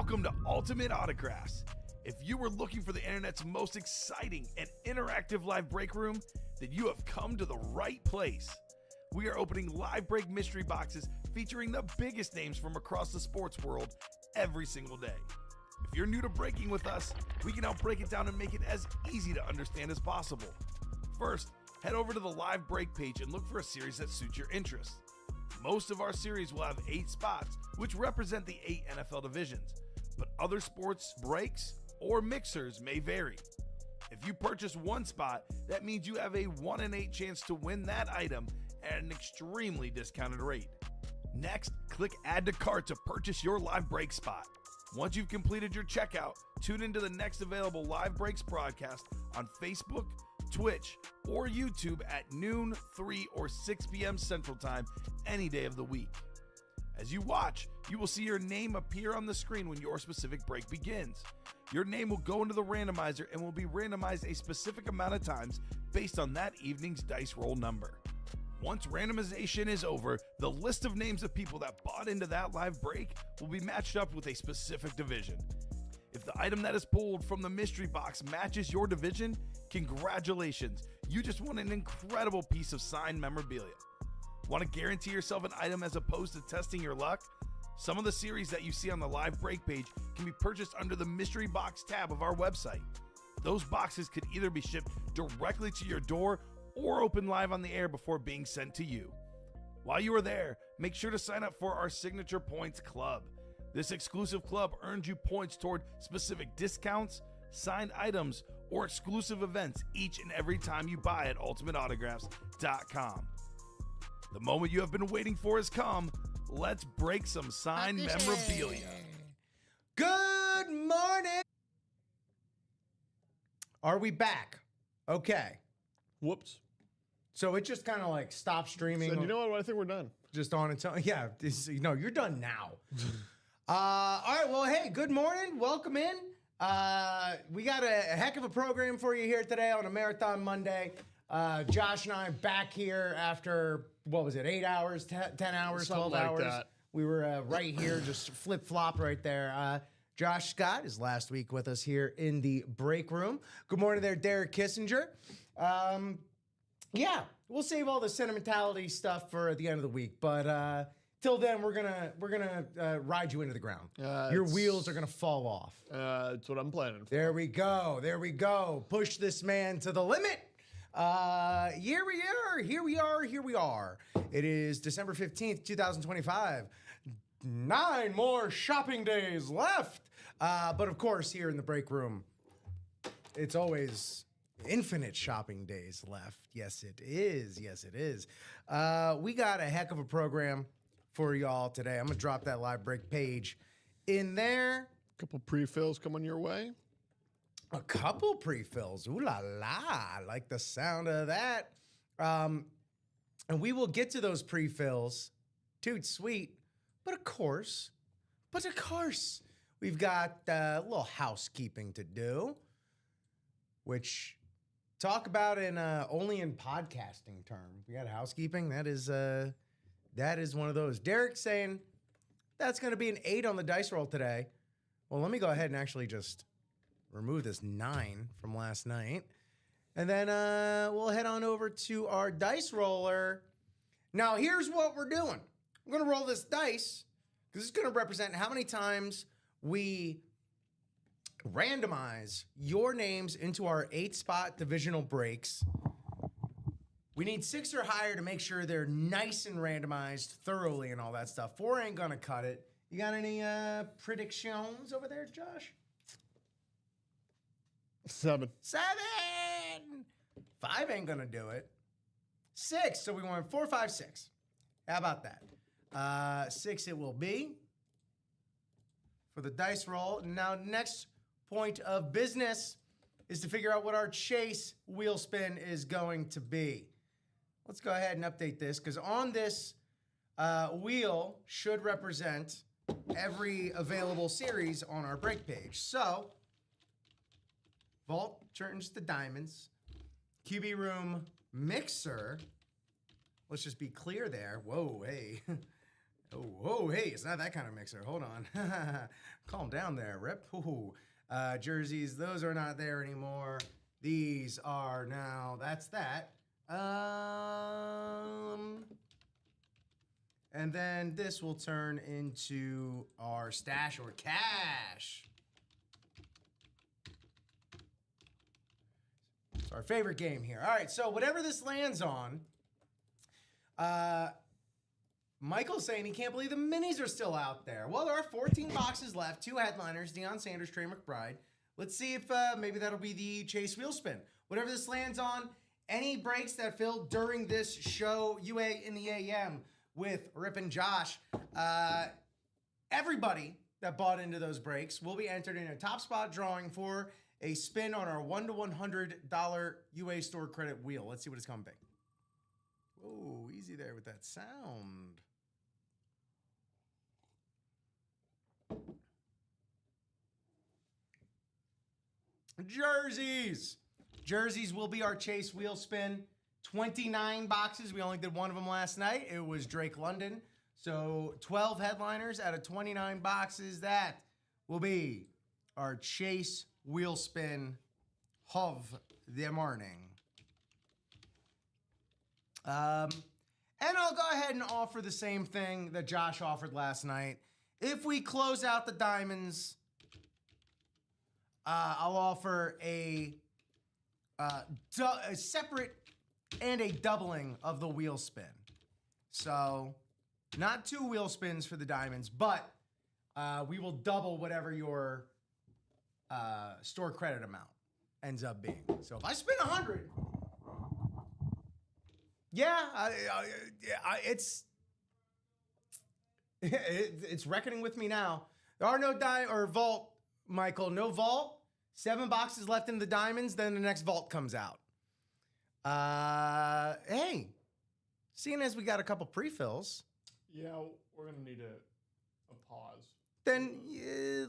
Welcome to Ultimate Autographs. If you were looking for the internet's most exciting and interactive live break room, then you have come to the right place. We are opening live break mystery boxes featuring the biggest names from across the sports world every single day. If you're new to breaking with us, we can help break it down and make it as easy to understand as possible. First, head over to the live break page and look for a series that suits your interests. Most of our series will have 8 spots, which represent the 8 NFL divisions, but other sports breaks or mixers may vary. If you purchase one spot, that means you have a 1 in 8 chance to win that item at an extremely discounted rate. Next, click Add to Cart to purchase your live break spot. Once you've completed your checkout, tune into the next available live breaks broadcast on Facebook, Twitch, or YouTube at noon, 3, or 6 p.m. Central Time any day of the week. As you watch, you will see your name appear on the screen when your specific break begins. Your name will go into the randomizer and will be randomized a specific amount of times based on that evening's dice roll number. Once randomization is over, the list of names of people that bought into that live break will be matched up with a specific division. If the item that is pulled from the mystery box matches your division, congratulations, you just won an incredible piece of signed memorabilia. Want to guarantee yourself an item as opposed to testing your luck? Some of the series that you see on the live break page can be purchased under the mystery box tab of our website. Those boxes could either be shipped directly to your door or open live on the air before being sent to you. While you are there, make sure to sign up for our Signature Points Club. This exclusive club earns you points toward specific discounts, signed items, or exclusive events each and every time you buy at ultimateautographs.com. The moment you have been waiting for has come. Let's break some signed memorabilia. Good morning. Are we back? Okay. Whoops. So it just kind of like stopped streaming. So, you know what? I think we're done. Just on its own. Yeah. You're done now. All right. Well, hey, good morning. Welcome in. We got a heck of a program for you here today on a Marathon Monday. Josh and I back here after, 8 hours, 10 hours, Something 12 like hours. that. We were right here, just flip-flop right there. Josh Scott is last week with us here in the break room. Good morning there, Derek Kissinger. Yeah, we'll save all the sentimentality stuff for the end of the week, but till then, we're gonna ride you into the ground. Your wheels are gonna fall off. That's what I'm planning for. There we go. Push this man to the limit. Here we are. It is December 15th, 2025. 9 more shopping days left. But of course, here in the break room, it's always infinite shopping days left. Yes, it is. We got a heck of a program for y'all today. I'm going to drop that live break page in there. Couple pre-fills coming your way. A couple pre-fills. Ooh la la. I like the sound of that. And we will get to those pre-fills. Toot sweet. But of course, we've got a little housekeeping to do, which talk about only in podcasting term. We got housekeeping. That is one of those. Derek's saying that's going to be an 8 on the dice roll today. Well, let me go ahead and actually just remove this 9 from last night. And then we'll head on over to our dice roller. Now, here's what we're doing. I'm going to roll this dice because it's going to represent how many times we randomize your names into our 8-spot divisional breaks. We need 6 or higher to make sure they're nice and randomized thoroughly and all that stuff. 4 ain't going to cut it. You got any predictions over there, Josh? 7. 7! 5 ain't going to do it. 6. So we want 4, 5, 6. How about that? 6 it will be for the dice roll. Now, next point of business is to figure out what our chase wheel spin is going to be. Let's go ahead and update this because on this wheel should represent every available series on our break page. So, Vault turns to diamonds. QB room mixer. Let's just be clear there. Whoa, hey. Oh, hey, it's not that kind of mixer. Hold on. Calm down there, Rip. Ooh. Jerseys, those are not there anymore. These are now, that's that. And then this will turn into our stash or cash. It's our favorite game here. All right, so whatever this lands on, Michael's saying he can't believe the minis are still out there. Well, there are 14 boxes left, 2 headliners, Deion Sanders, Trey McBride. Let's see if maybe that'll be the Chase wheel spin. Whatever this lands on, any breaks that fill during this show, UA in the AM with Rip and Josh, everybody that bought into those breaks will be entered in a top spot drawing for a spin on our $1 to $100 UA store credit wheel. Let's see what it's coming big. Whoa, easy there with that sound. Jerseys. Jerseys will be our Chase wheel spin. 29 boxes. We only did one of them last night. It was Drake London. So 12 headliners out of 29 boxes. That will be our Chase wheel spin of the morning. And I'll go ahead and offer the same thing that Josh offered last night. If we close out the diamonds, I'll offer a separate and a doubling of the wheel spin. So not 2 wheel spins for the diamonds, but we will double whatever your store credit amount ends up being. So if I spin 100, it's reckoning with me now. There are no vault, Michael. No vault. 7 boxes left in the diamonds. Then the next vault comes out. Hey, seeing as we got a couple pre-fills. Yeah, we're going to need a pause. Then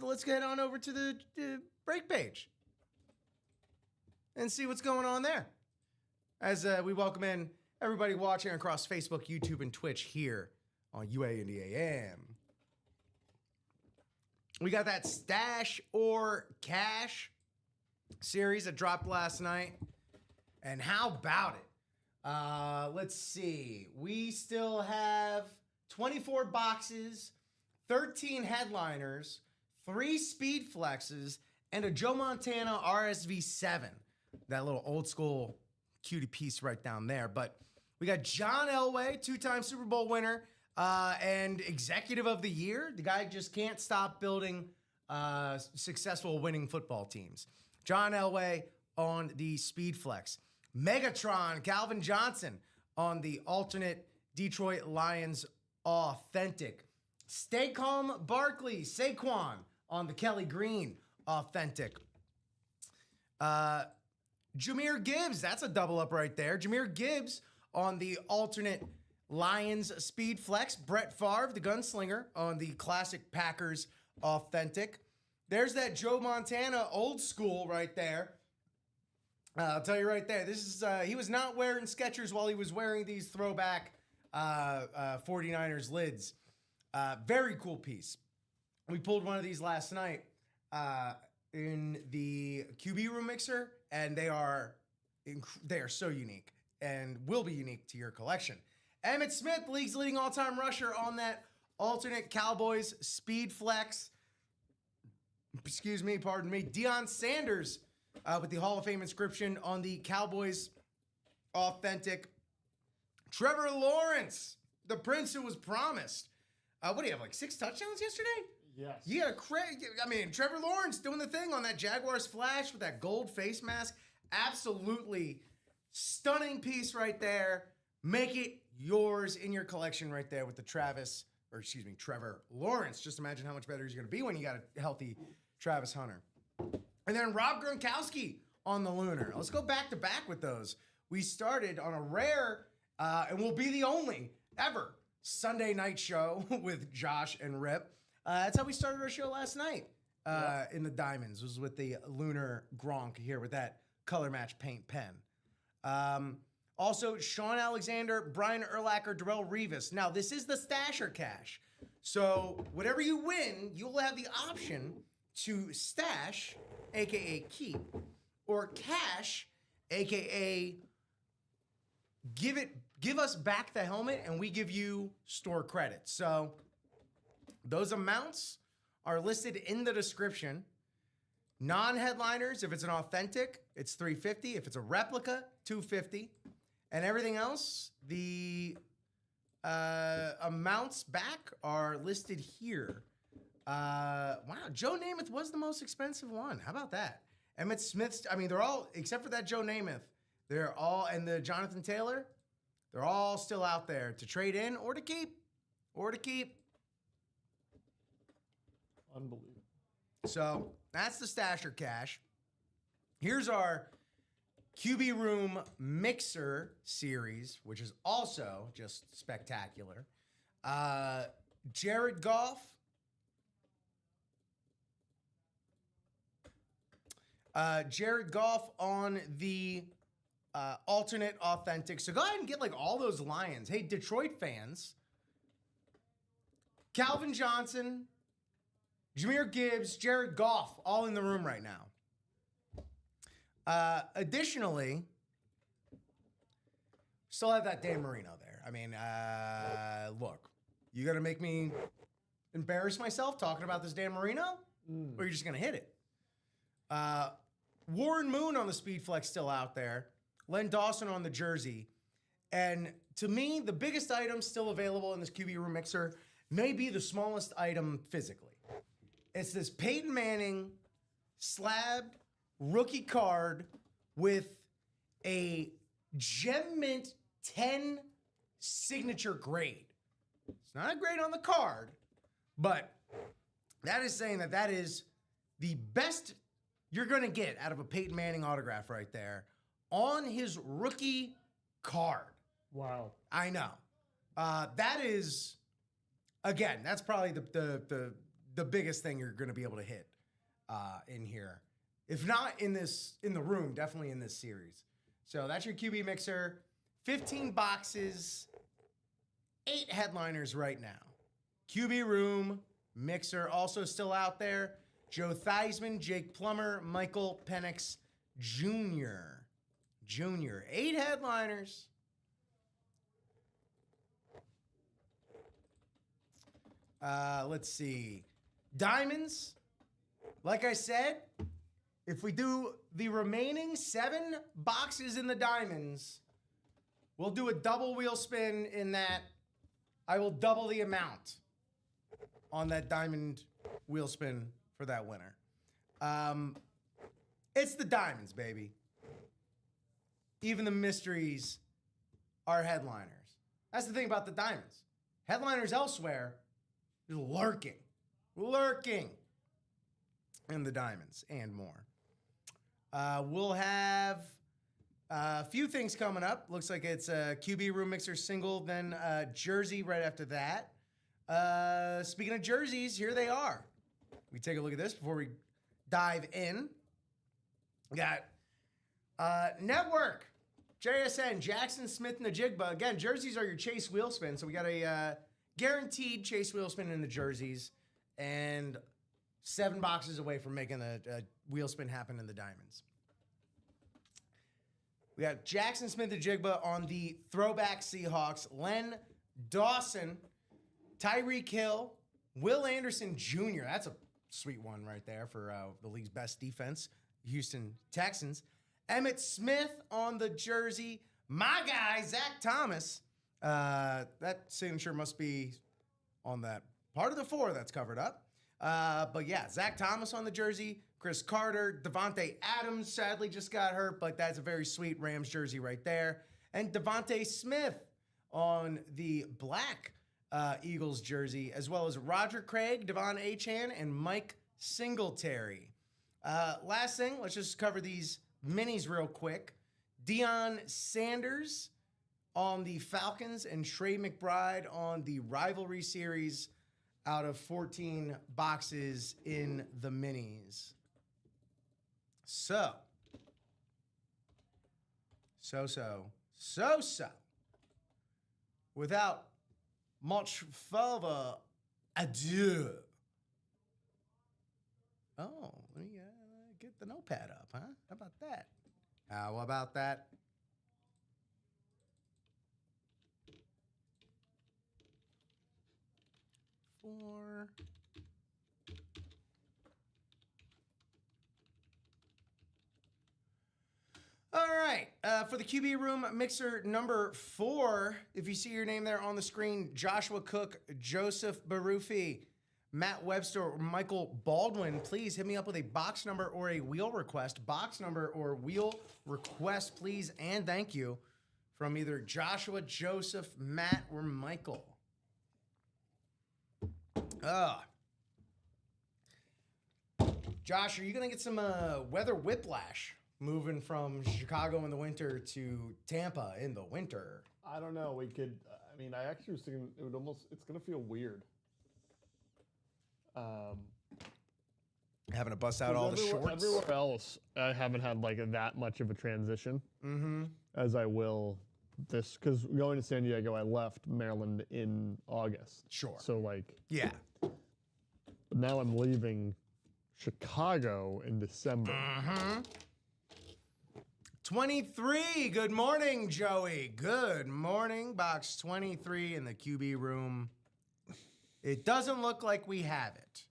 let's get on over to the break page and see what's going on there. As we welcome in everybody watching across Facebook, YouTube, and Twitch here on UA in the AM. We got that Stash or Cash series that dropped last night. And how about it? Let's see. We still have 24 boxes, 13 headliners, 3 speed flexes, and a Joe Montana RSV7. That little old school cutie piece right down there. But we got John Elway, 2-time Super Bowl winner, and executive of the year. The guy just can't stop building successful winning football teams. John Elway on the speed flex. Megatron, Calvin Johnson on the alternate Detroit Lions authentic. Stay Calm Barkley, Saquon on the Kelly Green authentic. Jahmyr Gibbs, that's a double up right there. Jahmyr Gibbs on the alternate Lions speed flex. Brett Favre, the gunslinger, on the classic Packers authentic. There's that Joe Montana old school right there. I'll tell you right there, this is he was not wearing Skechers while he was wearing these throwback 49ers lids. Very cool piece. We pulled one of these last night in the QB room mixer, and they are so unique and will be unique to your collection. Emmitt Smith, the league's leading all-time rusher on that alternate Cowboys speed flex. Pardon me. Deion Sanders with the Hall of Fame inscription on the Cowboys authentic. Trevor Lawrence, the prince who was promised. What do you have, like 6 touchdowns yesterday? Yes. Yeah, Trevor Lawrence doing the thing on that Jaguars flash with that gold face mask. Absolutely stunning piece right there. Make it yours in your collection right there with the Trevor Lawrence. Just imagine how much better he's going to be when you got a healthy Travis Hunter. And then Rob Gronkowski on the Lunar. Let's go back to back with those. We started on a rare, and will be the only ever Sunday night show with Josh and Rip. That's how we started our show last night in the Diamonds. Was with the Lunar Gronk here with that color match paint pen. Also, Sean Alexander, Brian Urlacher, Darrell Revis. Now, this is the Stash or Cash. So whatever you win, you'll have the option to stash, aka keep, or cash, aka give us back the helmet and we give you store credits. So those amounts are listed in the description. Non-headliners, if it's an authentic, it's $350. If it's a replica, $250. And everything else, the amounts back are listed here. Wow, Joe Namath was the most expensive one. How about that? Emmitt Smith's, I mean, they're all, except for that Joe Namath, they're all, and the Jonathan Taylor, they're all still out there to trade in or to keep. Unbelievable. So that's the Stasher Cash. Here's our QB Room Mixer series, which is also just spectacular. Jared Goff. Jared Goff on the alternate authentic. So go ahead and get like all those Lions. Hey, Detroit fans. Calvin Johnson, Jahmyr Gibbs, Jared Goff, all in the room right now. Additionally, still have that Dan Marino there. I mean, look, you gonna make me embarrass myself talking about this Dan Marino, or you're just gonna hit it? Warren Moon on the Speed Flex still out there. Len Dawson on the jersey. And to me, the biggest item still available in this QB Room Mixer may be the smallest item physically. It's this Peyton Manning slabbed rookie card with a Gem Mint 10 signature grade. It's not a grade on the card, but that is saying that that is the best you're going to get out of a Peyton Manning autograph right there on his rookie card. Wow. I know. That is, again, that's probably the biggest thing you're going to be able to hit in here. If not in the room, definitely in this series. So that's your QB Mixer. 15 boxes, 8 headliners right now. QB Room Mixer also still out there. Joe Theismann, Jake Plummer, Michael Penix Jr. 8 headliners. Let's see. Diamonds. Like I said, if we do the remaining 7 boxes in the diamonds, we'll do a double wheel spin in that. I will double the amount on that diamond wheel spin for that winner. It's the diamonds, baby. Even the mysteries are headliners. That's the thing about the diamonds. Headliners elsewhere is lurking in the diamonds and more. We'll have a few things coming up. Looks like it's a QB Room Mixer single, then jersey right after that. Speaking of jerseys, here they are. We take a look at this before we dive in. We got Network, JSN, Jackson Smith Najigba. Again, jerseys are your chase wheel spin, so we got a guaranteed chase wheel spin in the jerseys, and 7 boxes away from making a wheel spin happen in the diamonds. We got Jackson Smith Najigba on the throwback Seahawks, Len Dawson, Tyreek Hill, Will Anderson Jr. That's a sweet one right there for the league's best defense, Houston Texans. Emmitt Smith on the jersey. My guy, Zach Thomas. That signature must be on that part of the 4 that's covered up. But yeah, Zach Thomas on the jersey. Chris Carter. Devontae Adams sadly just got hurt, but that's a very sweet Rams jersey right there. And Devontae Smith on the black Eagles jersey, as well as Roger Craig, Devon Achane, and Mike Singletary. Last thing, let's just cover these minis real quick. Deion Sanders on the Falcons and Trey McBride on the Rivalry Series out of 14 boxes in the minis. So. Without much further Adieu. Oh, let me get the notepad up, huh? How about that? How about that? Four. All right, for the QB room mixer number 4, if you see your name there on the screen, Joshua Cook, Joseph Barufi, Matt Webster, or Michael Baldwin, please hit me up with a box number or a wheel request. Box number or wheel request, please, and thank you from either Joshua, Joseph, Matt, or Michael. Josh, are you going to get some weather whiplash moving from Chicago in the winter to Tampa in the winter? I don't know. We could. I mean, I actually was thinking it would almost. It's gonna feel weird. Having to bust out all the shorts. Everywhere else, I haven't had like that much of a transition as I will this, because going to San Diego, I left Maryland in August. Sure. So like, Yeah. but now I'm leaving Chicago in December. 23. Good morning, Joey. Good morning. Box 23 in the QB room. It doesn't look like we have it.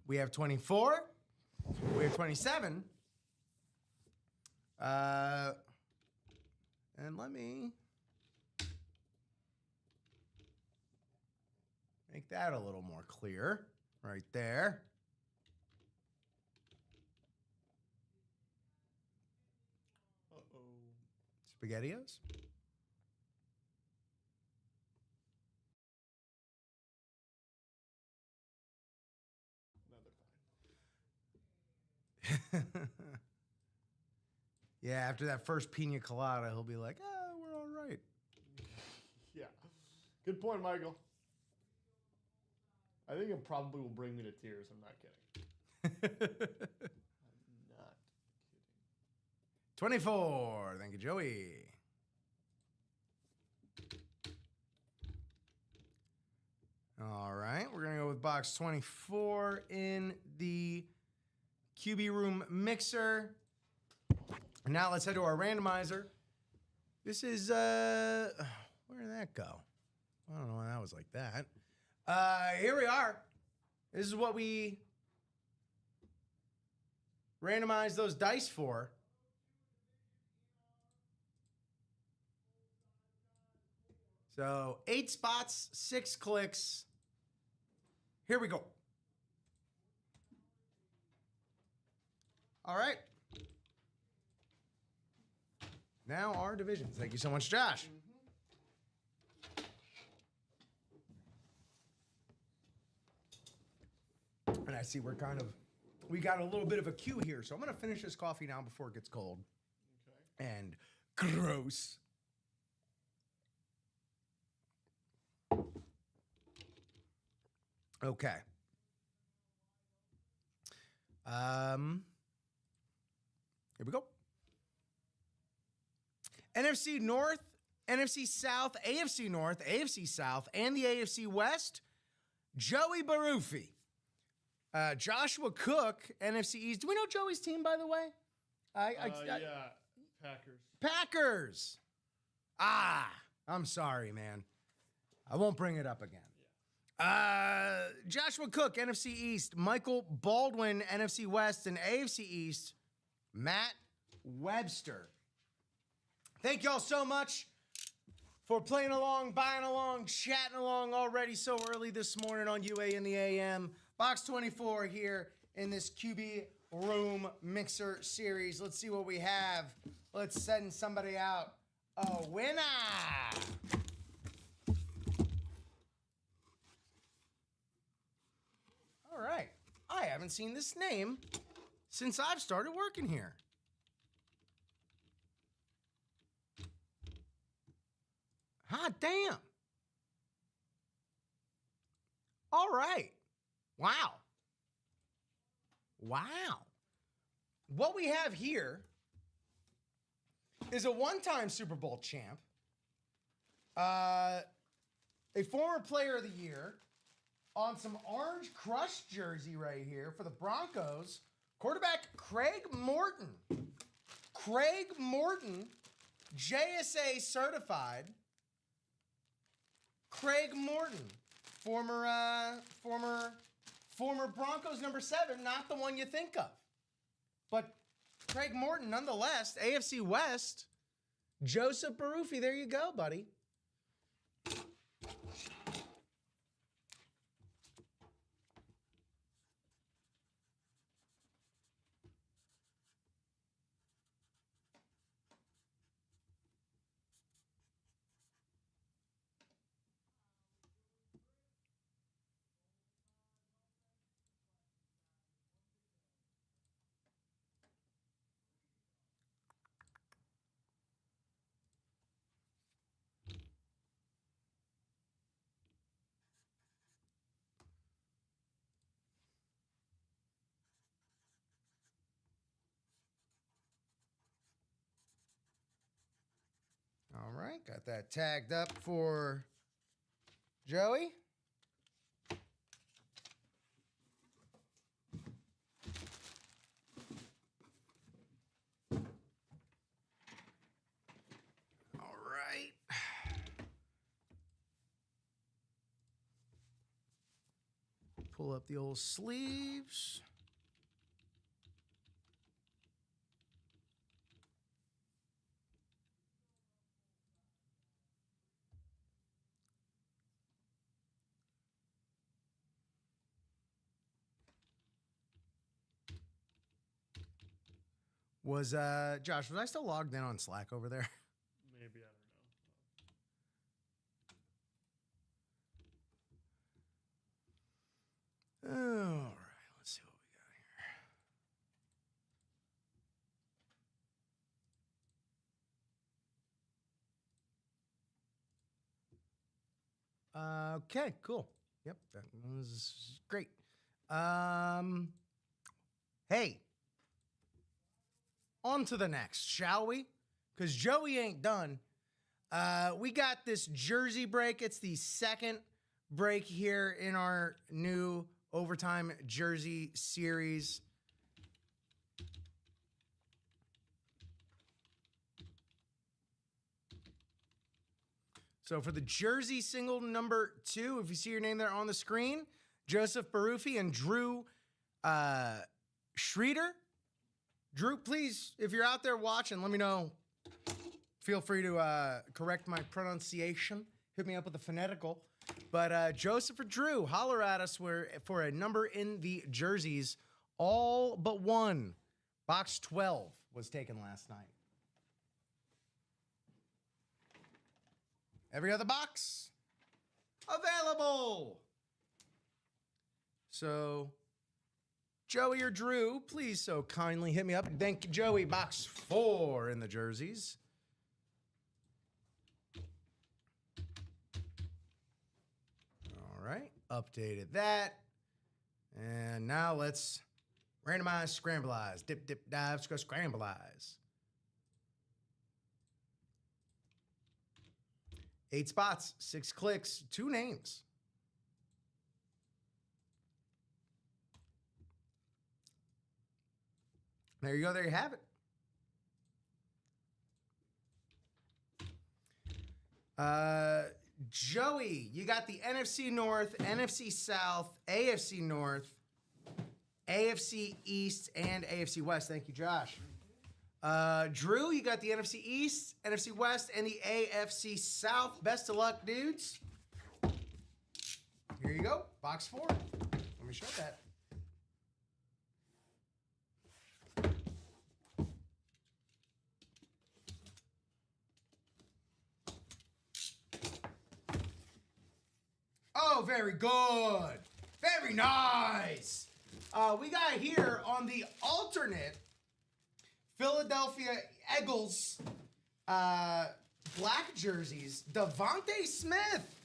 We have 24. We have 27. And let me make that a little more clear right there. SpaghettiOs? Yeah, after that first pina colada, he'll be like, "Oh, we're all right." Yeah. Good point, Michael. I think it probably will bring me to tears. I'm not kidding. I'm not kidding. 24. Thank you, Joey. All right, we're going to go with box 24 in the QB room mixer. Now let's head to our randomizer. This is, where did that go? I don't know why that was like that. Here we are. This is what we randomized those dice for. So 8 spots, 6 clicks. Here we go. All right. Now our divisions. Thank you so much, Josh. And I see we got a little bit of a queue here. So I'm going to finish this coffee now before it gets cold. Okay. And gross. Okay. Here we go. NFC North, NFC South, AFC North, AFC South, and the AFC West. Joey Barufi. Joshua Cook, NFC East. Do we know Joey's team, by the way? Yeah, Packers. Packers. I'm sorry, man. I won't bring it up again. Joshua Cook, NFC East. Michael Baldwin, NFC West. And AFC East, Matt Webster. Thank y'all so much for playing along, buying along, chatting along already so early this morning on UA in the AM. Box 24 here in this QB room mixer series. Let's see what we have. Let's send somebody out a winner. All right. I haven't seen this name since I've started working here. Hot damn. All right. Wow. Wow. What we have here is a one-time Super Bowl champ, a former player of the year, on some Orange Crush jersey right here for the Broncos. Quarterback Craig Morton. Craig Morton, JSA certified. Craig Morton, former Broncos number 7, not the one you think of. But Craig Morton, nonetheless, AFC West. Joseph Baruffi, there you go, buddy. All right, got that tagged up for Joey. All right. Pull up the old sleeves. Was Josh, was I still logged in on Slack over there? Maybe, I don't know. All right, let's see what we got here. Okay, cool. Yep, that was great. Hey, on to the next, shall we? Because Joey ain't done. We got this jersey break. It's the second break here in our new overtime jersey series. So for the jersey single number 2, if you see your name there on the screen, Joseph Baruffi and Drew Schroeder. Drew, please, if you're out there watching, let me know. Feel free to correct my pronunciation. Hit me up with a phonetical. But Joseph or Drew, holler at us for a number in the jerseys. All but one. Box 12 was taken last night. Every other box available. So, Joey or Drew, please so kindly hit me up. Thank you, Joey. Box 4 in the jerseys. All right, updated that. And now let's randomize, scramblize, dip, dip, dive, scramblize. 8 spots, 6 clicks, 2 names. There you go. There you have it. Joey, you got the NFC North, NFC South, AFC North, AFC East, and AFC West. Thank you, Josh. Drew, you got the NFC East, NFC West, and the AFC South. Best of luck, dudes. Here you go. Box 4. Let me show that. Oh, very good. Very nice. We got here on the alternate Philadelphia Eagles black jerseys, Devontae Smith.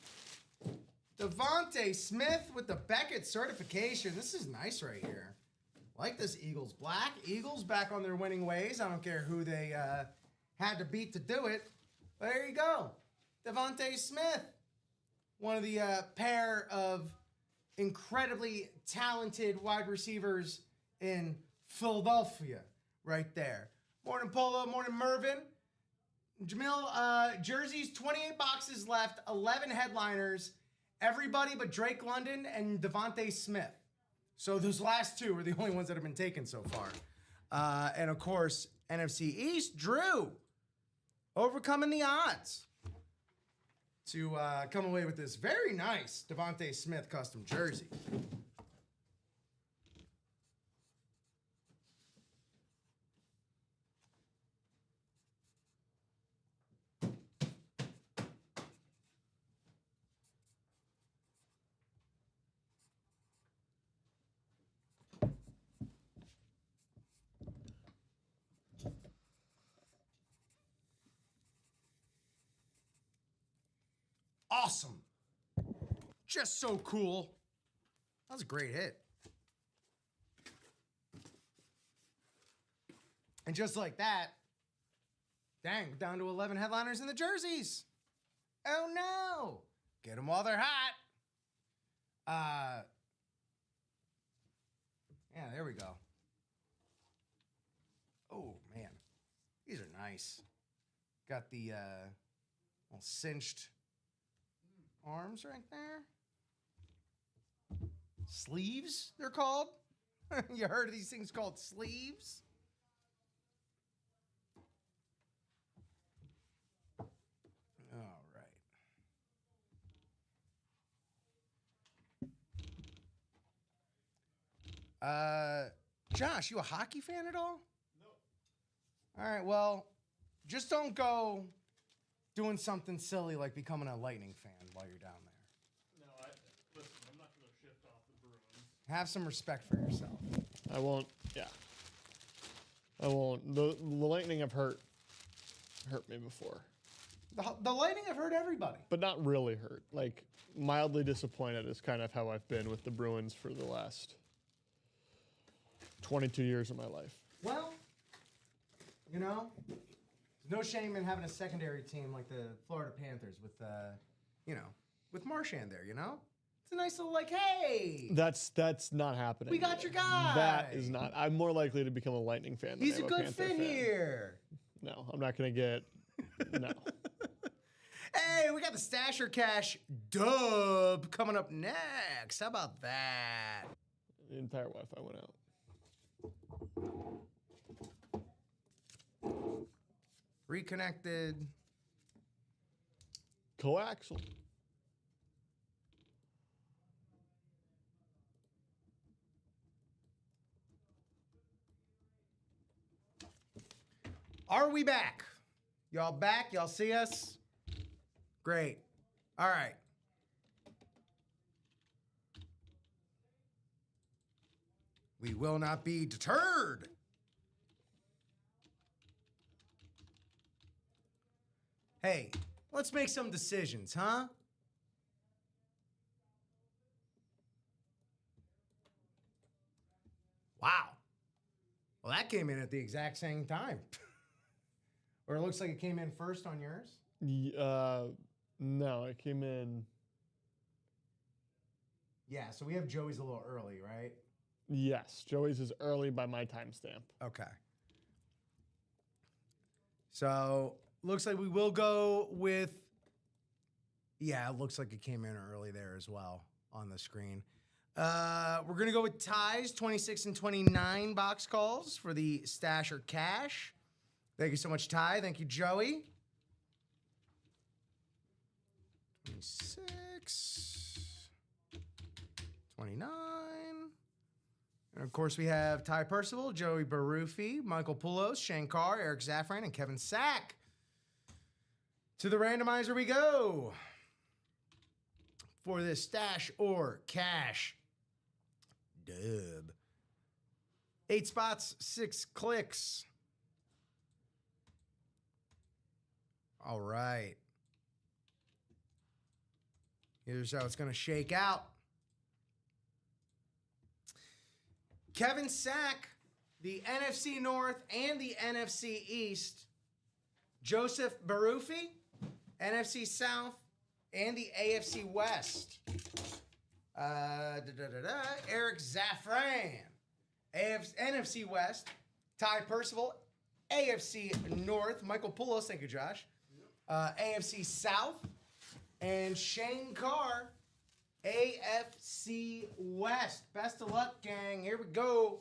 Devontae Smith with the Beckett certification. This is nice right here. Like this Eagles black. Eagles back on their winning ways. I don't care who they had to beat to do it. But there you go. Devontae Smith. One of the pair of incredibly talented wide receivers in Philadelphia right there. Morning, Polo. Morning, Mervin. Jamil, jerseys, 28 boxes left, 11 headliners, everybody but Drake London and Devontae Smith. So those last two are the only ones that have been taken so far. And of course, NFC East, Drew, overcoming the odds to come away with this very nice Devontae Smith custom jersey. Awesome. Just so cool. That was a great hit. And just like that, dang, we're down to 11 headliners in the jerseys. Oh no. Get them while they're hot. Yeah, there we go. Oh, man. These are nice. Got the little cinched arms right there. Sleeves, they're called. You heard of these things called sleeves? All right. Josh, you a hockey fan at all? No. All right, well, just don't go doing something silly like becoming a Lightning fan while you're down there. No, listen, I'm not going to shift off the Bruins. Have some respect for yourself. I won't, yeah. I won't. The Lightning have hurt me before. The Lightning have hurt everybody. But not really hurt. Like, mildly disappointed is kind of how I've been with the Bruins for the last 22 years of my life. Well, you know, there's no shame in having a secondary team like the Florida Panthers with, with Marchand there, you know? It's a nice little, like, hey! That's not happening. We got your guy! That is not. I'm more likely to become a Lightning fan than He's I am a good Panther fit fan. here! No, I'm not going to get... No. Hey, we got the Stasher Cash dub coming up next. How about that? The entire Wi-Fi went out. Reconnected. Coaxial. Are we back? Y'all back? Y'all see us? Great. All right. We will not be deterred. Hey, let's make some decisions, huh? Wow. Well, that came in at the exact same time. Or it looks like it came in first on yours? No, it came in... Yeah, so we have Joey's a little early, right? Yes, Joey's is early by my timestamp. Okay. So, looks like we will go with... Yeah, it looks like it came in early there as well on the screen. We're going to go with ties, 26 and 29 box calls for the Stasher Cash. Thank you so much, Ty. Thank you, Joey. 26, 29. And of course, we have Ty Percival, Joey Barufi, Michael Poulos, Shankar, Eric Zaffran, and Kevin Sack. To the randomizer we go for this Stash or Cash dub. 8 spots, 6 clicks. All right. Here's how it's going to shake out. Kevin Sack, the NFC North and the NFC East. Joseph Barufi, NFC South and the AFC West. Eric Zafran. NFC West. Ty Percival. AFC North. Michael Poulos. Thank you, Josh. AFC South. And Shane Carr. AFC West. Best of luck, gang. Here we go.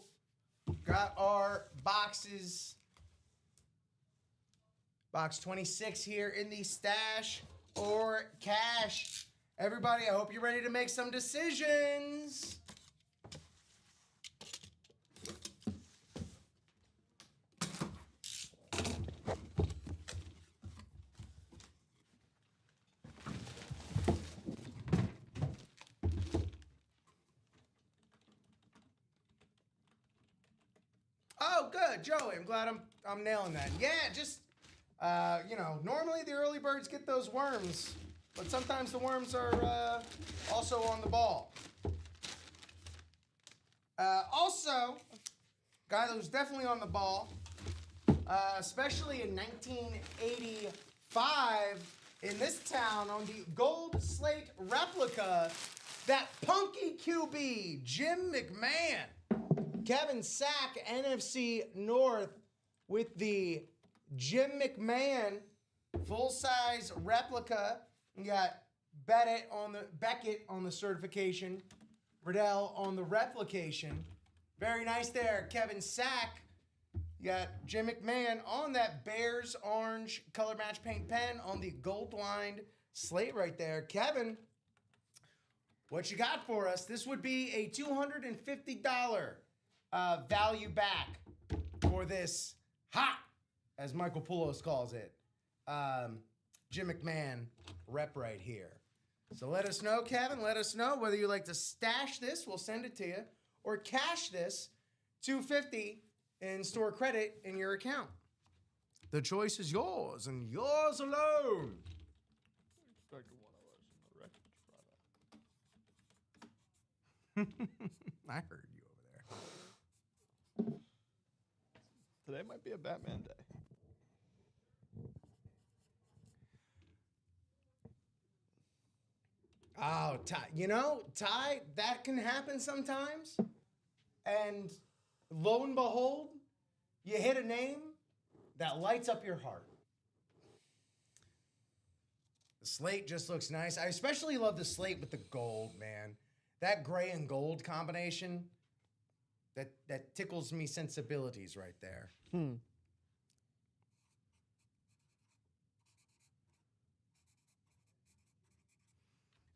Got our boxes. Box 26 here in the stash or cash. Everybody, I hope you're ready to make some decisions. Oh, good, Joey. I'm glad I'm nailing that. Yeah, just normally the early birds get those worms, but sometimes the worms are also on the ball. Also, guy that was definitely on the ball, especially in 1985 in this town on the gold slate replica, that punky QB, Jim McMahon. Kevin Sack, NFC North, with the Jim McMahon full-size replica. You got Beckett on the certification, Riddell on the replication. Very nice there, Kevin Sack. You got Jim McMahon on that Bears orange color match paint pen on the gold-lined slate right there. Kevin, what you got for us? This would be a $250 value back for this hot, as Michael Poulos calls it, Jim McMahon rep right here. So let us know, Kevin. Let us know whether you like to stash this. We'll send it to you. Or cash this $250 in store credit in your account. The choice is yours and yours alone. Expected one of us in the wreckage Friday. I heard you over there. Today might be a Batman day. Oh, Ty, Ty, that can happen sometimes. And lo and behold, you hit a name that lights up your heart. The slate just looks nice. I especially love the slate with the gold, man. That gray and gold combination, that tickles me sensibilities right there.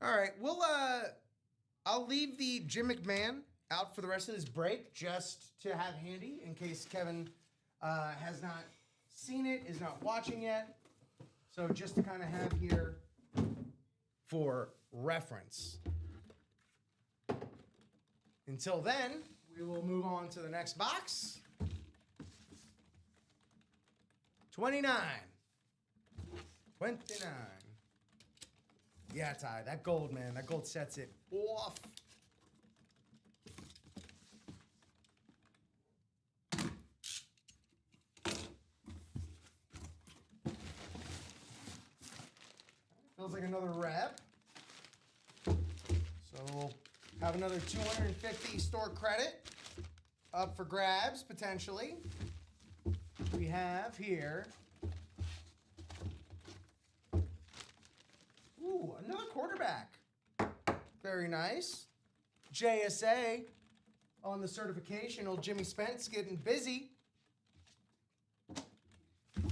All right, I'll leave the Jim McMahon out for the rest of this break just to have handy in case Kevin has not seen it, is not watching yet. So just to kind of have here for reference. Until then, we will move on to the next box. 29. Yeah, Ty, that gold, man. That gold sets it off. Feels like another rep. So we'll have another 250 store credit up for grabs, potentially. We have here. Ooh, another quarterback. Very nice. JSA on the certification. Old Jimmy Spence getting busy.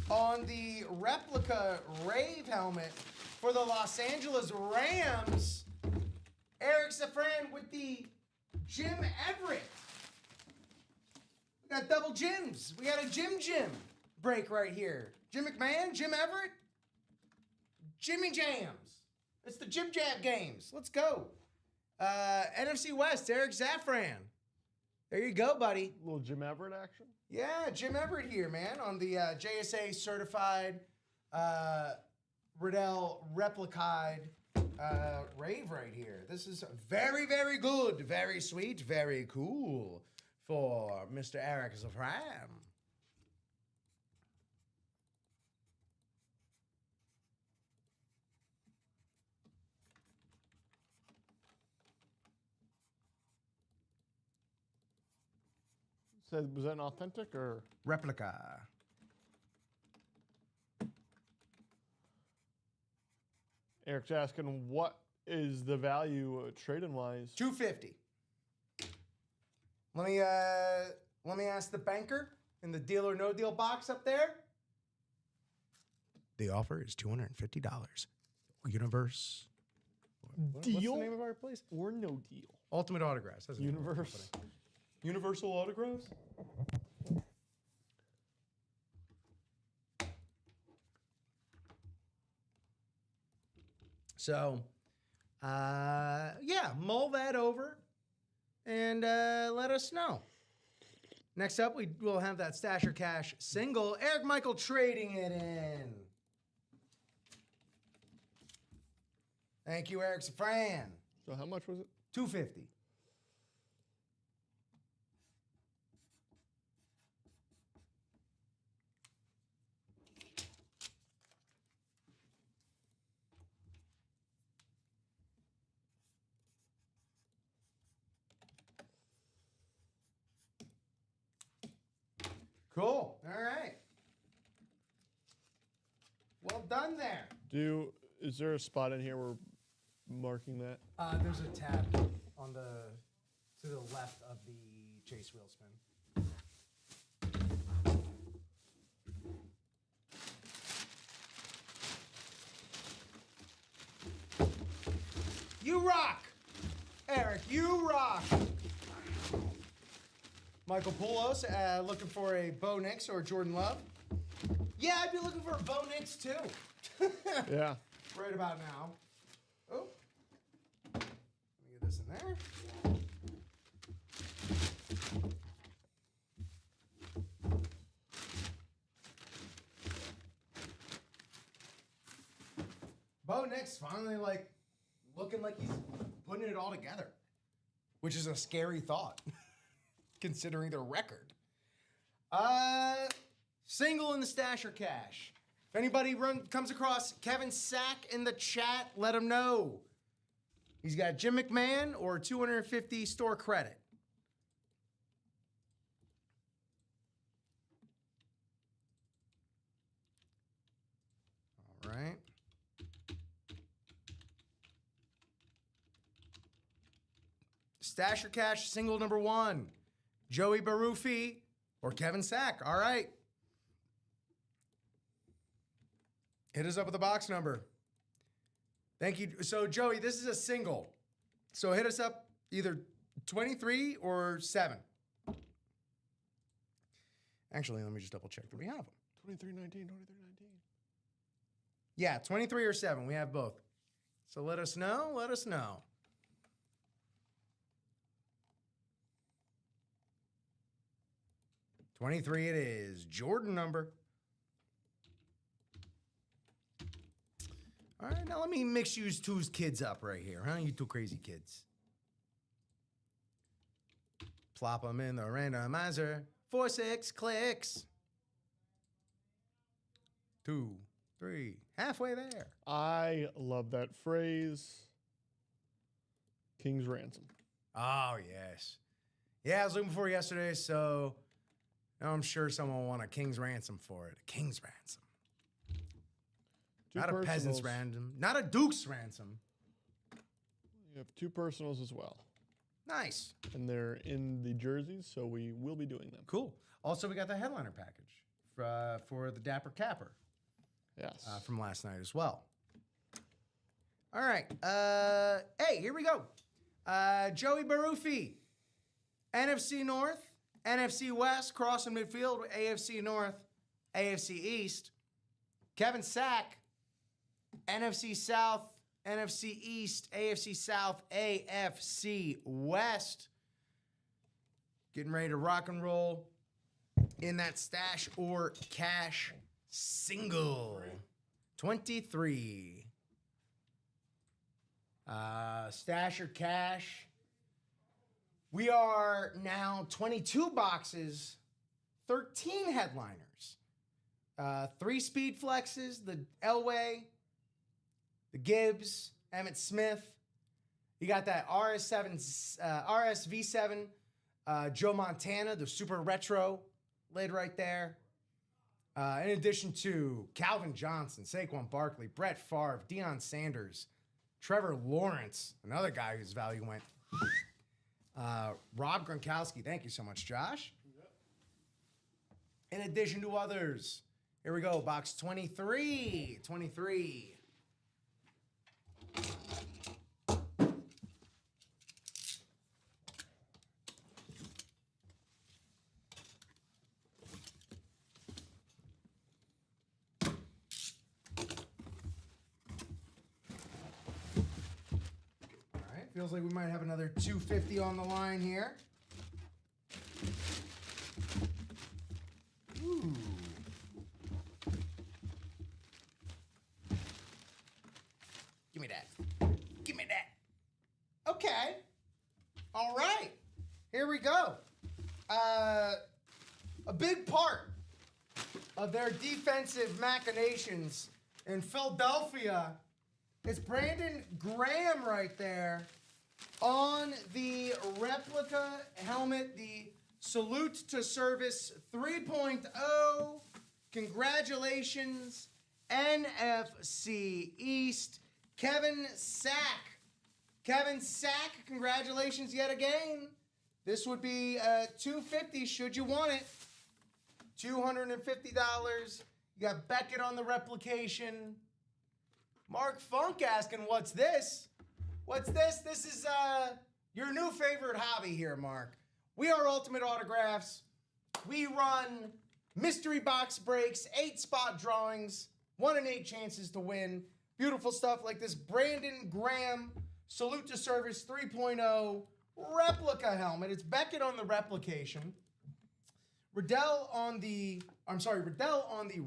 On the replica Rave helmet for the Los Angeles Rams, Eric Safran with the Jim Everett. We got double Jims. We got a Jim break right here. Jim McMahon, Jim Everett, Jimmy Jams. It's the Jim Jab games. Let's go. NFC West, Eric Safran. There you go, buddy. A little Jim Everett action. Yeah, Jim Everett here, man, on the JSA certified Riddell replicated Rave right here. This is very, very good, very sweet, very cool for Mr. Eric Safran. So was that an authentic or replica? Eric's asking what is the value trading wise? $250. Let me ask the banker in the deal or no deal box up there. The offer is $250. Universe. What's the name of our place? Or no deal? Ultimate Autographs. That's the name of our Universe. company. Universal Autographs? So, yeah, mull that over and let us know. Next up, we will have that Stasher Cash single. Eric Michael trading it in. Thank you, Eric Safran. So how much was it? $250. Cool. All right. Well done there. Is there a spot in here where marking that? There's a tab on to the left of the chase wheel spin. You rock, Eric. You rock. Michael Poulos, looking for a Bo Nix or Jordan Love? Yeah, I'd be looking for a Bo Nix too. Yeah. Right about now. Oh. Let me get this in there. Bo Nix finally looking like he's putting it all together, which is a scary thought considering their record. Single in the Stasher Cash. If anybody comes across Kevin Sack in the chat, let him know. He's got Jim McMahon or 250 store credit. All right. Stasher Cash single number 1. Joey Barufi or Kevin Sack. All right. Hit us up with the box number. Thank you. So, Joey, this is a single. So hit us up either 23 or 7. Actually, let me just double check that we have them. 2319. Yeah, 23 or 7. We have both. So let us know. Let us know. $23 it is. Jordan number. All right, now let me mix you two's kids up right here, huh? You two crazy kids. Plop them in the randomizer. 4, 6 clicks. 2, 3. Halfway there. I love that phrase. King's ransom. Oh, yes. Yeah, I was looking for it yesterday, so now I'm sure someone will want a king's ransom for it. A king's ransom. Not a peasant's ransom. Not a duke's ransom. You have 2 personals as well. Nice. And they're in the jerseys, so we will be doing them. Cool. Also, we got the headliner package for the Dapper Capper. Yes. From last night as well. All right. Hey, here we go. Joey Barufi. NFC North, NFC West, crossing midfield, AFC North, AFC East. Kevin Sack. NFC South, NFC East, AFC South, AFC West. Getting ready to rock and roll in that stash or cash single. 23. Stash or cash. We are now 22 boxes, 13 headliners. 3 speed flexes, the Elway, the Gibbs, Emmitt Smith. You got that RSV7 Joe Montana, the super retro, laid right there. In addition to Calvin Johnson, Saquon Barkley, Brett Favre, Deion Sanders, Trevor Lawrence, another guy whose value went. Rob Gronkowski, thank you so much, Josh. In addition to others, here we go, box 23. Feels like we might have another 250 on the line here. Ooh. Give me that. Give me that. Okay. All right. Here we go. A big part of their defensive machinations in Philadelphia is Brandon Graham right there. On the replica helmet, the Salute to Service 3.0. Congratulations, NFC East. Kevin Sack. Kevin Sack, congratulations yet again. This would be $250 should you want it. $250. You got Beckett on the replication. Mark Funk asking, what's this? What's this? This is your new favorite hobby here, Mark. We are Ultimate Autographs. We run mystery box breaks, 8-spot drawings, 1 in 8 chances to win. Beautiful stuff like this Brandon Graham Salute to Service 3.0 replica helmet. It's Beckett on the replication. Riddell on the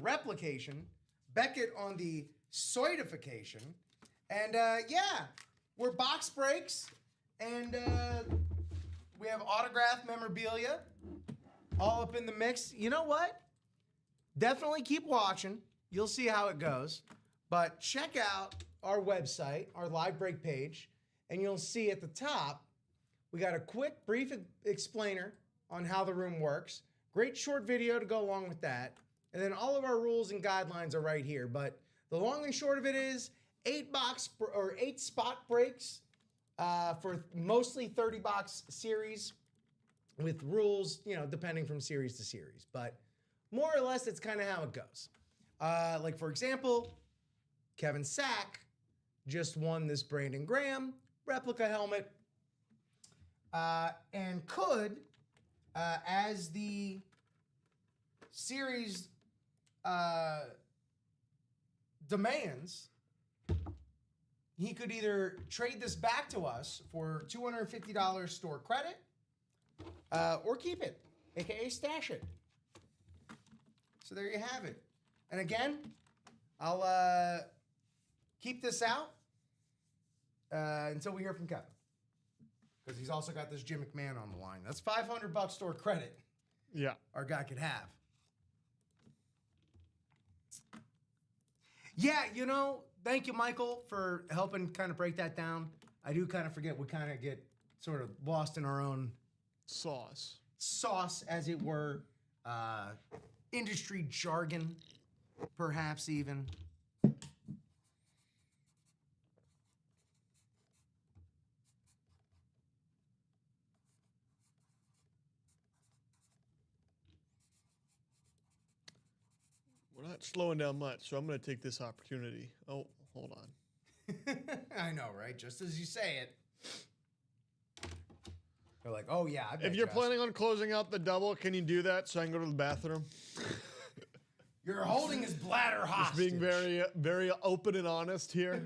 replication. Beckett on the soidification. And yeah, we're box breaks, and we have autographed memorabilia all up in the mix. You know what? Definitely keep watching. You'll see how it goes. But check out our website, our live break page, and you'll see at the top, we got a quick, brief explainer on how the room works. Great short video to go along with that. And then all of our rules and guidelines are right here. But the long and short of it is 8-spot breaks for mostly 30-box series with rules, depending from series to series. But more or less, it's kind of how it goes. Like, for example, Kevin Sack just won this Brandon Graham replica helmet and could, as the series demands, he could either trade this back to us for $250 store credit or keep it, aka stash it. So there you have it. And again, I'll keep this out until we hear from Kevin, because he's also got this Jim McMahon on the line. That's $500 store credit. Yeah, our guy could have. Yeah, thank you, Michael, for helping kind of break that down. I do kind of forget. We kind of get sort of lost in our own sauce, as it were. Industry jargon, perhaps even. We're not slowing down much, so I'm going to take this opportunity. Oh, hold on. I know, right? Just as you say it. They're like, oh, yeah. I bet if you're planning on closing out the double, can you do that so I can go to the bathroom? You're holding his bladder hostage. Just being very, very open and honest here.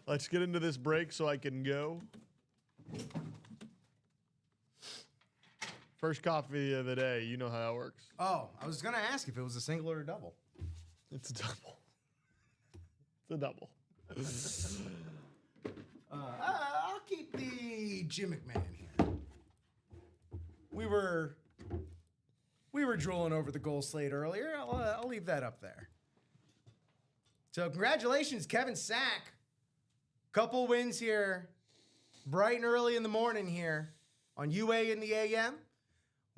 Let's get into this break so I can go. First coffee of the day. You know how that works. Oh, I was going to ask if it was a single or a double. It's a double. It's a double. I'll keep the Jim McMahon here. We were drooling over the goal slate earlier. I'll leave that up there. So congratulations, Kevin Sack. Couple wins here, bright and early in the morning here on UA in the AM.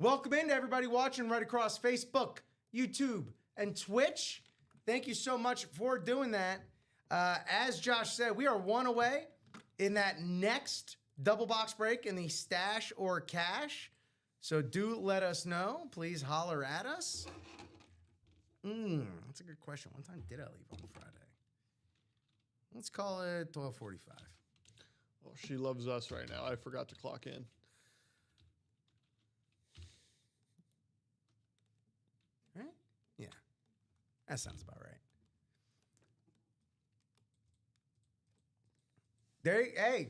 Welcome in to everybody watching right across Facebook, YouTube, and Twitch. Thank you so much for doing that. As Josh said, we are one away in that next double box break in the stash or cash. So do let us know. Please holler at us. That's a good question. What time did I leave on Friday? Let's call it 12:45. Well, she loves us right now. I forgot to clock in. Right? Yeah. That sounds about right. Hey,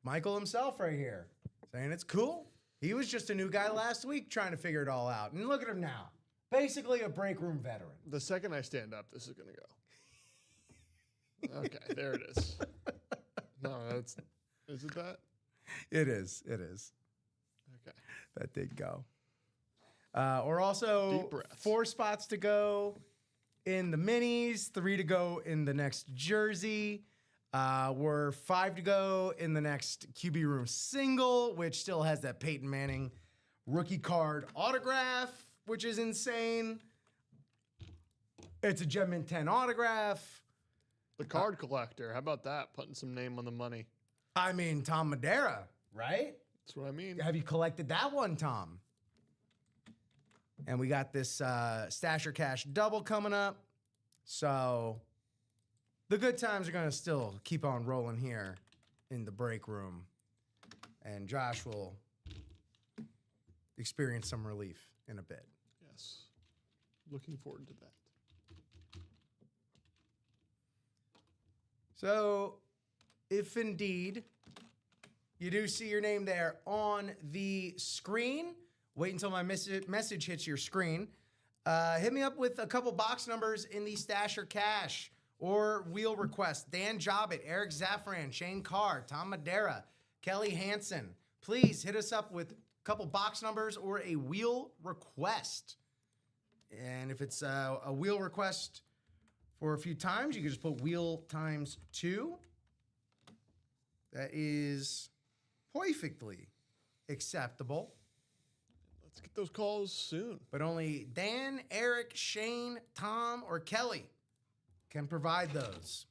Michael himself right here saying it's cool. He was just a new guy last week trying to figure it all out. And look at him now. Basically a break room veteran. The second I stand up, this is going to go. Okay, there it is. No, is it that? It is. Okay. That did go. Or also 4 spots to go in the minis, 3 to go in the next jersey. We're 5 to go in the next QB room single, which still has that Peyton Manning rookie card autograph, which is insane. It's a Gem Mint 10 autograph. The card collector. How about that? Putting some name on the money. I mean, Tom Madeira, right? That's what I mean. Have you collected that one, Tom? And we got this Stash or Cash double coming up. So the good times are going to still keep on rolling here in the break room. And Josh will experience some relief in a bit. Yes. Looking forward to that. So if indeed you do see your name there on the screen, wait until my message hits your screen. Hit me up with a couple box numbers in the Stash or Cash or wheel request. Dan Jobbit, Eric Zaffran, Shane Carr, Tom Madeira, Kelly Hansen. Please hit us up with a couple box numbers or a wheel request. And if it's a wheel request for a few times, you can just put wheel times 2. That is perfectly acceptable. Let's get those calls soon. But only Dan, Eric, Shane, Tom, or Kelly can provide those.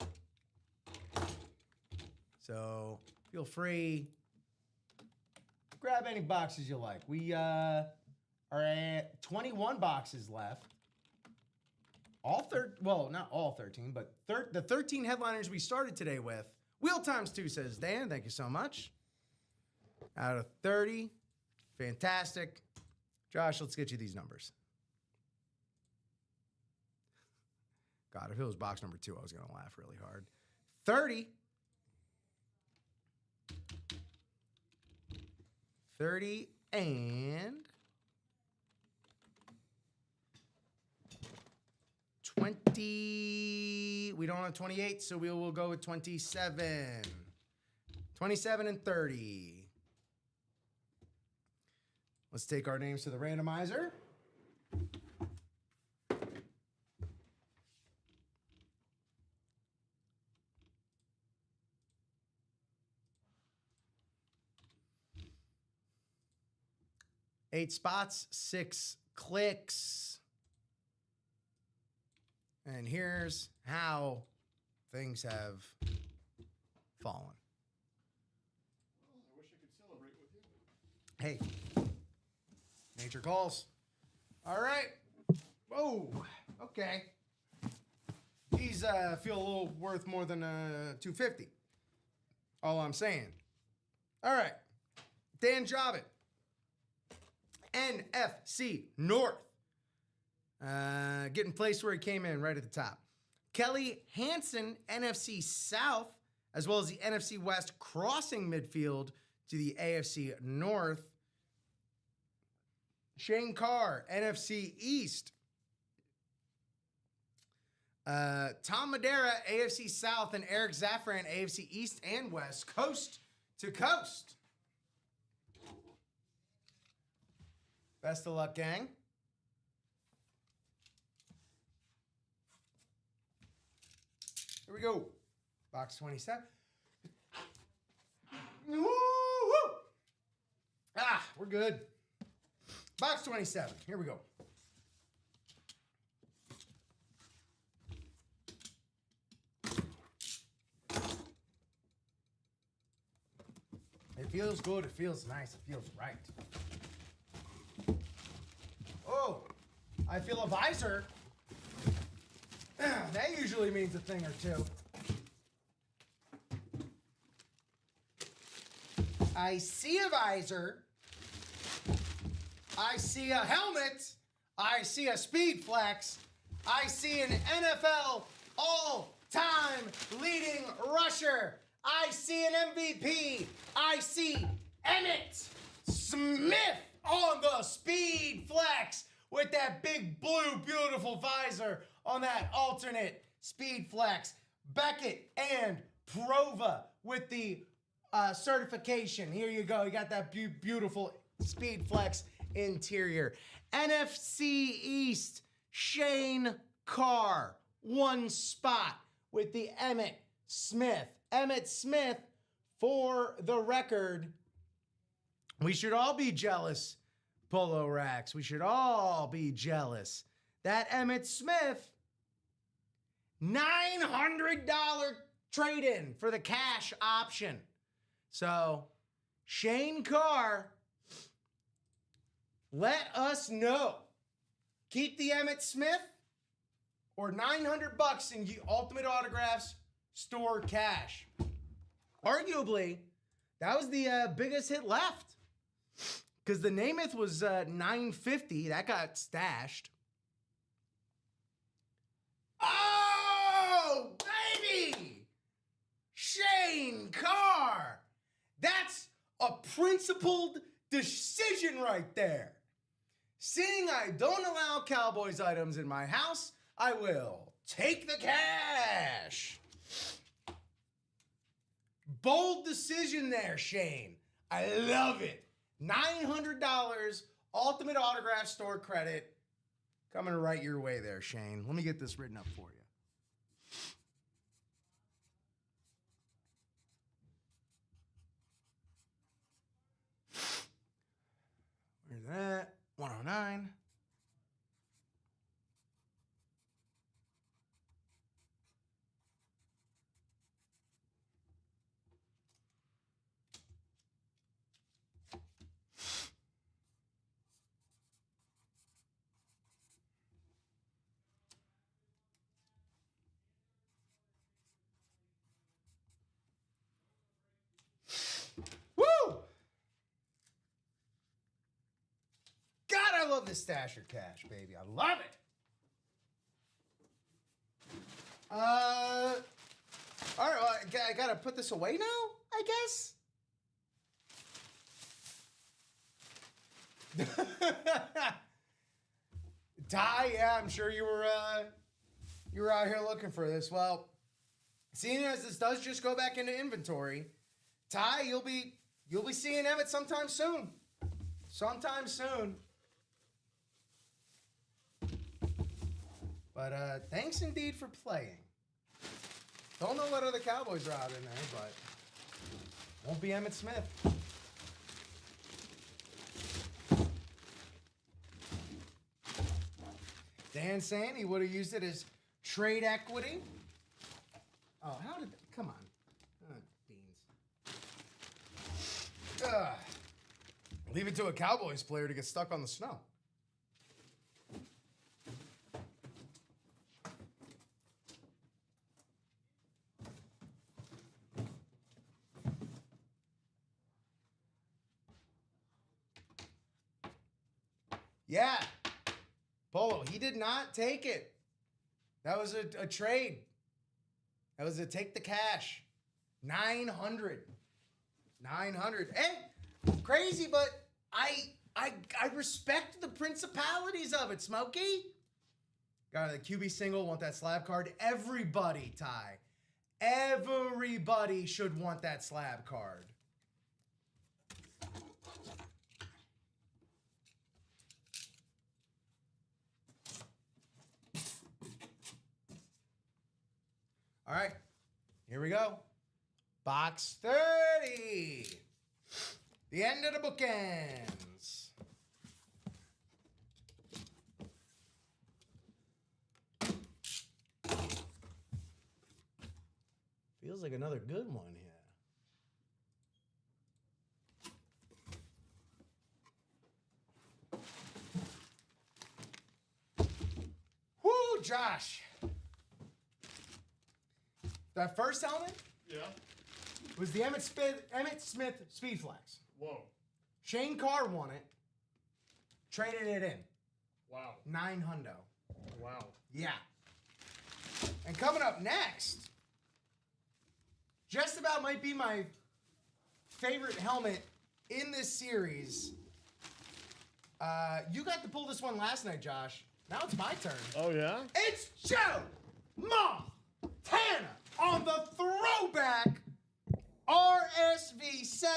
So feel free. Grab any boxes you like. We are at 21 boxes left. Not all 13, but the 13 headliners we started today with. Wheel times 2, says Dan. Thank you so much. Out of 30. Fantastic. Josh, let's get you these numbers. God, if it was box number 2, I was going to laugh really hard. 30. 30 and 20. We don't have 28, so we will go with 27. 27 and 30. Let's take our names to the randomizer. Eight spots, 6 clicks. And here's how things have fallen. Well, I wish I could celebrate with you. Hey, nature calls. All right. Whoa. Okay. These feel a little worth more than $250. All I'm saying. All right. Dan Jobbit. NFC North. Getting placed where he came in right at the top. Kelly Hansen, NFC South, as well as the NFC West, crossing midfield to the AFC North. Shane Carr, NFC East. Tom Madeira, AFC South, and Eric Zaffran, AFC East and West, coast to coast. Best of luck, gang. Here we go. Box 27. Woo-hoo! good. Box 27. Here we go. It feels good. It feels nice. It feels right. Oh, I feel a visor. That usually means a thing or two. I see a visor. I see a helmet. I see a speed flex. I see an NFL all-time leading rusher. I see an MVP. I see Emmitt Smith on the speed flex with that big blue beautiful visor on that alternate speed flex. Beckett and Prova with the certification. Here you go. You got that beautiful speed flex interior. NFC East, Shane Carr, one spot with the Emmitt Smith. Emmitt Smith, for the record, we should all be jealous, Polo Racks. We should all be jealous. That Emmitt Smith, $900 trade-in for the cash option. So, Shane Carr, let us know. Keep the Emmitt Smith or $900 in Ultimate Autographs store cash. Arguably, that was the biggest hit left. Because the Namath was $950. That got stashed. Oh, baby! Shane Carr. That's a principled decision right there. Seeing I don't allow Cowboys items in my house, I will take the cash. Bold decision there, Shane. I love it. $900 Ultimate Autograph store credit coming right your way there, Shane. Let me get this written up for you. Where's that? 109. Woo! God, I love this stasher cash, baby. I love it. All right, well, I gotta put this away now, I guess. Ty, yeah, I'm sure you were out here looking for this. Well, seeing as this does just go back into inventory, Ty, you'll be seeing Emmitt sometime soon. Sometime soon. But thanks indeed for playing. Don't know what other Cowboys are out in there, but won't be Emmitt Smith. Dan saying he would have used it as trade equity. Oh, how did that? Come on. Beans. Leave it to a Cowboys player to get stuck on the snow. Yeah. Polo, he did not take it. That was a trade. That was a take the cash. 900. 900. Hey, crazy, but I respect the principalities of it, Smokey. Got a QB single, want that slab card. Everybody, Ty. Everybody should want that slab card. All right, here we go. Box 30. The end of the bookends. another good one here. Woo, Josh. That first helmet was the Emmett Smith Speed Flex. Whoa. Shane Carr won it. Traded it in. Wow. 9 hundo. Wow. Yeah. And coming up next, just about might be my favorite helmet in this series. You got to pull this one last night, Josh. Now it's my turn. Oh, yeah? It's Joe Montana on the throwback RSV7.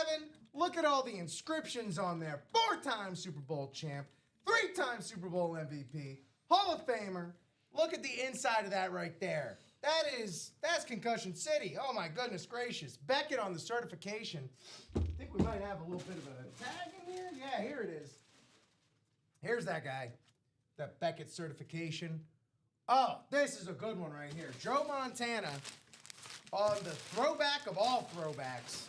Look at all the inscriptions on there. 4-time Super Bowl champ, 3-time Super Bowl MVP, Hall of Famer. Look at the inside of that right there. That's Concussion City. Oh my goodness gracious. Beckett on the certification. I think we might have a little bit of a tag in here. Yeah, here it is. Here's that guy. That Beckett certification. Oh, this is a good one right here. Joe Montana on the throwback of all throwbacks.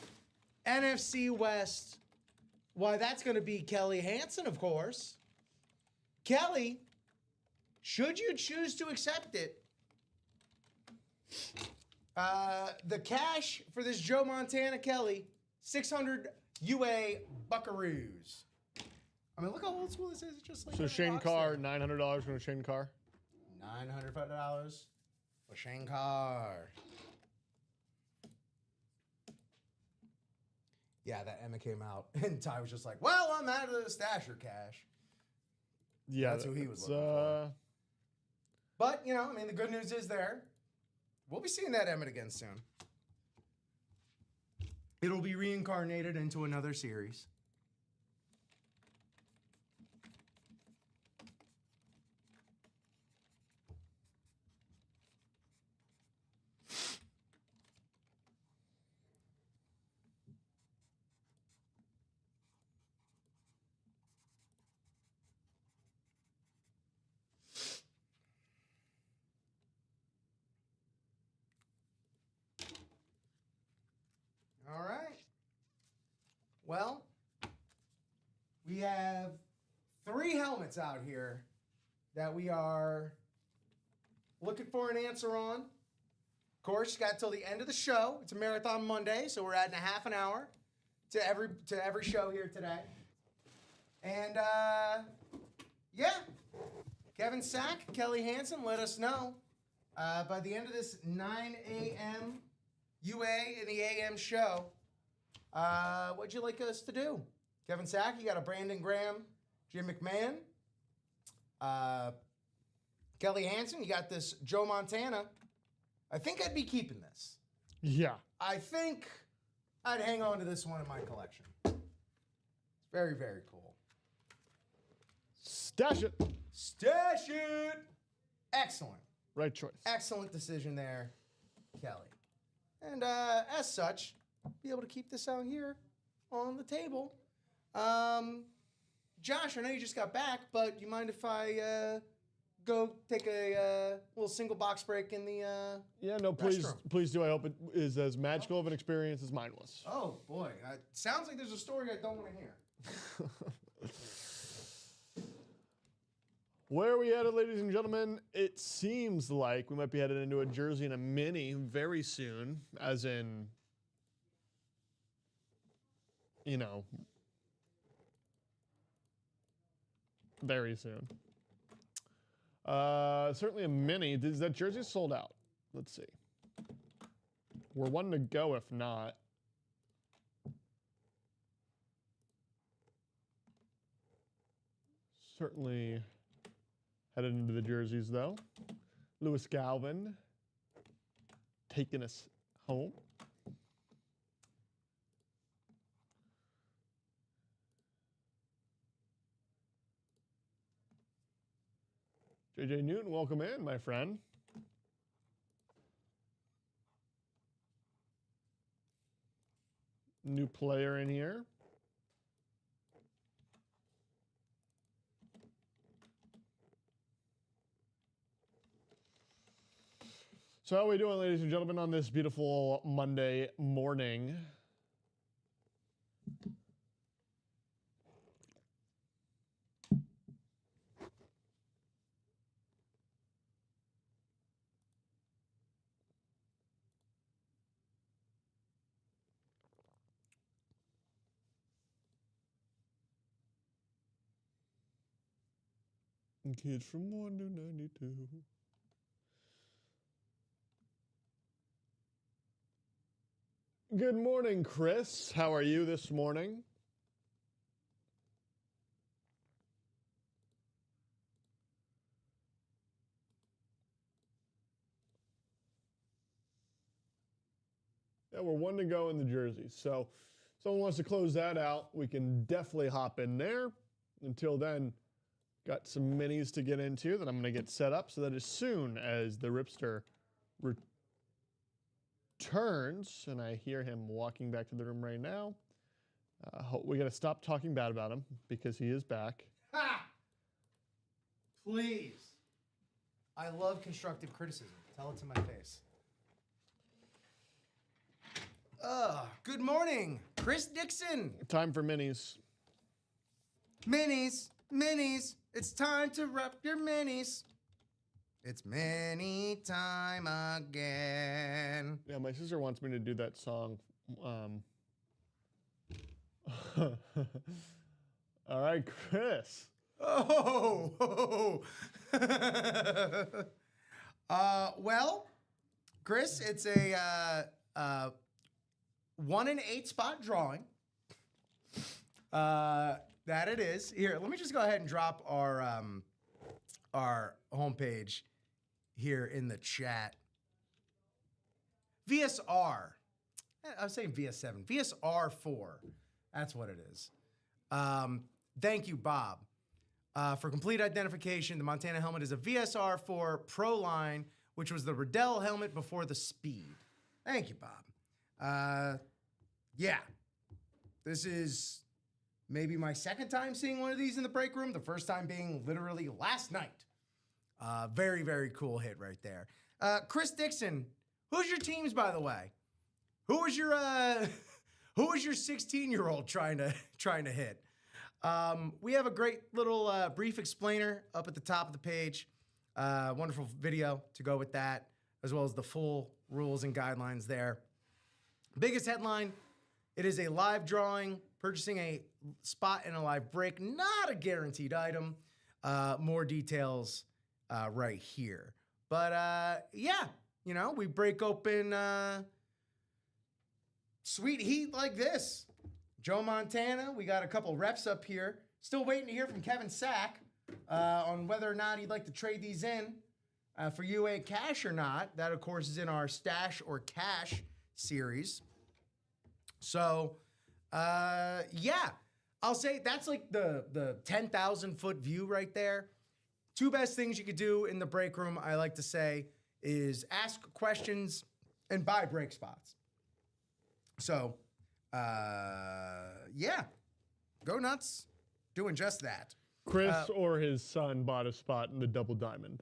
NFC West. Why, that's going to be Kelly Hansen, of course. Kelly, should you choose to accept it, the cash for this Joe Montana Kelly, 600 UA Buckaroos. I mean, look how old school this is. It's just like So Shane Carr, $900 from Shane Carr? $900 for Shane Carr. Yeah, that Emma came out, and Ty was just like, well, I'm out of the stasher cash. Yeah. That's who he was looking for. But, you know, I mean, the good news is there. We'll be seeing that Emmett again soon. It'll be reincarnated into another series. All right. Well, we have 3 helmets out here that we are looking for an answer on. Of course, you got till the end of the show. It's a Marathon Monday, so we're adding a half an hour to every show here today. And yeah, Kevin Sack, Kelly Hansen, let us know by the end of this 9 a.m. UA in the AM show. What'd you like us to do? Kevin Sack, you got a Brandon Graham, Jim McMahon. Kelly Hansen, you got this Joe Montana. I think I'd be keeping this. Yeah. I think I'd hang on to this one in my collection. It's very, very cool. Stash it. Stash it! Excellent. Right choice. Excellent decision there, Kelly. And as such, be able to keep this out here on the table. Josh, I know you just got back, but do you mind if I go take a little single box break in the Yeah, no, restroom? please do. I hope it is as magical of an experience as mine was. Oh, boy. Sounds like there's a story I don't want to hear. Where are we at, ladies and gentlemen? It seems like we might be headed into a jersey and a mini very soon, as in, you know, very soon. Certainly a mini. Is that jersey sold out? Let's see. We're one to go if not. Certainly headed into the jerseys, though. Lewis Galvin taking us home. JJ Newton, welcome in, my friend. New player in here. So how are we doing, ladies and gentlemen, on this beautiful Monday morning? Kids from 1 to 92. Good morning, Chris. How are you this morning? Yeah, we're 1 to go in the jerseys. So if someone wants to close that out, we can definitely hop in there. Until then, got some minis to get into that I'm going to get set up so that as soon as the Ripster returns, and I hear him walking back to the room right now, we got to stop talking bad about him because he is back. Ha! Please. I love constructive criticism. Tell it to my face. Good morning, Chris Dixon. Time for minis. Minis, minis. It's time to rep your minis. It's mini time again. Yeah, my sister wants me to do that song. All right, Chris. Oh. Well, Chris, it's a 1 in 8 spot drawing. That it is. Here, let me just go ahead and drop our homepage here in the chat. VSR. I was saying VS7. VSR4. That's what it is. Thank you, Bob. For complete identification, the Montana helmet is a VSR4 Pro line, which was the Riddell helmet before the Speed. Thank you, Bob. Yeah. This is maybe my second time seeing one of these in the break room. The first time being literally last night. Very, very cool hit right there. Chris Dixon, who's your teams, by the way? Who was your 16-year-old trying to hit? We have a great little brief explainer up at the top of the page. Wonderful video to go with that, as well as the full rules and guidelines there. Biggest headline, it is a live drawing. Purchasing a spot in a live break, not a guaranteed item. More details right here. But yeah, you know, we break open sweet heat like this. Joe Montana, we got a couple reps up here. Still waiting to hear from Kevin Sack on whether or not he'd like to trade these in for UA cash or not. That, of course, is in our stash or cash series. So, yeah, I'll say that's like the 10,000 foot view right there. Two best things you could do in the break room, I like to say, is ask questions and buy break spots. So, yeah, go nuts doing just that. Chris or his son bought a spot in the Double Diamond.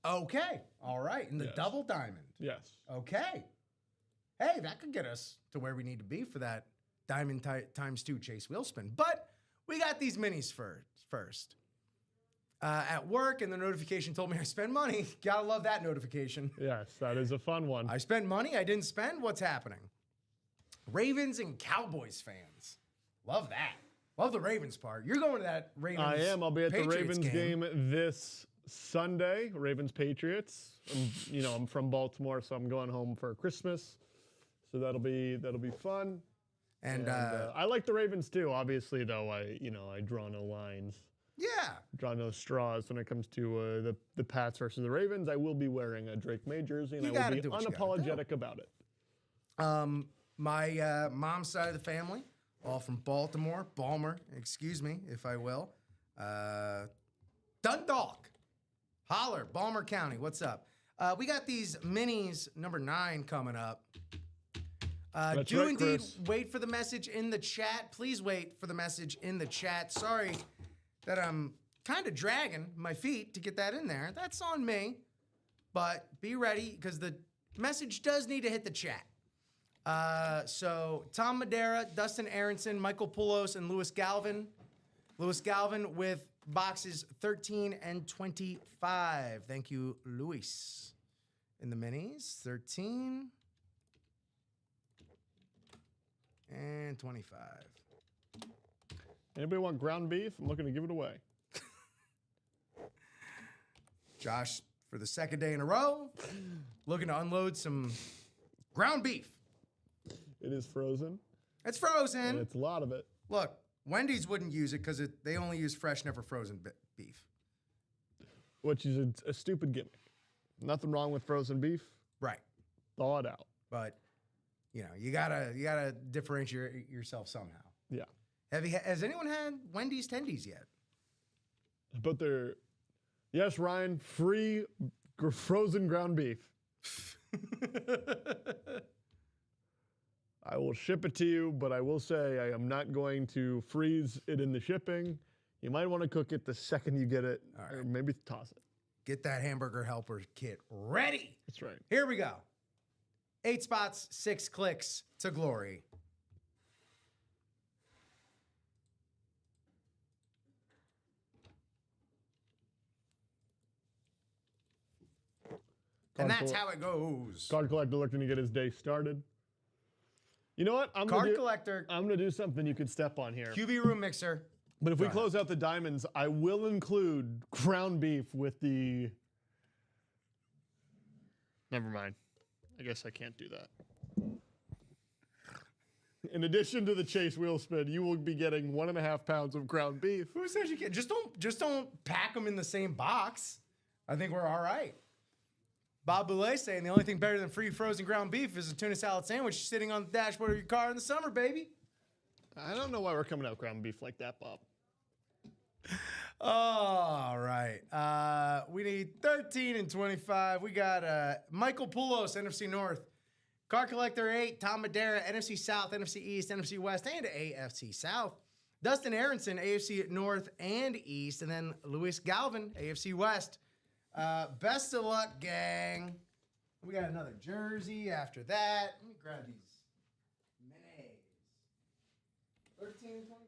Okay, all right, in the Yes. Double Diamond. Yes. Okay. Hey, that could get us to where we need to be for that Diamond times 2 Chase wheel spin. But we got these minis first. At work, and the notification told me I spend money. Gotta love that notification. Yes, that is a fun one. I spent money, I didn't spend. What's happening? Ravens and Cowboys fans. Love that. Love the Ravens part. You're going to that Ravens. I am. I'll be at the Patriots Ravens game this Sunday. Ravens Patriots. I'm from Baltimore, so I'm going home for Christmas. So that'll be fun. And I like the Ravens too. Obviously, though, I draw no lines. yeah. Draw no straws when it comes to the Pats versus the Ravens. I will be wearing a Drake May jersey, and You I will gotta be do what you gotta unapologetic about it. My mom's side of the family, all from Baltimore, Balmer, excuse me, if I will. Dundalk, holler, Balmer County, what's up? We got these minis, number 9, coming up. That's Do right, indeed Chris. wait for the message in the chat. Please wait for the message in the chat. Sorry that I'm kind of dragging my feet to get that in there. That's on me. but be ready because the message does need to hit the chat. So Tom Madeira, Dustin Aronson, Michael Poulos, and Louis Galvin. Louis Galvin with boxes 13 and 25. Thank you, Louis. In the minis, 13 and 25. Anybody want ground beef? I'm looking to give it away. Josh, for the second day in a row, looking to unload some ground beef. It is frozen. It's frozen. And it's a lot of it. Look, Wendy's wouldn't use it because they only use fresh, never frozen beef. Which is a stupid gimmick. Nothing wrong with frozen beef. Right. Thaw it out. But, you gotta differentiate yourself somehow. Yeah. Has anyone had Wendy's tendies yet? But yes, Ryan, free frozen ground beef. I will ship it to you, but I will say I am not going to freeze it in the shipping. You might want to cook it the second you get it, or maybe toss it. Get that hamburger helper kit ready. That's right. Here we go. 8 spots, 6 clicks to glory. And that's how it goes. Card collector looking to get his day started. You know what? I'm gonna do something you could step on here. QB room mixer. But if we close out the diamonds, I will include ground beef with the. Never mind. I guess I can't do that. In addition to the chase wheel spin, you will be getting 1.5 pounds of ground beef. Who says you can't? Just don't pack them in the same box. I think we're all right. Bob Boulay saying the only thing better than free frozen ground beef is a tuna salad sandwich sitting on the dashboard of your car in the summer, baby. I don't know why we're coming out ground beef like that, Bob. All right. We need 13 and 25. We got Michael Poulos, NFC North. Card Collector 8, Tom Madeira, NFC South, NFC East, NFC West, and AFC South. Dustin Aronson, AFC North and East. And then Louis Galvin, AFC West. Best of luck, gang. We got another jersey after that. Let me grab these minis. 13 and 25,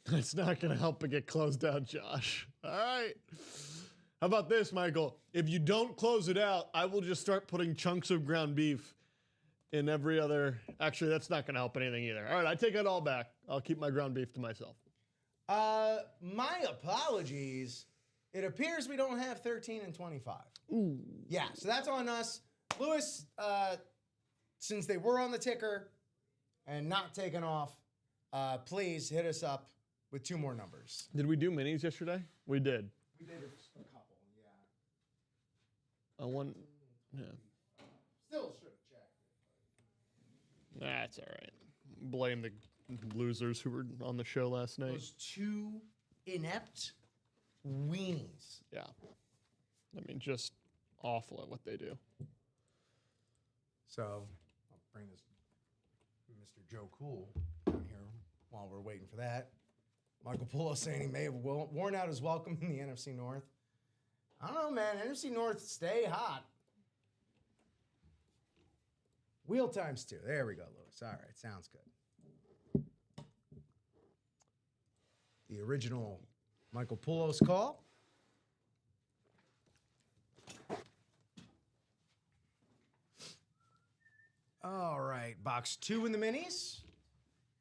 I said? It's not going to help it get closed out, Josh. All right. How about this, Michael? If you don't close it out, I will just start putting chunks of ground beef in every other. Actually, that's not going to help anything either. All right, I take it all back. I'll keep my ground beef to myself. My apologies. It appears we don't have 13 and 25. Ooh. Yeah, so that's on us. Louis, since they were on the ticker and not taken off, please hit us up with 2 more numbers. Did we do minis yesterday? We did. We did a couple, yeah. Yeah. Still should have checked. That's all right. Blame the losers who were on the show last night. Those 2 inept weenies. Yeah. I mean, just awful at what they do. So I'll bring this Mr. Joe Cool down here while we're waiting for that. Michael Poulos saying he may have worn out his welcome in the NFC North. I don't know, man. NFC North, stay hot. Wheel times 2. There we go, Louis. All right, sounds good. The original Michael Poulos call. All right, box 2 in the minis.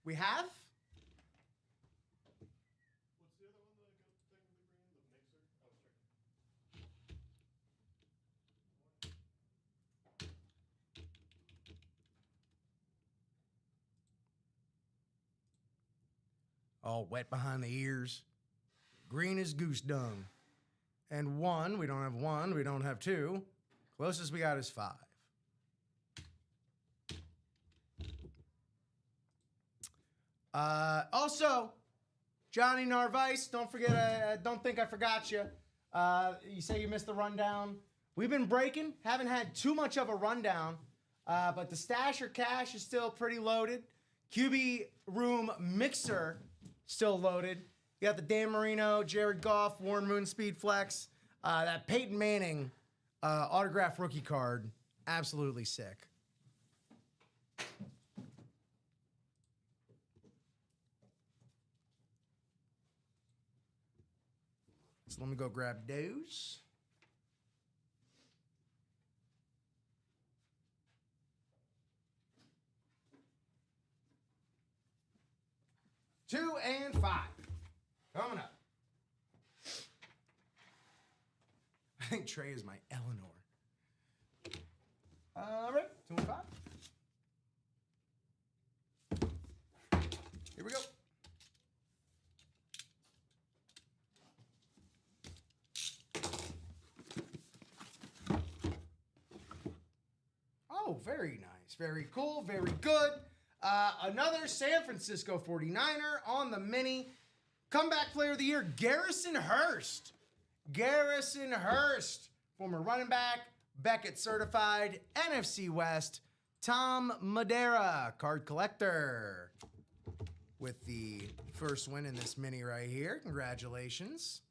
We have. What's the other one that I got technically bring in the mixer? All wet behind the ears. Green as goose dung. And 1, we don't have 1, we don't have 2. Closest we got is 5. Also, Johnny Narvice, don't forget, I don't think I forgot you. You say you missed the rundown. We've been breaking, haven't had too much of a rundown, but the Stasher Cash is still pretty loaded. QB Room Mixer, still loaded. You got the Dan Marino, Jared Goff, Warren Moon Speed Flex. That Peyton Manning autograph rookie card, absolutely sick. So let me go grab those. Two and 5. Coming up. I think Trey is my Eleanor. All right, 2 and 5. Here we go. Oh, very nice. Very cool. Very good. Another San Francisco 49er on the mini. Comeback player of the year, Garrison Hurst. Garrison Hurst, former running back, Beckett certified, NFC West, Tom Madeira, card collector. With the first win in this mini right here. Congratulations.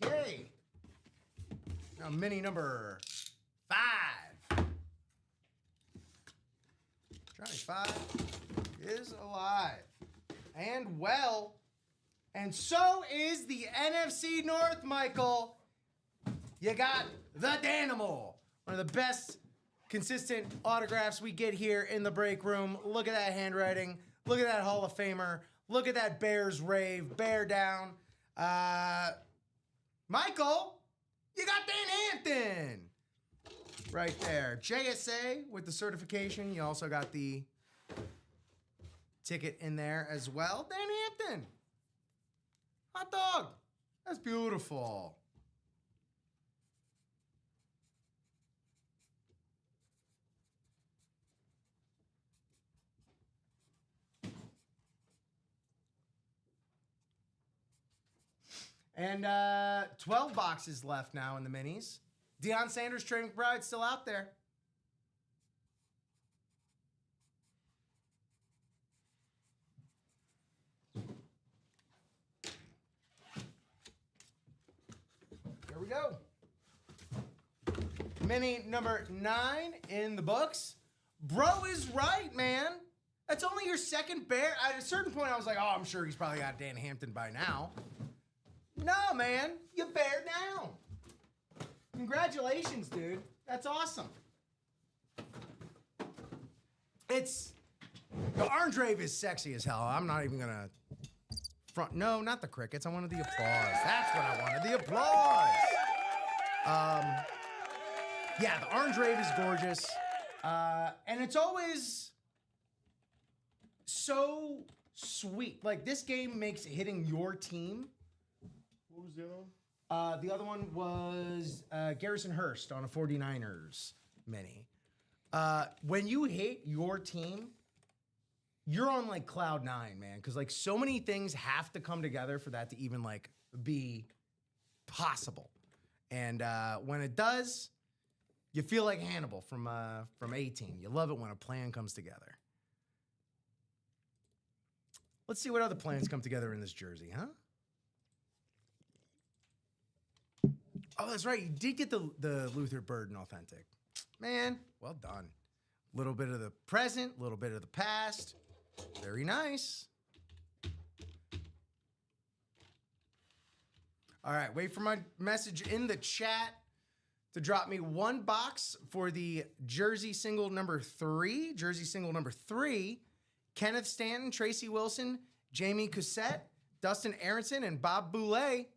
Okay. Now, mini number 5. Johnny 5 is alive and well. And so is the NFC North, Michael. You got the Danimal, one of the best consistent autographs we get here in the break room. Look at that handwriting. Look at that Hall of Famer. Look at that Bears rave. Bear down. Michael, you got Dan Hampton right there. JSA with the certification. You also got the ticket in there as well. Dan Hampton. Hot dog. That's beautiful. And 12 boxes left now in the minis. Deion Sanders, Trey McBride still out there. There we go. Mini number 9 in the books. Bro is right, man. That's only your second bear. At a certain point, I was like, oh, I'm sure he's probably got Dan Hampton by now. No, man. You bear down. Congratulations, dude. That's awesome. It's... The orange rave is sexy as hell. I'm not even going to front... No, not the crickets. I wanted the applause. That's what I wanted. The applause. Yeah, the orange rave is gorgeous. And it's always so sweet. Like, this game makes hitting your team... What was the other one? The other one was Garrison Hurst on a 49ers mini. When you hit your team, you're on like cloud 9, man. Because like so many things have to come together for that to even like be possible. And when it does, you feel like Hannibal from A-Team. You love it when a plan comes together. Let's see what other plans come together in this jersey, huh? Oh, that's right. You did get the Luther Burden authentic. Man, well done. A little bit of the present, a little bit of the past. Very nice. All right, wait for my message in the chat to drop me one box for the jersey single number 3. Jersey single number 3. Kenneth Stanton, Tracy Wilson, Jamie Cussett, Dustin Aronson, and Bob Boulay.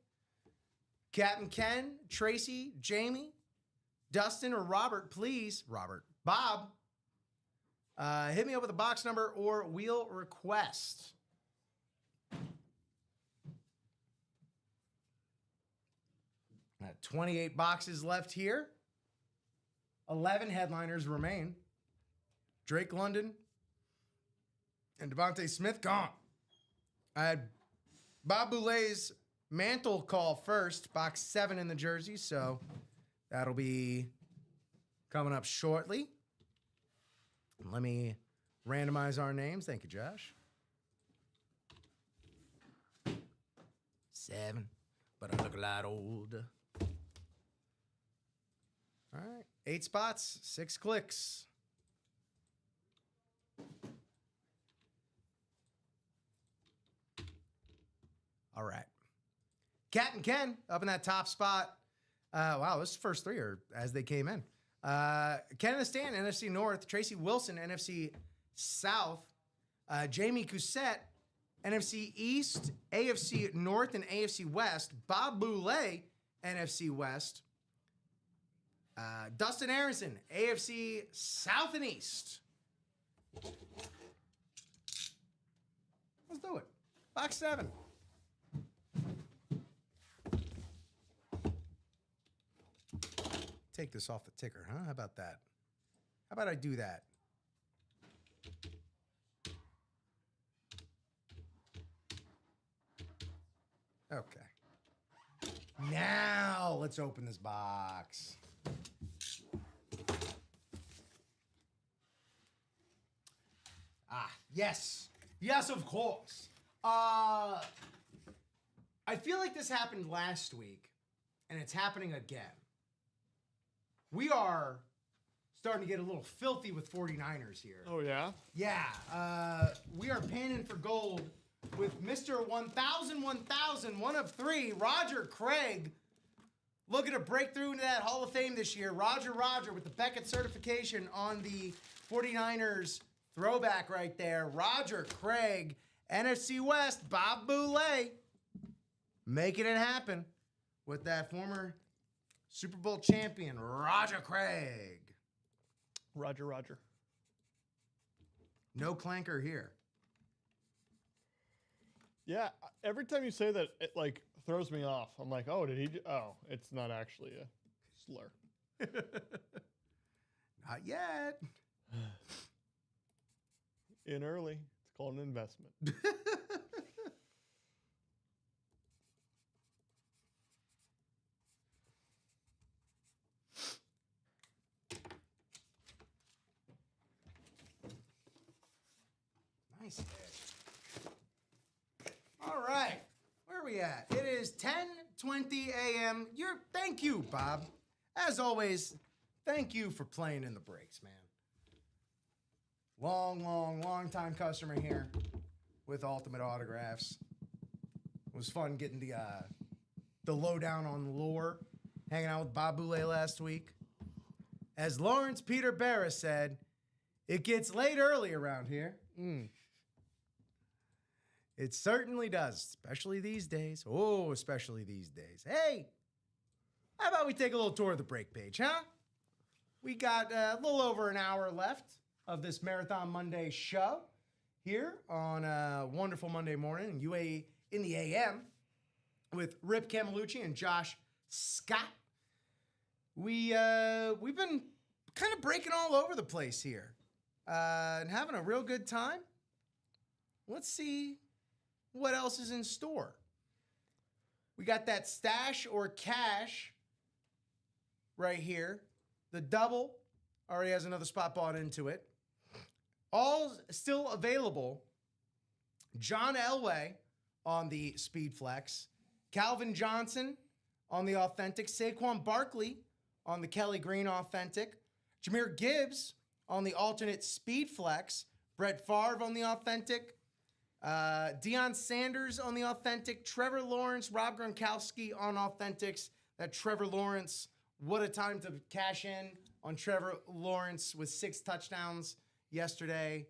Captain Ken, Tracy, Jamie, Dustin, or Robert, please. Robert. Bob, hit me up with a box number or wheel request. 28 boxes left here. 11 headliners remain. Drake London and Devontae Smith gone. I had Bob Boulet's mantle call first, box 7 in the jersey, so that'll be coming up shortly. Let me randomize our names. Thank you, Josh. 7, but I look a lot older. All right, 8 spots, 6 clicks. All right. Captain Ken up in that top spot. Wow, this is the first 3 are as they came in. Ken in the stand, NFC North. Tracy Wilson, NFC South. Jamie Cousette, NFC East, AFC North, and AFC West. Bob Boulet, NFC West. Dustin Aronson, AFC South and East. Let's do it. Box 7. Take this off the ticker, huh? How about that? How about I do that? Okay. Now let's open this box. Yes. Yes, of course. I feel like this happened last week, and it's happening again. We are starting to get a little filthy with 49ers here. Oh, yeah? Yeah. We are panning for gold with Mr. 1000, 1 of 3, Roger Craig, looking to break through into that Hall of Fame this year. Roger with the Beckett certification on the 49ers throwback right there. Roger Craig, NFC West, Bob Boulet, making it happen with that former Super Bowl champion, Roger Craig. Roger. No clanker here. Yeah, every time you say that, it like throws me off. I'm like, oh, did he? Oh, it's not actually a slur. Not yet. In early, it's called an investment. Nice hit. All right. Where are we at? It is 10:20 a.m. Thank you, Bob. As always, thank you for playing in the breaks, man. Long time customer here with Ultimate Autographs. It was fun getting the lowdown on lore, hanging out with Bob Boulet last week. As Lawrence Peter Barra said, it gets late early around here. It certainly does, especially these days. Oh, especially these days. Hey, how about we take a little tour of the break page, huh? We got a little over an hour left of this Marathon Monday show here on a wonderful Monday morning in UA in the AM with Rip Camelucci and Josh Scott. We've been kind of breaking all over the place here and having a real good time. Let's see what else is in store. We got that stash or cash right here. The double already has another spot bought into it. All still available. John Elway on the Speed Flex. Calvin Johnson on the Authentic. Saquon Barkley on the Kelly Green Authentic. Jahmyr Gibbs on the alternate Speed Flex. Brett Favre on the Authentic. Deion Sanders on the Authentic. Trevor Lawrence, Rob Gronkowski on Authentics. That Trevor Lawrence, what a time to cash in on Trevor Lawrence with 6 touchdowns yesterday.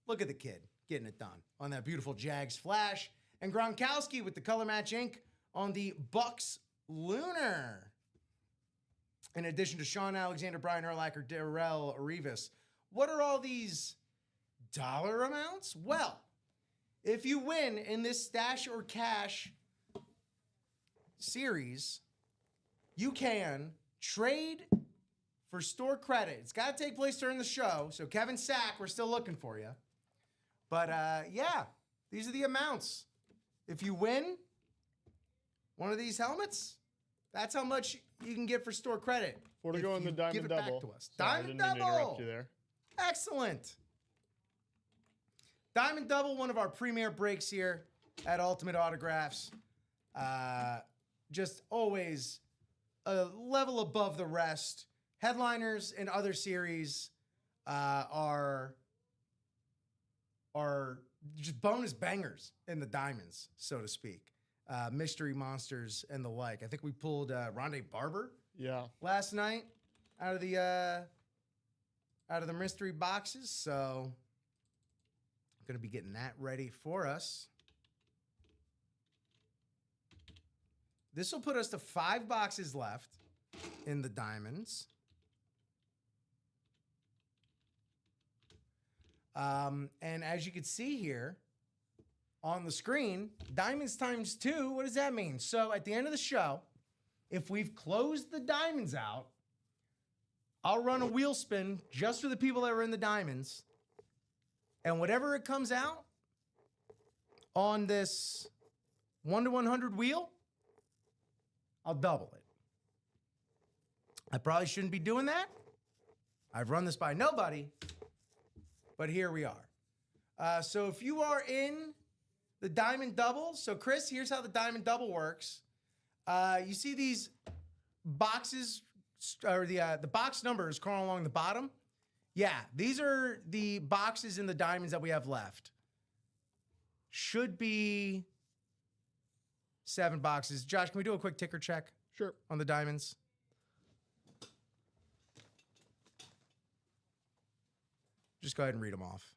Look at the kid getting it done on that beautiful Jags Flash. And Gronkowski with the Color Match Inc. on the Bucks Lunar. In addition to Sean Alexander, Brian Urlacher, Darrell Revis. What are all these dollar amounts? Well, if you win in this stash or cash series, you can trade for store credit. It's got to take place during the show. So Kevin Sack, we're still looking for you. But yeah, these are the amounts. If you win one of these helmets, that's how much you can get for store credit. Four to go in the diamond double. Back to us. Sorry, Diamond I didn't mean to double. interrupt you there. Excellent. Diamond double, one of our premier breaks here at Ultimate Autographs. Just always a level above the rest. Headliners and other series are just bonus bangers in the diamonds, so to speak. Mystery monsters and the like. I think we pulled Rondé Barber last night out of the mystery boxes. So I'm going to be getting that ready for us. This will put us to 5 boxes left in the diamonds. And as you can see here on the screen, diamonds times 2, what does that mean? So at the end of the show, if we've closed the diamonds out, I'll run a wheel spin just for the people that were in the diamonds. And whatever it comes out on this 1 to 100 wheel, I'll double it. I probably shouldn't be doing that. I've run this by nobody, but here we are. So if you are in the diamond double, so Chris, here's how the diamond double works. You see these boxes, or the box numbers crawling along the bottom? Yeah, these are the boxes in the diamonds that we have left. Should be 7 boxes. Josh, can we do a quick ticker check? Sure. On the diamonds? Just go ahead and read them off.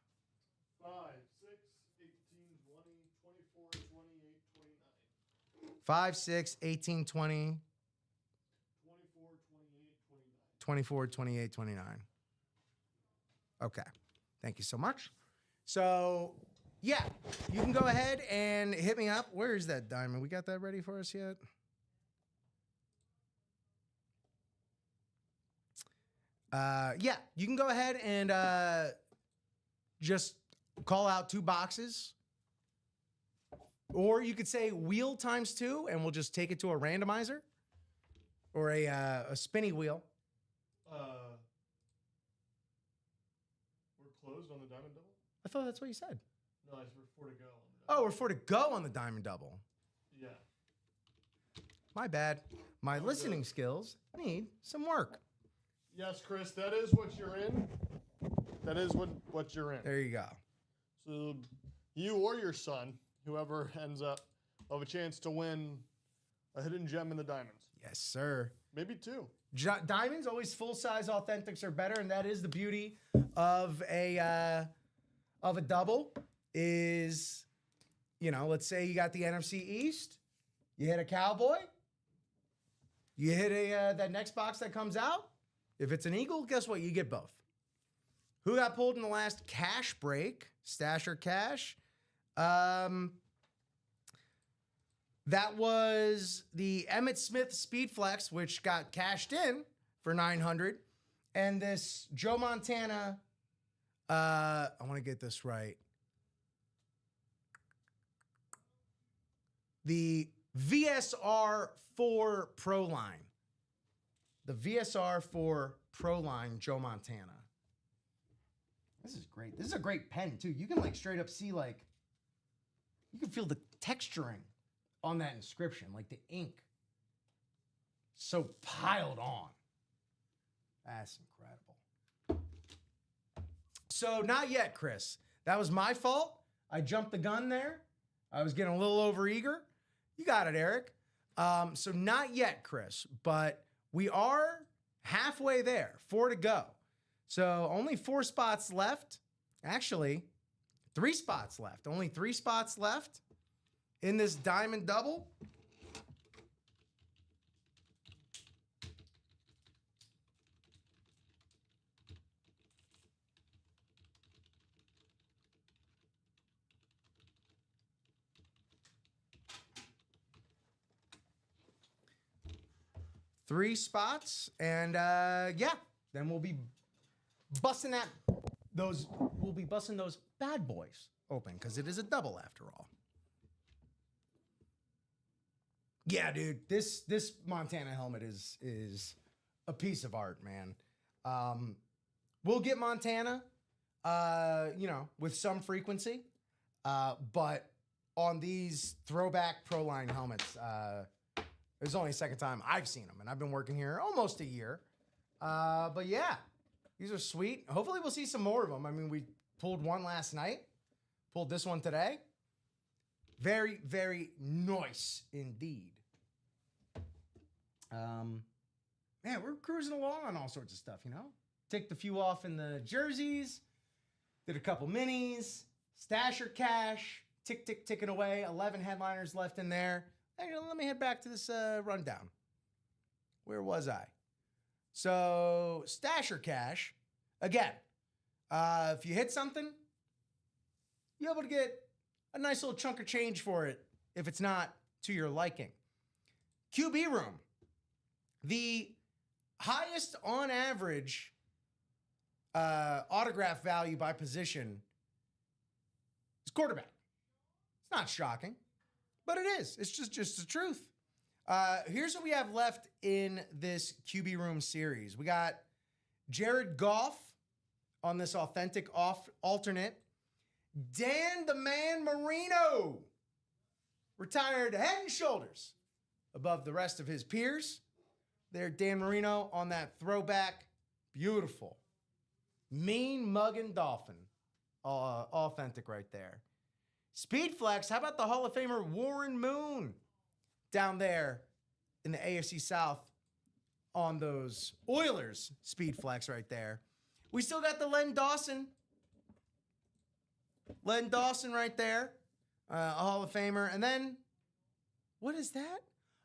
5, 6, 18, 20, 24, 28, 29. 5, 6, 18, 20. 24, 28, 29. 24, 28, 29. Okay. Thank you so much. So, yeah, you can go ahead and hit me up. Where is that diamond? We got that ready for us yet? Yeah, you can go ahead and just call out 2 boxes. Or you could say wheel times 2, and we'll just take it to a randomizer or a spinny wheel. We're closed on the diamond double? I thought that's what you said. No, we're 4 to go. Oh, we're 4 to go on the diamond double. Yeah. My bad. My listening skills need some work. Yes, Chris, that is what you're in. That is what you're in. There you go. So you or your son, whoever ends up, will have a chance to win a hidden gem in the diamonds. Yes, sir. Maybe 2. Diamonds, always full-size authentics are better, and that is the beauty of a double is, you know, let's say you got the NFC East, you hit a Cowboy, you hit that next box that comes out. If it's an Eagle, guess what? You get both. Who got pulled in the last cash break? Stasher Cash. That was the Emmitt Smith Speed Flex, which got cashed in for $900. And this Joe Montana, I want to get this right. The VSR 4 Pro line. The VSR 4 Pro line Joe Montana. This is great. This is a great pen, too. You can, like, straight up see, like, you can feel the texturing on that inscription, like the ink. So piled on. That's incredible. So not yet, Chris. That was my fault. I jumped the gun there. I was getting a little overeager. You got it, Eric. So not yet, Chris, but we are halfway there. 4 to go. So only 4 spots left. Actually, 3 spots left. Only 3 spots left in this diamond double. 3 spots. And then we'll be busting those bad boys open because it is a double after all. Yeah, dude, this Montana helmet is a piece of art, man. We'll get Montana, with some frequency, but on these throwback Pro Line helmets, it was only the second time I've seen them, and I've been working here almost a year. But yeah, these are sweet. Hopefully we'll see some more of them. I mean, we pulled one last night, pulled this one today. Very, very nice indeed. Man, we're cruising along on all sorts of stuff, Ticked a few off in the jerseys, did a couple minis, stasher cash, ticking away. 11 headliners left in there. Hey, let me head back to this rundown. Where was I? So, stasher cash, again, if you hit something, you're able to get a nice little chunk of change for it if it's not to your liking. QB room, the highest on average autograph value by position is quarterback. It's not shocking, but it is. It's just the truth. Here's what we have left in this QB room series. We got Jared Goff on this authentic alternate. Dan the Man Marino, retired head and shoulders above the rest of his peers. There, Dan Marino on that throwback. Beautiful. Mean mugging Dolphin. Authentic right there. Speed flex. How about the Hall of Famer Warren Moon down there in the AFC South on those Oilers speed flex right there. We still got the Len Dawson. Len Dawson right there. A Hall of Famer. And then, what is that?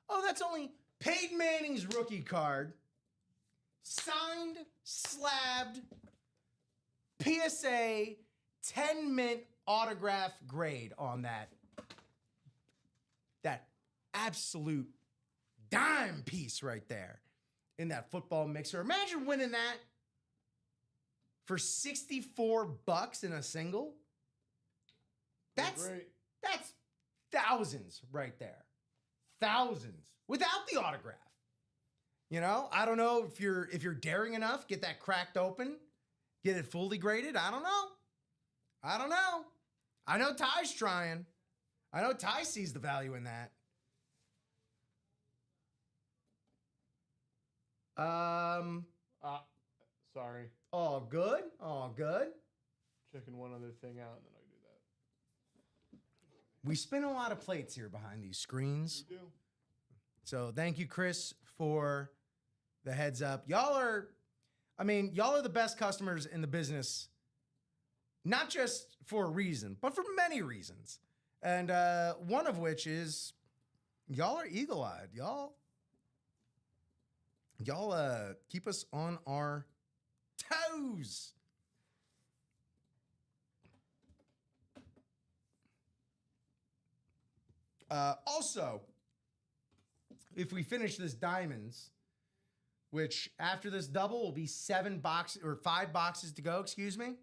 Oh, that's only Peyton Manning's rookie card. Signed, slabbed, PSA 10-mint autograph grade on that. That absolute dime piece right there in that football mixer. Imagine winning that for $64 in a single. That's thousands right there. Thousands without the autograph. I don't know if you're daring enough, get that cracked open, get it fully graded. I don't know. I know Ty's trying. I know Ty sees the value in that. Sorry. All good. Checking one other thing out, and then I do that. We spin a lot of plates here behind these screens. We do. So thank you, Chris, for the heads up. Y'all are the best customers in the business, not just for a reason, but for many reasons. And one of which is y'all are eagle-eyed. Y'all keep us on our toes. Also, if we finish this diamonds, which after this double will be 5 boxes to go, excuse me.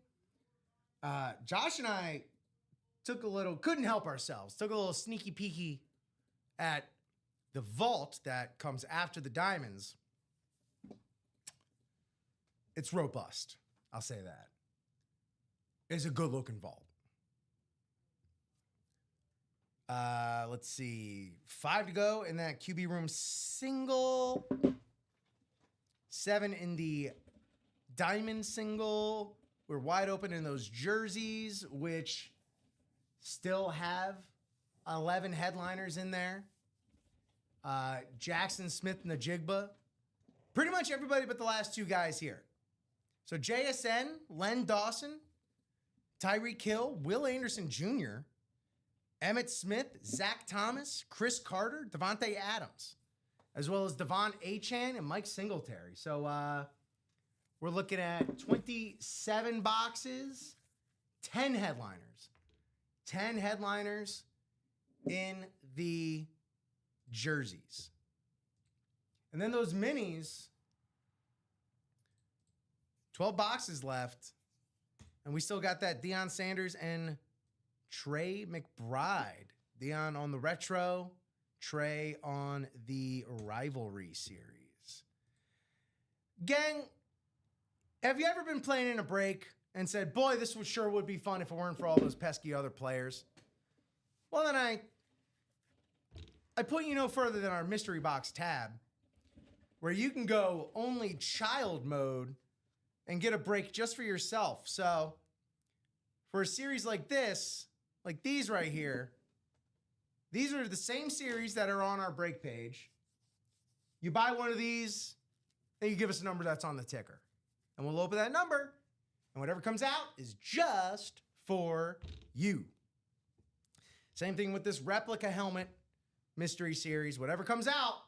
Josh and I couldn't help ourselves, took a little sneaky peeky at the vault that comes after the diamonds. It's robust. I'll say that. It's a good looking vault. Let's see. 5 to go in that QB room single. 7 in the diamond single. We're wide open in those jerseys, which still have 11 headliners in there. Jackson Smith and the Jigba. Pretty much everybody but the last 2 guys here. So JSN, Len Dawson, Tyreek Hill, Will Anderson Jr., Emmitt Smith, Zach Thomas, Chris Carter, Devontae Adams, as well as Devon Achane and Mike Singletary. So we're looking at 27 boxes, 10 headliners. 10 headliners in the jerseys. And then those minis, 12 boxes left. And we still got that Deion Sanders and Trey McBride. Deion on the retro, Trey on the rivalry series. Gang, have you ever been playing in a break and said, boy, this would be fun if it weren't for all those pesky other players? Well, then I point you no further than our mystery box tab, where you can go only child mode and get a break just for yourself. So for a series like this, like these right here, these are the same series that are on our break page. You buy one of these, then you give us a number that's on the ticker. And we'll open that number, and whatever comes out is just for you. Same thing with this replica helmet mystery series. Whatever comes out,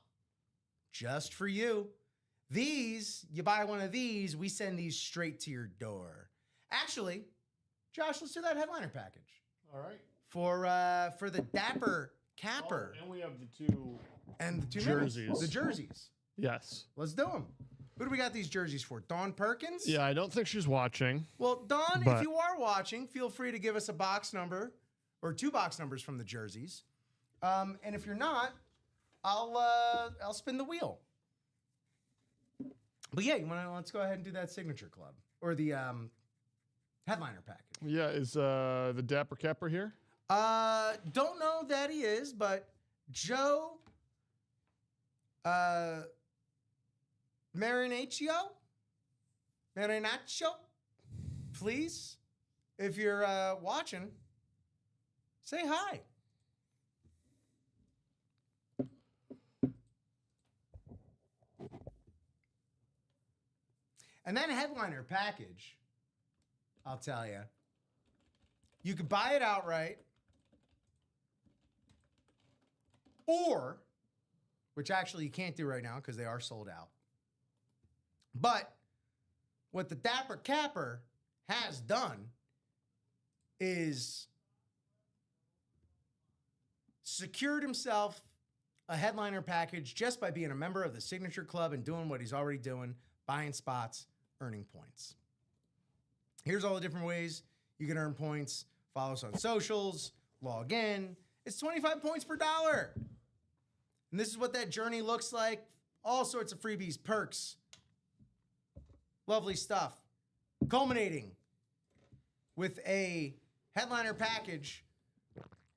just for you. These, you buy one of these, we send these straight to your door. Actually, Josh, let's do that headliner package. All right. For the Dapper Capper. Oh, and we have the two jerseys. The jerseys. Yes. Let's do them. Who do we got these jerseys for? Dawn Perkins? Yeah, I don't think she's watching. Well, Dawn, if you are watching, feel free to give us a box number or 2 box numbers from the jerseys. And if you're not, I'll spin the wheel. But yeah, let's go ahead and do that signature club or the headliner package. Yeah, is the Dapper Capper here? Don't know that he is, but Joe Marinaccio, please, if you're watching, say hi. And that headliner package, I'll tell you, you could buy it outright, or, which actually you can't do right now because they are sold out. But what the Dapper Capper has done is secured himself a headliner package just by being a member of the Signature Club and doing what he's already doing, buying spots, earning points. Here's all the different ways you can earn points. Follow us on socials, log in. It's 25 points per dollar. And this is what that journey looks like. All sorts of freebies, perks. Lovely stuff. Culminating with a headliner package,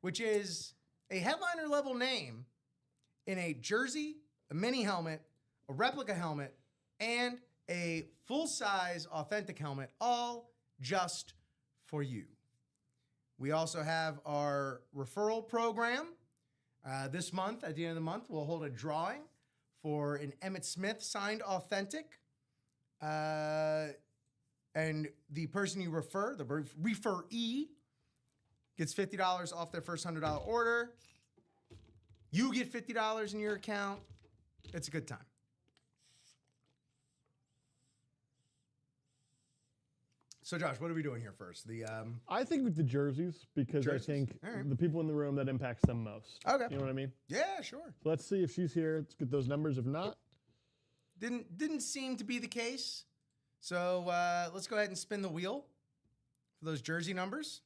which is a headliner level name in a jersey, a mini helmet, a replica helmet, and a full-size authentic helmet, all just for you. We also have our referral program. This month, at the end of the month, we'll hold a drawing for an Emmitt Smith signed authentic. And the person you refer, the referee, gets $50 off their first $100 order. You get $50 in your account. It's a good time. So, Josh, what are we doing here first? I think with the jerseys, because I think the people in the room that impacts them most. Okay. You know what I mean? Yeah, sure. So let's see if she's here. Let's get those numbers. If not, didn't seem to be the case. So let's go ahead and spin the wheel for those jersey numbers.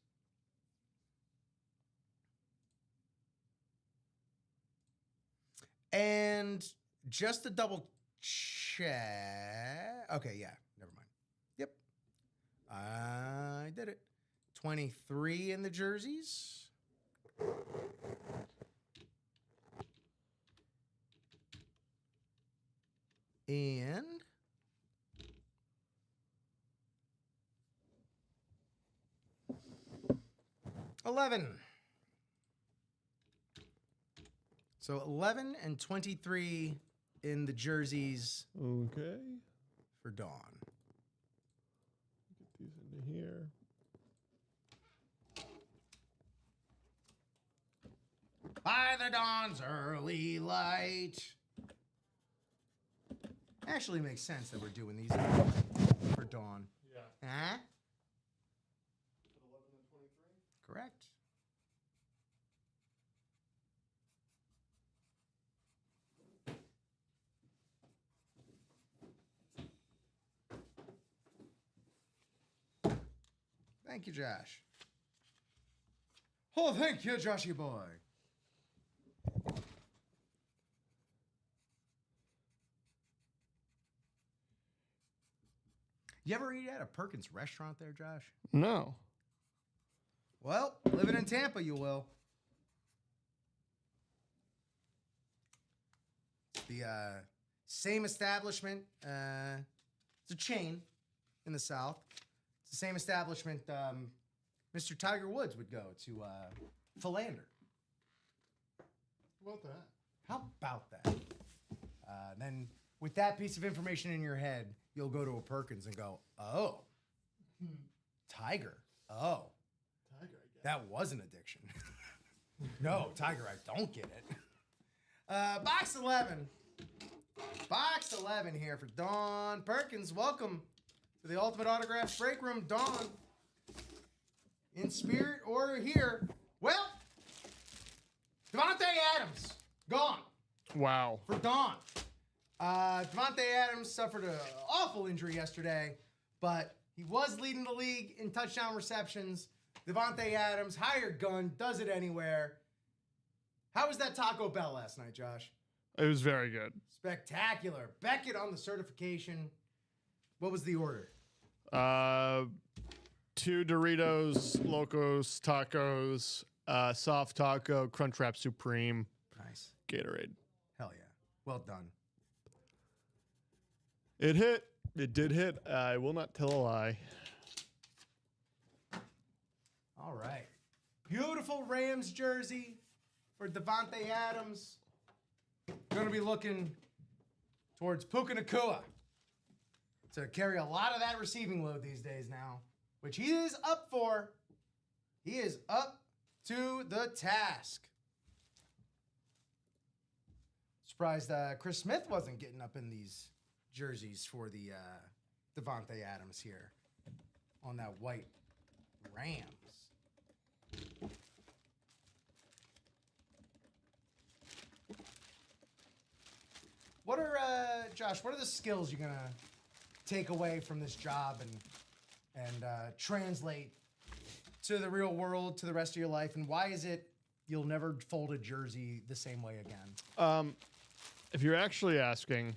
And just to double check. Okay, yeah, never mind. Yep. I did it. 23 in the jerseys. And 11. So 11 and 23 in the jerseys. Okay. For Dawn. Get these into here. By the dawn's early light. Actually makes sense that we're doing these for Dawn. Yeah. Huh? 11 and 23? Correct. Thank you, Josh. Oh, thank you, Joshy boy. You ever eat at a Perkins restaurant there, Josh? No. Well, living in Tampa, you will. The same establishment. It's a chain in the South. It's the same establishment Mr. Tiger Woods would go to Philander. How about that? How about that? Then with that piece of information in your head, you'll go to a Perkins and go, oh, Tiger. Oh, Tiger, I guess. that was an addiction. No, Tiger, I don't get it. Box 11. Box 11 here for Don Perkins. Welcome to the Ultimate Autographs Break Room, Don. In spirit or here. Well, Devontae Adams, gone. Wow. For Don. Devontae Adams suffered an awful injury yesterday, but he was leading the league in touchdown receptions. Devontae Adams, hired gun, does it anywhere. How was that Taco Bell last night, Josh? It was very good. Spectacular. Beckett on the certification. What was the order? 2 Doritos, Locos, tacos, soft taco, Crunchwrap Supreme, Nice. Gatorade. Hell yeah. Well done. It hit. It did hit. I will not tell a lie. All right. Beautiful Rams jersey for Devontae Adams. Going to be looking towards Puka Nacua to carry a lot of that receiving load these days now, which he is up for. He is up to the task. Surprised Chris Smith wasn't getting up in these jerseys for the Devontae Adams here on that white Rams. What are Josh? What are the skills you're gonna take away from this job and translate to the real world, to the rest of your life? And why is it you'll never fold a jersey the same way again? If you're actually asking,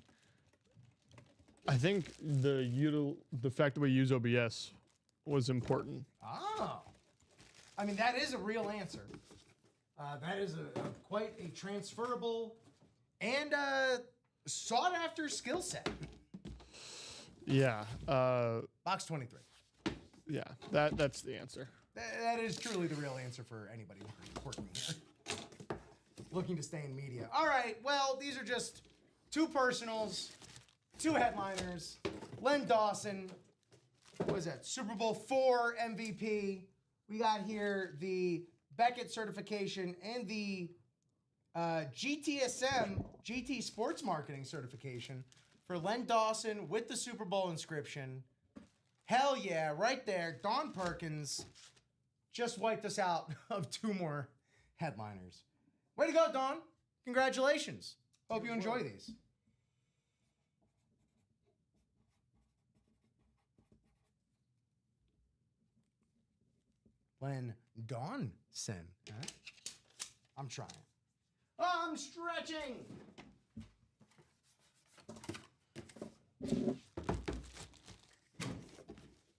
I think the fact that we use OBS was important. Oh, I mean that is a real answer. That is quite a transferable and sought after skill set. Yeah. Box 23. Yeah. That's the answer. That is truly the real answer for anybody working here. Looking to stay in media. All right, well, these are just 2 personals, 2 headliners. Len Dawson, what was that? Super Bowl 4 MVP. We got here the Beckett certification and the GTSM, GT Sports Marketing certification for Len Dawson with the Super Bowl inscription. Hell yeah, right there. Don Perkins just wiped us out of 2 more headliners. Way to go, Don. Congratulations. Hope you enjoy these. Len Dawson. Huh? I'm trying. I'm stretching.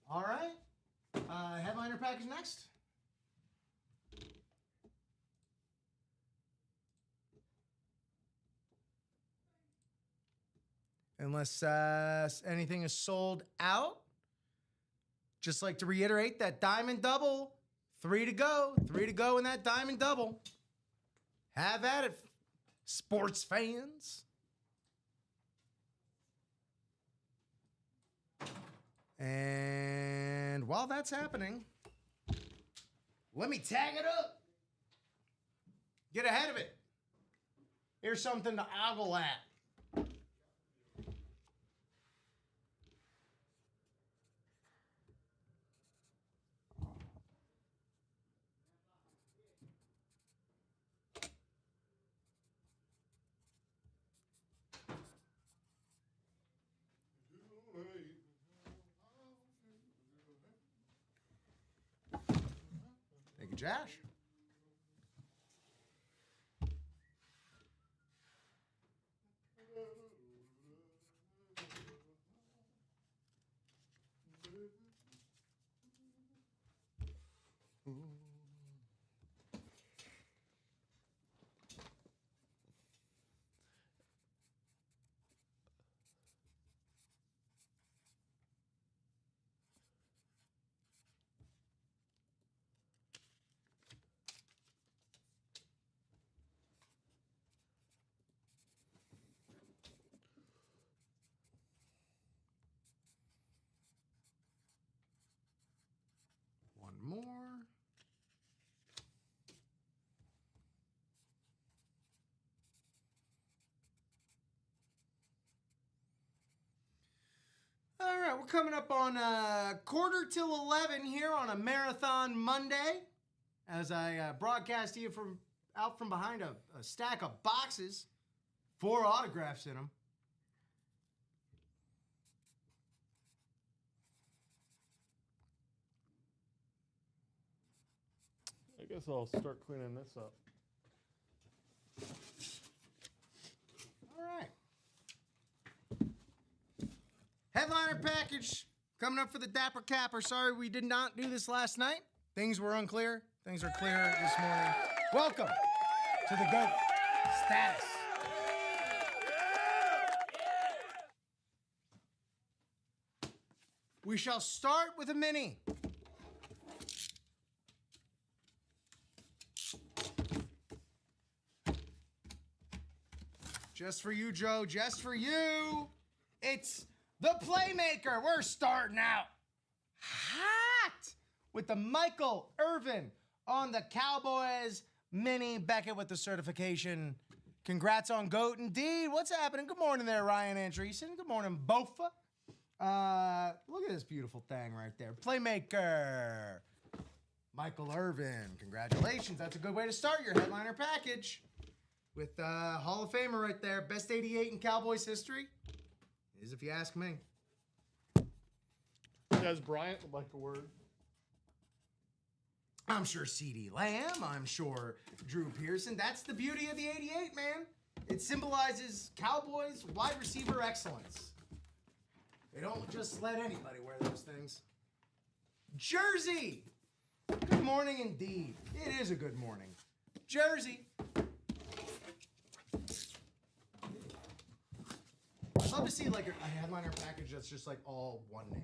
All right. Headliner pack is next. Unless anything is sold out. Just like to reiterate that diamond double. 3 to go. 3 to go in that diamond double. Have at it, sports fans. And while that's happening, let me tag it up. Get ahead of it. Here's something to ogle at. Josh. One more. All right, we're coming up on quarter till 11 here on a Marathon Monday as I broadcast to you from out from behind a stack of boxes, 4 autographs in them. I guess I'll start cleaning this up. All right. Headliner package coming up for the Dapper Capper. Sorry we did not do this last night. Things were unclear. Things are clear this morning. Welcome to the GOAT status. We shall start with a mini. Just for you, Joe. Just for you. It's the Playmaker. We're starting out hot with the Michael Irvin on the Cowboys mini. Beckett with the certification. Congrats on GOAT indeed. What's happening? Good morning there, Ryan Andreessen. Good morning, Bofa. Look at this beautiful thing right there. Playmaker. Michael Irvin. Congratulations. That's a good way to start your headliner package. With Hall of Famer right there. Best 88 in Cowboys history. Is if you ask me. Does Bryant would like a word? I'm sure C.D. Lamb. I'm sure Drew Pearson. That's the beauty of the 88, man. It symbolizes Cowboys wide receiver excellence. They don't just let anybody wear those things. Jersey. Good morning indeed. It is a good morning. Jersey. I'd love to see like a headliner package that's just like all one name.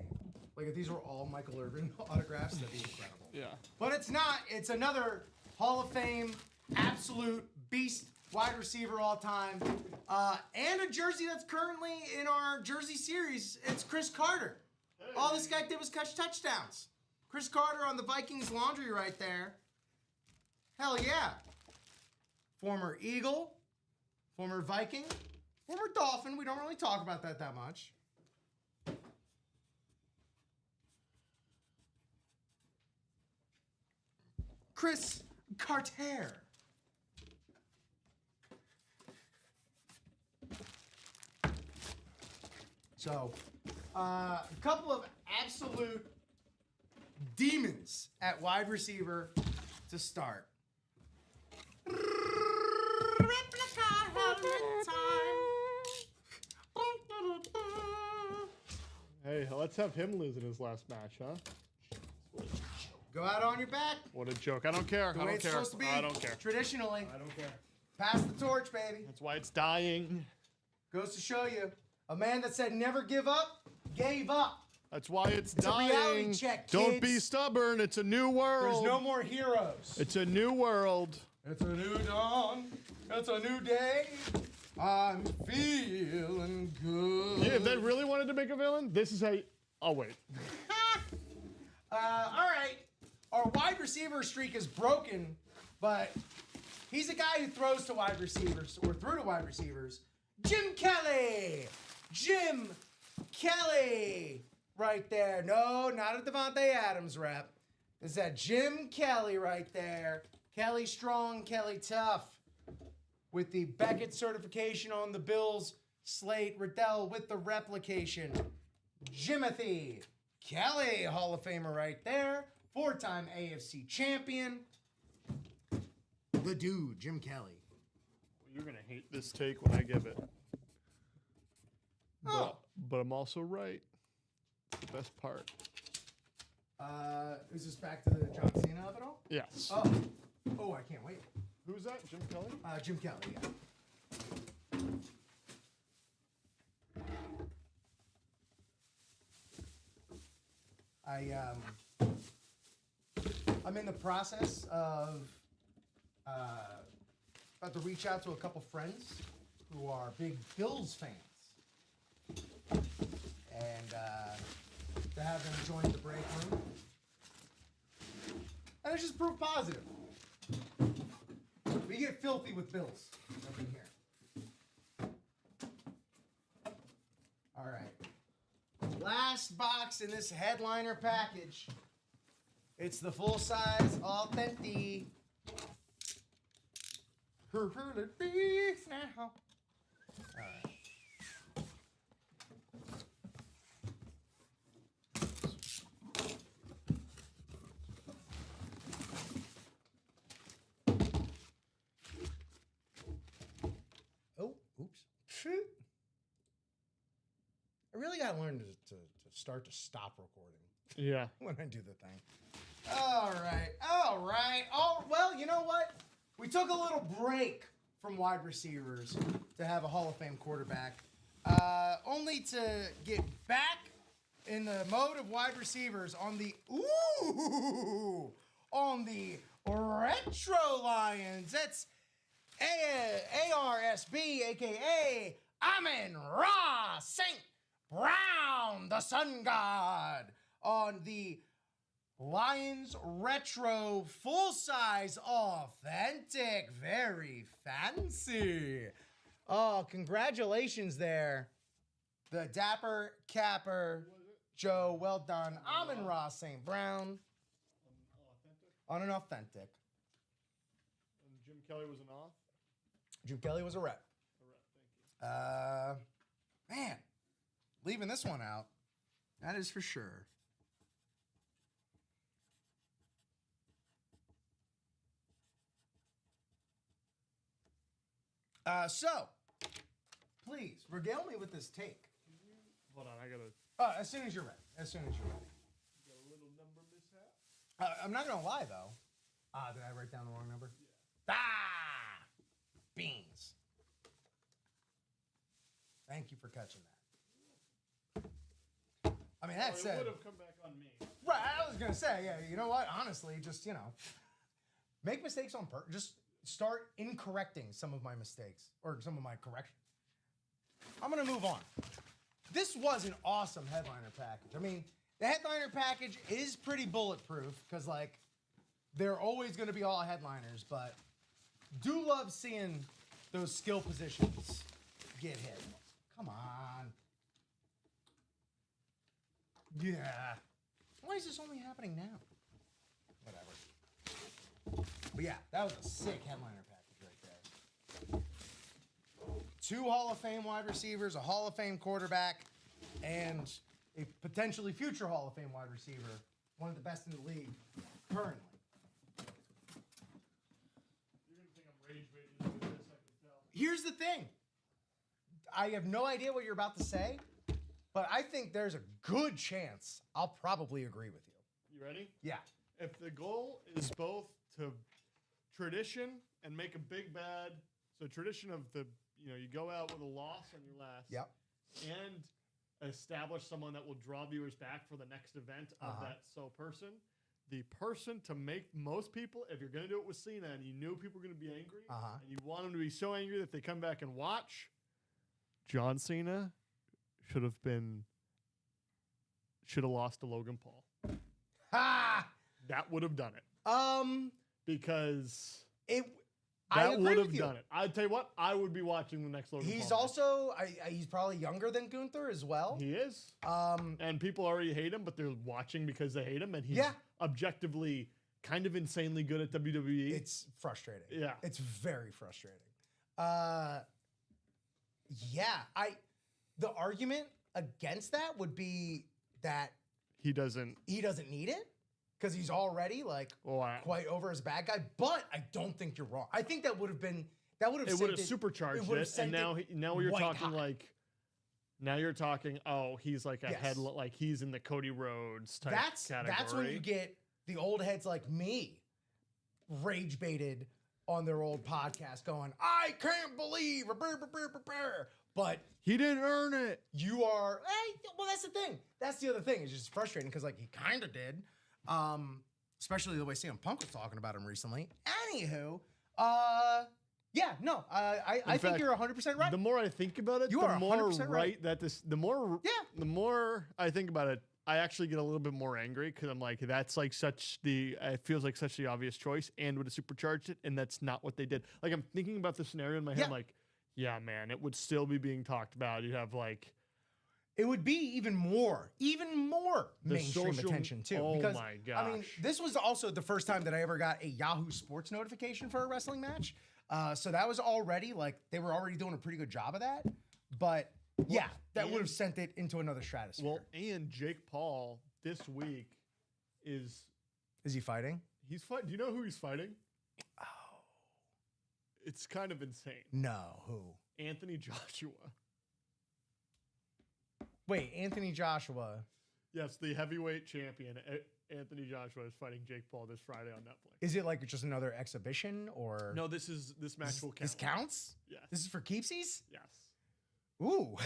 Like if these were all Michael Irvin autographs, that'd be incredible. Yeah. But it's not. It's another Hall of Fame, absolute beast wide receiver all time. And a jersey that's currently in our jersey series. It's Chris Carter. Hey. All this guy did was catch touchdowns. Chris Carter on the Vikings laundry right there. Hell yeah. Former Eagle, former Viking, former Dolphin. We don't really talk about that much. Chris Carter. So, a couple of absolute demons at wide receiver to start. Hey, let's have him lose in his last match, huh? Go out on your back. What a joke. I don't care. The I way don't it's care. supposed to be. I don't care. Traditionally. I don't care. Pass the torch, baby. That's why it's dying. Goes to show you. A man that said never give up, gave up. That's why it's a dying. reality check, kids. Don't be stubborn. It's a new world. There's no more heroes. It's a new world. It's a new dawn. It's a new day. I'm feeling good. Yeah, if they really wanted to make a villain, this is how you... Oh, wait. All right. Our wide receiver streak is broken, but he's a guy who throws to wide receivers or threw to wide receivers. Jim Kelly. Jim Kelly. Right there. No, not a Devontae Adams rep. It's that Jim Kelly right there. Kelly strong, Kelly tough. With the Beckett certification on the Bills slate. Riddell with the replication. Jimothy Kelly, Hall of Famer right there. 4-time AFC champion. The dude, Jim Kelly. You're going to hate this take when I give it. Oh. But I'm also right. It's the best part. Is this back to the John Cena of it all? Yes. Oh, I can't wait. Who's that? Jim Kelly? Jim Kelly, yeah. I'm in the process of about to reach out to a couple friends who are big Bills fans, and to have them join the break room, and it's just proof positive. We get filthy with Bills up in here. All right. Last box in this headliner package. It's the full-size authentic. Now. All right. Oh, oops. I really got to learn to start to stop recording Yeah. when I do the thing. All right. Oh, well, you know what? We took a little break from wide receivers to have a Hall of Fame quarterback, only to get back in the mode of wide receivers on the Retro Lions. That's ARSB, a.k.a. Amon-Ra St. Brown, the Sun God, on the Lions Retro full-size authentic. Very fancy. Oh, congratulations there. The Dapper Capper Joe. Well done. Amon-Ra St. Brown. On an authentic. And Jim Kelly was an off? Jim Kelly was a rep. A rep, thank you. Man, leaving this one out. That is for sure. So, please, regale me with this take. Hold on, I gotta. As soon as you're ready. As soon as you're ready. Got a little number mishap. I'm not going to lie, though. Did I write down the wrong number? Yeah. Beans. Thank you for catching that. I mean, that It said. would have come back on me. Right, I was going to say, yeah, you know what? Honestly, just, make mistakes on purpose. Just start incorrecting some of my mistakes or some of my corrections. I'm going to move on. This was an awesome headliner package. I mean, the headliner package is pretty bulletproof because, they're always going to be all headliners, but do love seeing those skill positions get hit. Come on. Yeah. Why is this only happening now? Whatever. But yeah, that was a sick headliner package right there. 2 Hall of Fame wide receivers, a Hall of Fame quarterback, and a potentially future Hall of Fame wide receiver. One of the best in the league currently. You're gonna think I'm rage baiting with this, I can tell. Here's the thing. I have no idea what you're about to say, but I think there's a good chance I'll probably agree with you. You ready? Yeah. If the goal is both to tradition and make a big bad, so tradition of you go out with a loss on your last. Yep. And establish someone that will draw viewers back for the next event of that person. The person to make most people, if you're going to do it with Cena and you knew people were going to be angry, and you want them to be so angry that they come back and watch, John Cena should have lost to Logan Paul. Ha! That would have done it. Because I that agree would with have you. done it. I'd tell you what, I would be watching the next Logan Paul. He's match. also, he's probably younger than Gunther as well. He is. And people already hate him, but they're watching because they hate him. And he's objectively kind of insanely good at WWE. It's frustrating. Yeah. It's very frustrating. The argument against that would be that he doesn't need it. because he's already like quite over as a bad guy. But I don't think you're wrong. I think that would have supercharged it, and now you're talking like. Now you're talking, he's like a head, like he's in the Cody Rhodes type category. That's when you get the old heads like me rage baited on their old podcast going, I can't believe, but he didn't earn it. You are, well, that's the thing. That's the other thing. It's just frustrating because like he kind of did, especially the way CM Punk was talking about him recently. Anywho, yeah, no, I think you're 100% right. The more I think about it, the more right that this. The more I think about it, I actually get a little bit more angry because I'm like, that's like it feels like such the obvious choice, and would have supercharged it, and that's not what they did. Like I'm thinking about the scenario in my head, like, yeah, man, it would still be being talked about. You'd have like. It would be even more mainstream attention too. Oh because, my gosh! I mean, this was also the first time that I ever got a Yahoo Sports notification for a wrestling match. So that was already like they were already doing a pretty good job of that. But that would have sent it into another stratosphere. Well, and Jake Paul this week is he fighting? He's fighting. Do you know who he's fighting? Oh, it's kind of insane. No, who? Anthony Joshua. Wait, Anthony Joshua. Yes, the heavyweight champion. Anthony Joshua is fighting Jake Paul this Friday on Netflix. Is it like just another exhibition or? No, this match will count. This counts? Yes. This is for keepsies? Yes. Ooh.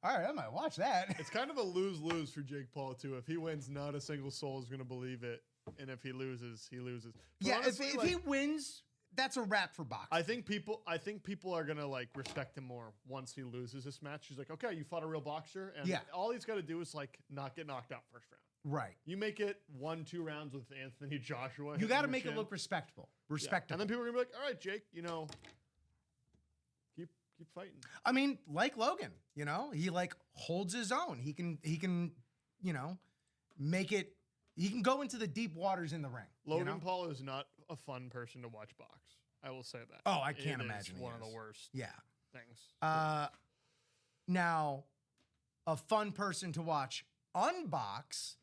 All right, I might watch that. It's kind of a lose-lose for Jake Paul too. If he wins, not a single soul is going to believe it, and if he loses, he loses. But yeah, honestly, if he wins, that's a wrap for boxing. I think people are gonna like respect him more once he loses this match. He's like, okay, you fought a real boxer, and all he's got to do is like not get knocked out first round. Right. You make it 1-2 rounds with Anthony Joshua. You got to make it look respectable. Respectable. Yeah. And then people are gonna be like, all right, Jake, keep fighting. I mean, like Logan, he like holds his own. He can, make it. He can go into the deep waters in the ring. Logan Paul is not a fun person to watch box. I will say that. Oh, I can't imagine. One of the worst. Things. Now, a fun person to watch unbox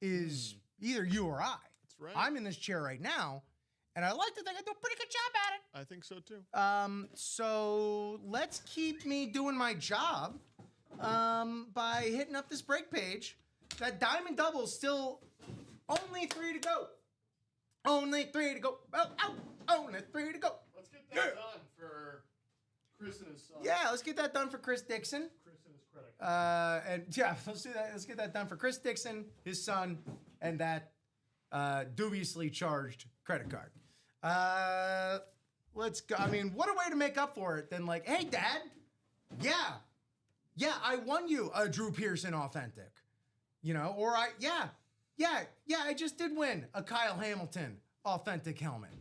is either you or I. That's right. I'm in this chair right now, and I like to think I do a pretty good job at it. I think so too. So let's keep me doing my job by hitting up this break page. That diamond double is still only 3 to go. Only 3 to go. Only 3 to go. Let's get that done for Chris and his son. Yeah, let's get that done for Chris Dixon. Chris and his credit card. Let's do that. Let's get that done for Chris Dixon, his son, and that dubiously charged credit card. Let's go. I mean, what a way to make up for it than like, hey, Dad, yeah, I won you a Drew Pearson authentic, or I just did win a Kyle Hamilton authentic helmet,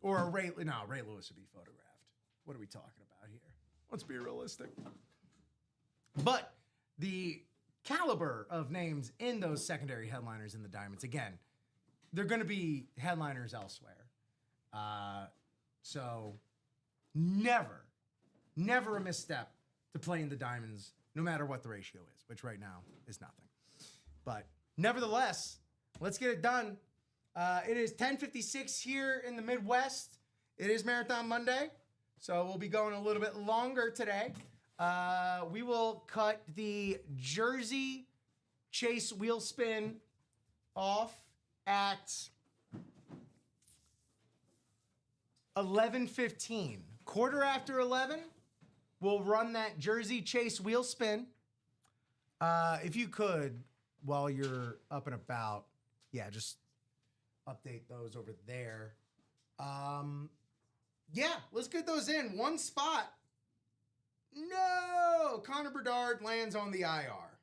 or a Ray Lewis would be photographed. What are we talking about here? Let's be realistic. But the caliber of names in those secondary headliners in the Diamonds, again, they're going to be headliners elsewhere. So never a misstep to play in the Diamonds, no matter what the ratio is, which right now is nothing. But nevertheless, let's get it done. It is 10:56 here in the Midwest. It is Marathon Monday, so we'll be going a little bit longer today. We will cut the Jersey Chase wheel spin off at 11:15. Quarter after 11, we'll run that Jersey Chase wheel spin. If you could, while you're up and about, just update those over there. Let's get those in. One spot. No! Connor Bedard lands on the IR.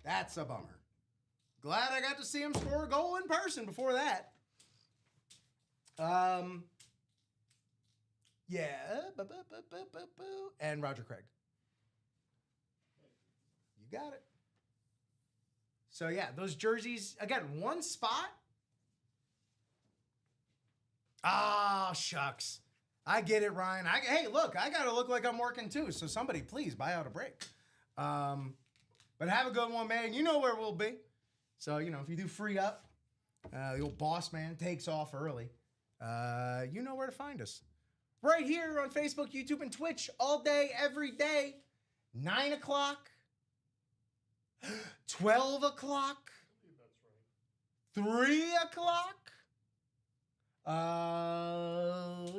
That's a bummer. Glad I got to see him score a goal in person before that. And Roger Craig. You got it. So, those jerseys, again, one spot. Ah, shucks. I get it, Ryan. Hey, look, I got to look like I'm working too, so somebody please buy out a break. But have a good one, man. You know where we'll be. So, you know, if you do free up, the old boss man takes off early, you know where to find us. Right here on Facebook, YouTube, and Twitch all day, every day. 9 o'clock, 12 o'clock, 3 o'clock.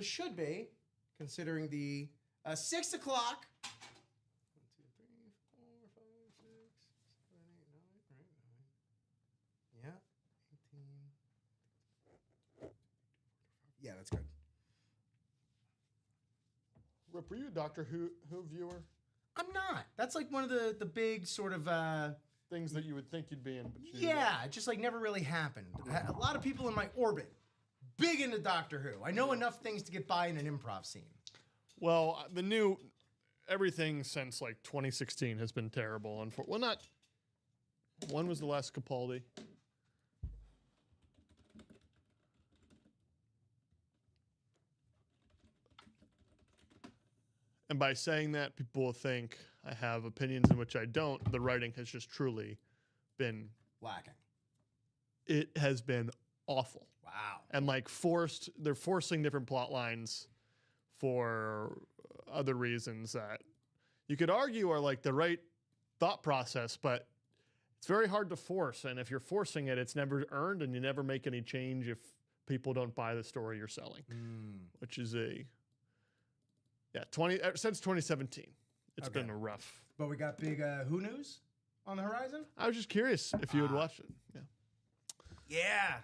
Should be, considering the 6 o'clock. 1, 2, 3, 4, 5, 6, 7, 8, 9, right? 9. Yeah, 18. Yeah, that's good. Rip, were you a Doctor Who viewer? I'm not. That's like one of the big sort of Things that you would think you'd be in, but it just like never really happened. A lot of people in my orbit big into Doctor Who. I know enough things to get by in an improv scene. Well, everything since like 2016 has been terrible. Well, not. When was the last Capaldi? And by saying that, people will think I have opinions in which I don't. The writing has just truly been lacking. It has been awful. Wow. And like they're forcing different plot lines for other reasons that you could argue are like the right thought process, but it's very hard to force. And if you're forcing it, it's never earned, and you never make any change if people don't buy the story you're selling, which is since 2017, it's been a rough. But we got big Who news on the horizon. I was just curious if you would watch it. Yeah,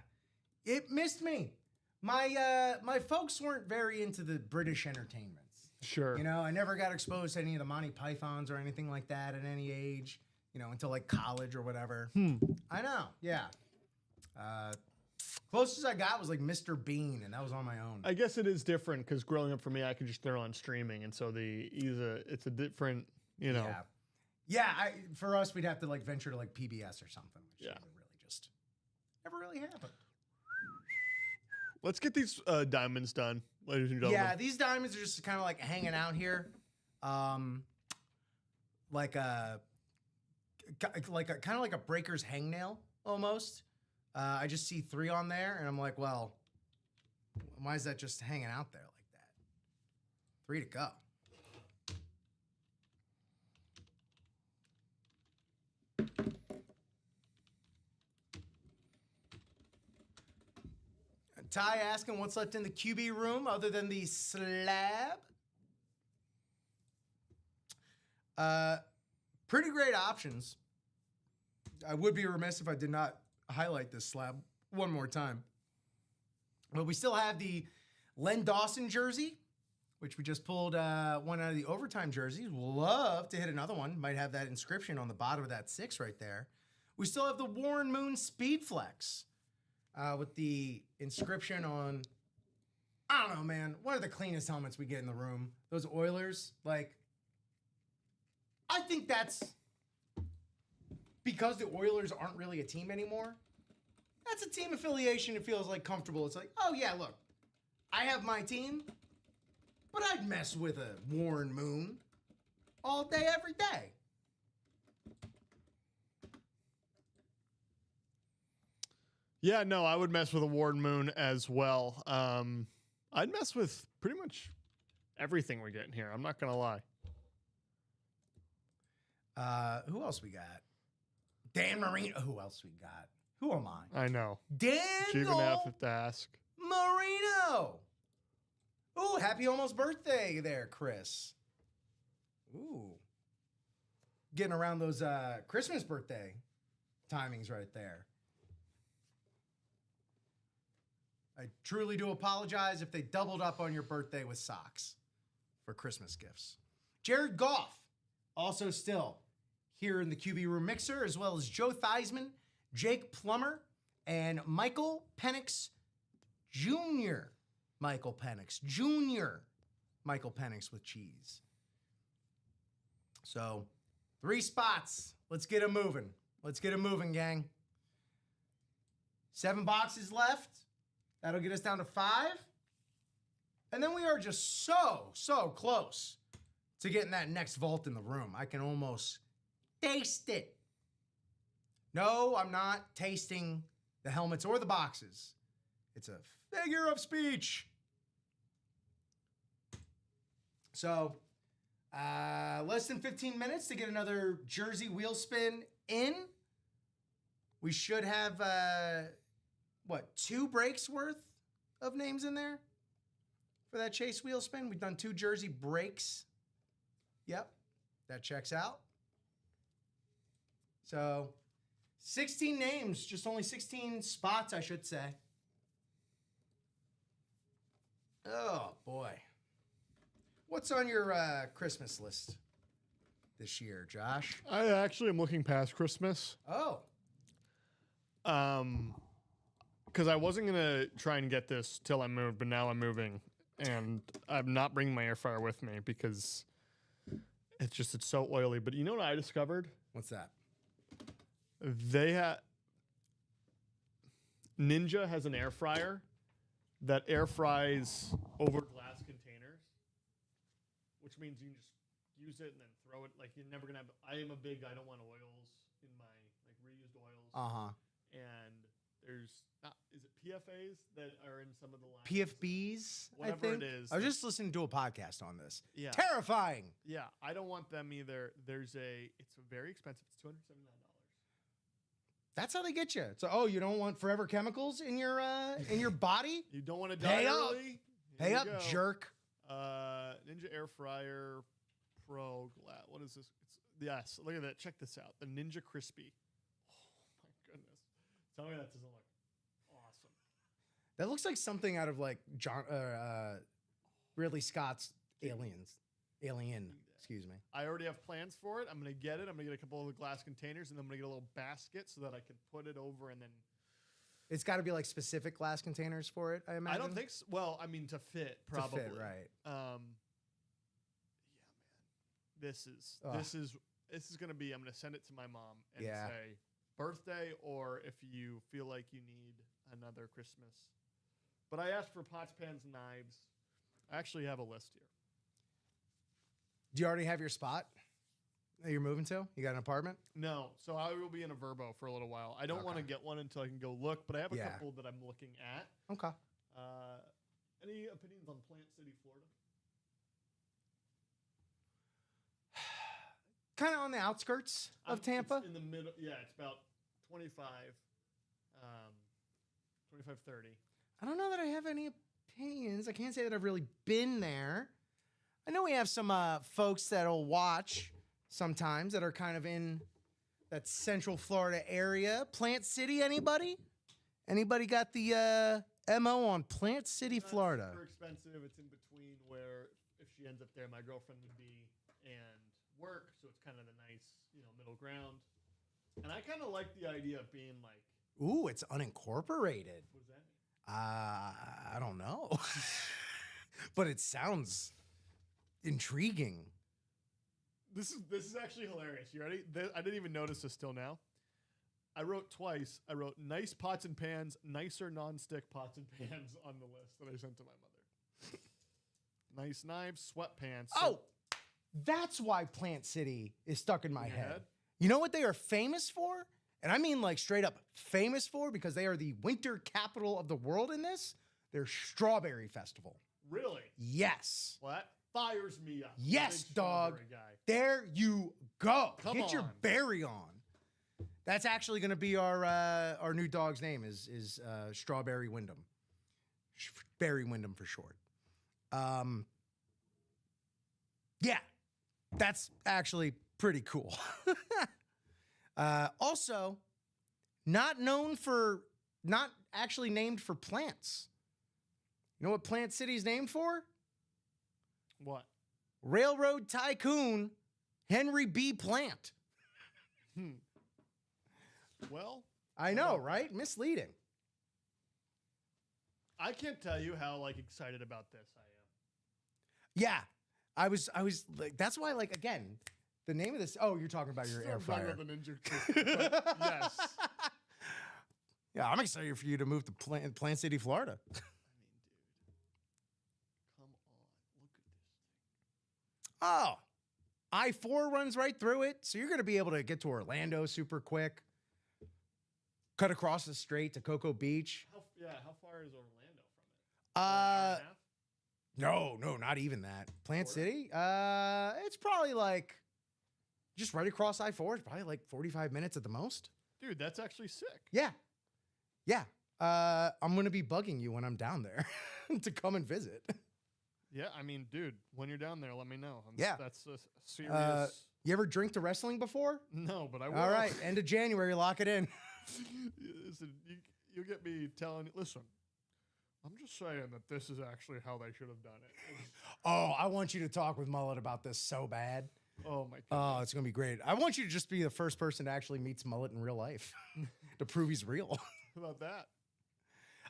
it missed me. My folks weren't very into the British entertainments. Sure. You know, I never got exposed to any of the Monty Pythons or anything like that at any age. You know, until like college or whatever. I know. Yeah. Closest I got was like Mr. Bean, and that was on my own. I guess it is different because growing up for me, I could just throw on streaming, and so it's a different, you know. Yeah. For us, we'd have to like venture to like PBS or something, which never really happened. Let's get these diamonds done, ladies and gentlemen. Yeah, these diamonds are just kind of like hanging out here, like a kind of like a breaker's hangnail almost. I just see 3 on there, and I'm like, well, why is that just hanging out there like that? 3 to go. Ty asking what's left in the QB room other than the slab. Pretty great options. I would be remiss if I did not highlight this slab one more time. But we still have the Len Dawson jersey, which we just pulled one out of the overtime jerseys. Love to hit another one. Might have that inscription on the bottom of that 6 right there. We still have the Warren Moon Speed Flex with the inscription on, I don't know, man, one of the cleanest helmets we get in the room. Those Oilers, like, I think that's because the Oilers aren't really a team anymore. That's a team affiliation. It feels like comfortable. It's like, oh yeah, look, I have my team, but I'd mess with a Warren Moon all day, every day. Yeah, no, I would mess with a Warren Moon as well. I'd mess with pretty much everything we're getting here. I'm not going to lie. Who else we got? Dan Marino. Who else we got? Who am I? I know. Dan You're going to have to ask. Marino. Ooh, happy almost birthday there, Chris. Ooh. Getting around those Christmas birthday timings right there. I truly do apologize if they doubled up on your birthday with socks for Christmas gifts. Jared Goff, also still here in the QB Room Mixer, as well as Joe Theismann, Jake Plummer, and Michael Penix Jr. Michael Penix Jr. Michael Penix with cheese. So, 3 spots. Let's get them moving. Let's get them moving, gang. 7 boxes left. That'll get us down to 5. And then we are just so close to getting that next vault in the room. I can almost taste it. No, I'm not tasting the helmets or the boxes. It's a figure of speech. So, less than 15 minutes to get another jersey wheel spin in. We should have, 2 breaks worth of names in there for that Chase wheel spin? We've done 2 jersey breaks. Yep, that checks out. So, 16 names, just only 16 spots, I should say. Oh, boy. What's on your Christmas list this year, Josh? I actually am looking past Christmas. Oh. Because I wasn't going to try and get this till I moved, but now I'm moving. And I'm not bringing my air fryer with me because it's so oily. But you know what I discovered? What's that? Ninja has an air fryer that air fries over glass containers, which means you can just use it and then throw it. Like, you're never going to have, I don't want oils in my, like, reused oils. Uh-huh. And there's not, is it PFAs that are in some of the lines? PFBs, Whatever I think. it is. I was just listening to a podcast on this. Yeah. Terrifying. Yeah, I don't want them either. It's very expensive. It's $279. That's how they get you. So, you don't want forever chemicals in your body? You don't want to die early? Pay up, jerk. Ninja Air Fryer Pro Glass. What is this? Yes, look at that. Check this out. The Ninja Crispy. Oh, my goodness. Tell me that doesn't look awesome. That looks like something out of, like, Ridley Scott's Alien. Excuse me. I already have plans for it. I'm going to get it. I'm going to get a couple of the glass containers, and then I'm going to get a little basket so that I can put it over and then... It's got to be, like, specific glass containers for it, I imagine? I don't think so. Well, I mean, to fit, probably. To fit, right. Yeah, man. This is going to be... I'm going to send it to my mom and say, birthday, or if you feel like you need another Christmas. But I asked for pots, pans, and knives. I actually have a list here. Do you already have your spot that you're moving to? You got an apartment? No. So I will be in a Verbo for a little while. I don't want to get one until I can go look, but I have a couple that I'm looking at. Okay. Any opinions on Plant City, Florida? Kind of on the outskirts of Tampa? It's in the middle. Yeah, it's about 25, 30. I don't know that I have any opinions. I can't say that I've really been there. I know we have some folks that'll watch sometimes that are kind of in that Central Florida area. Plant City, anybody? Anybody got the MO on Plant City, Florida? Super expensive. It's in between where if she ends up there, my girlfriend would be and work. So it's kind of the nice, middle ground. And I kind of like the idea of being like, ooh, it's unincorporated. What does that mean? I don't know. But it sounds intriguing. This is actually hilarious. You ready? I didn't even notice this till now. I wrote twice. I wrote nice pots and pans, nicer nonstick pots and pans on the list that I sent to my mother. Nice knives, sweatpants. Oh, that's why Plant City is stuck in my head. You know what they are famous for? And I mean like straight up famous for, because they are the winter capital of the world in this. Their Strawberry Festival. Really? Yes. Well, that fires me up. Yes, dog. There you go. Get your berry on. That's actually going to be our new dog's name is Strawberry Wyndham. Barry Wyndham for short. Yeah, that's actually pretty cool. Also, not actually named for plants. You know what Plant City's named for? What? Railroad tycoon Henry B. Plant. Well, I know, right? Misleading. I can't tell you how excited about this I am. Yeah, I was like, that's why again, the name of this. Oh, you're talking about your air fryer. The Ninja Crispy, yes. Yeah, I'm excited for you to move to Plant City, Florida. I mean, dude, come on, look at this thing. Oh, I-4 runs right through it, so you're going to be able to get to Orlando super quick. cut across the strait to Cocoa Beach. How far is Orlando from it? An hour and a half? No, not even that. Plant City? It's probably like just right across I-4. It's probably like 45 minutes at the most. Dude, that's actually sick. Yeah. I'm going to be bugging you when I'm down there to come and visit. Yeah, I mean, dude, when you're down there, let me know. Yeah. That's a serious... You ever drink to wrestling before? No, but I will. All right, end of January, lock it in. Listen, you get me telling you, listen, I'm just saying that this is actually how they should have done it. Oh, I want you to talk with Mullet about this so bad. Oh, my God. Oh, it's going to be great. I want you to just be the first person to actually meet Mullet in real life to prove he's real. How about that?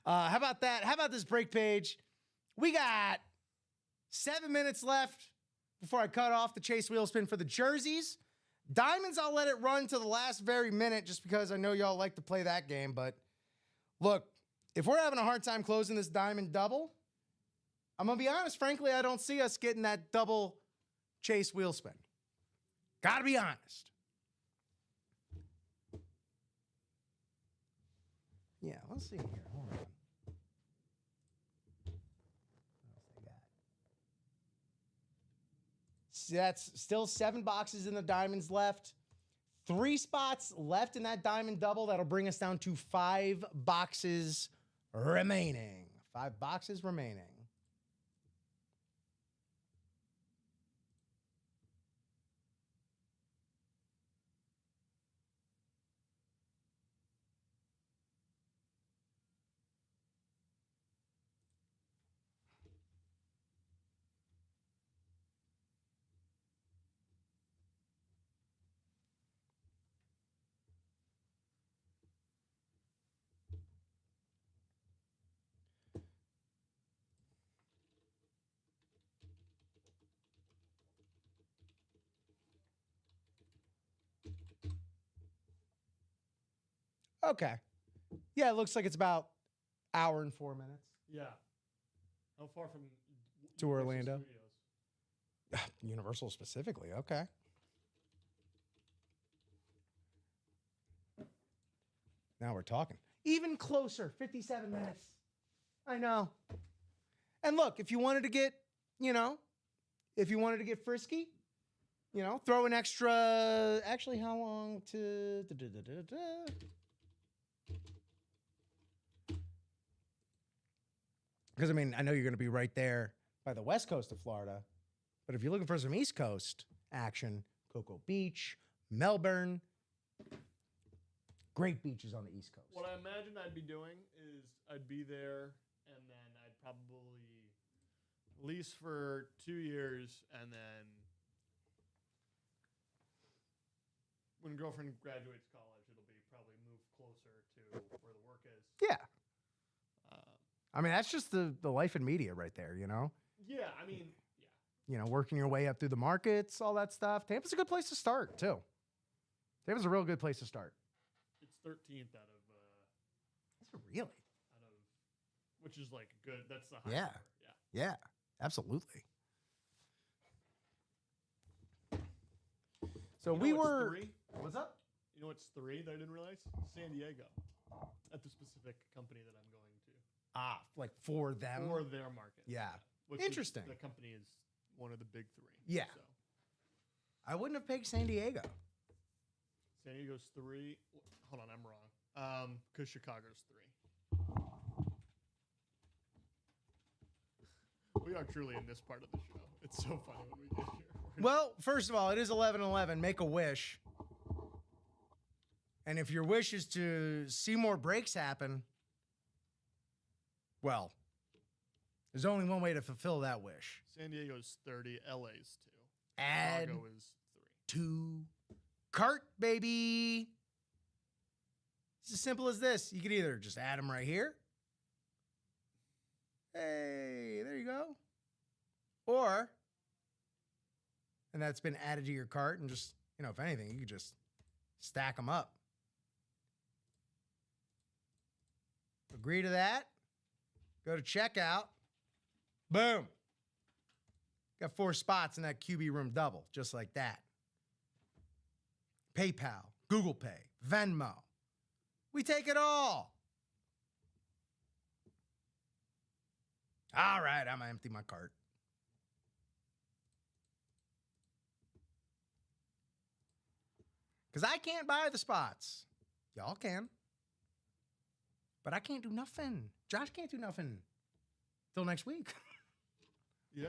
How about that? How about this break page? We got 7 minutes left before I cut off the chase wheel spin for the jerseys. Diamonds, I'll let it run to the last very minute just because I know y'all like to play that game. But look, if we're having a hard time closing this diamond double, I'm going to be honest, frankly, I don't see us getting that double chase wheel spin. Got to be honest. Yeah, let's see here. Hold on. That's still 7 boxes in the diamonds left. 3 spots left in that diamond double. That'll bring us down to 5 boxes remaining. 5 boxes remaining. Okay. Yeah, it looks like it's about hour and 4 minutes. Yeah. How far from to Orlando? Studios? Universal specifically. Okay. Now we're talking. Even closer, 57 minutes. I know. And look, if you wanted to get, frisky, throw an extra, actually, how long to, because, I mean, I know you're going to be right there by the west coast of Florida. But if you're looking for some East Coast action, Cocoa Beach, Melbourne, great beaches on the East Coast. What I imagine I'd be doing is I'd be there, and then I'd probably lease for 2 years, and then when girlfriend graduates college, it'll be probably move closer to where the work is. Yeah. I mean, that's just the life in media right there, Yeah, I mean, yeah. Working your way up through the markets, all that stuff. Tampa's a good place to start, too. Tampa's a real good place to start. It's 13th out of... Really? Out of... Which is, like, good. That's the high Yeah. number. Yeah, absolutely. So we were... 3? What's up? You know what's 3 that I didn't realize? San Diego. At the specific company that I'm going to. Like for them? For their market. Yeah. Which Interesting. The company is one of the big 3. Yeah. So. I wouldn't have picked San Diego. San Diego's 3. Hold on, I'm wrong. Because Chicago's 3. We are truly in this part of the show. It's so funny when we get here. Well, first of all, it is 11:11. Make a wish. And if your wish is to see more breaks happen, well, there's only one way to fulfill that wish. San Diego's 30. LA's 2. Add Chicago is 3. 2 cart, baby. It's as simple as this. You could either just add them right here. Hey, there you go. Or, and that's been added to your cart, and just, if anything, you could just stack them up. Agree to that. Go to checkout. Boom. Got 4 spots in that QB room double, just like that. PayPal, Google Pay, Venmo. We take it all. All right, I'm going to empty my cart. Because I can't buy the spots. Y'all can. But I can't do nothing. Josh can't do nothing till next week. Yeah.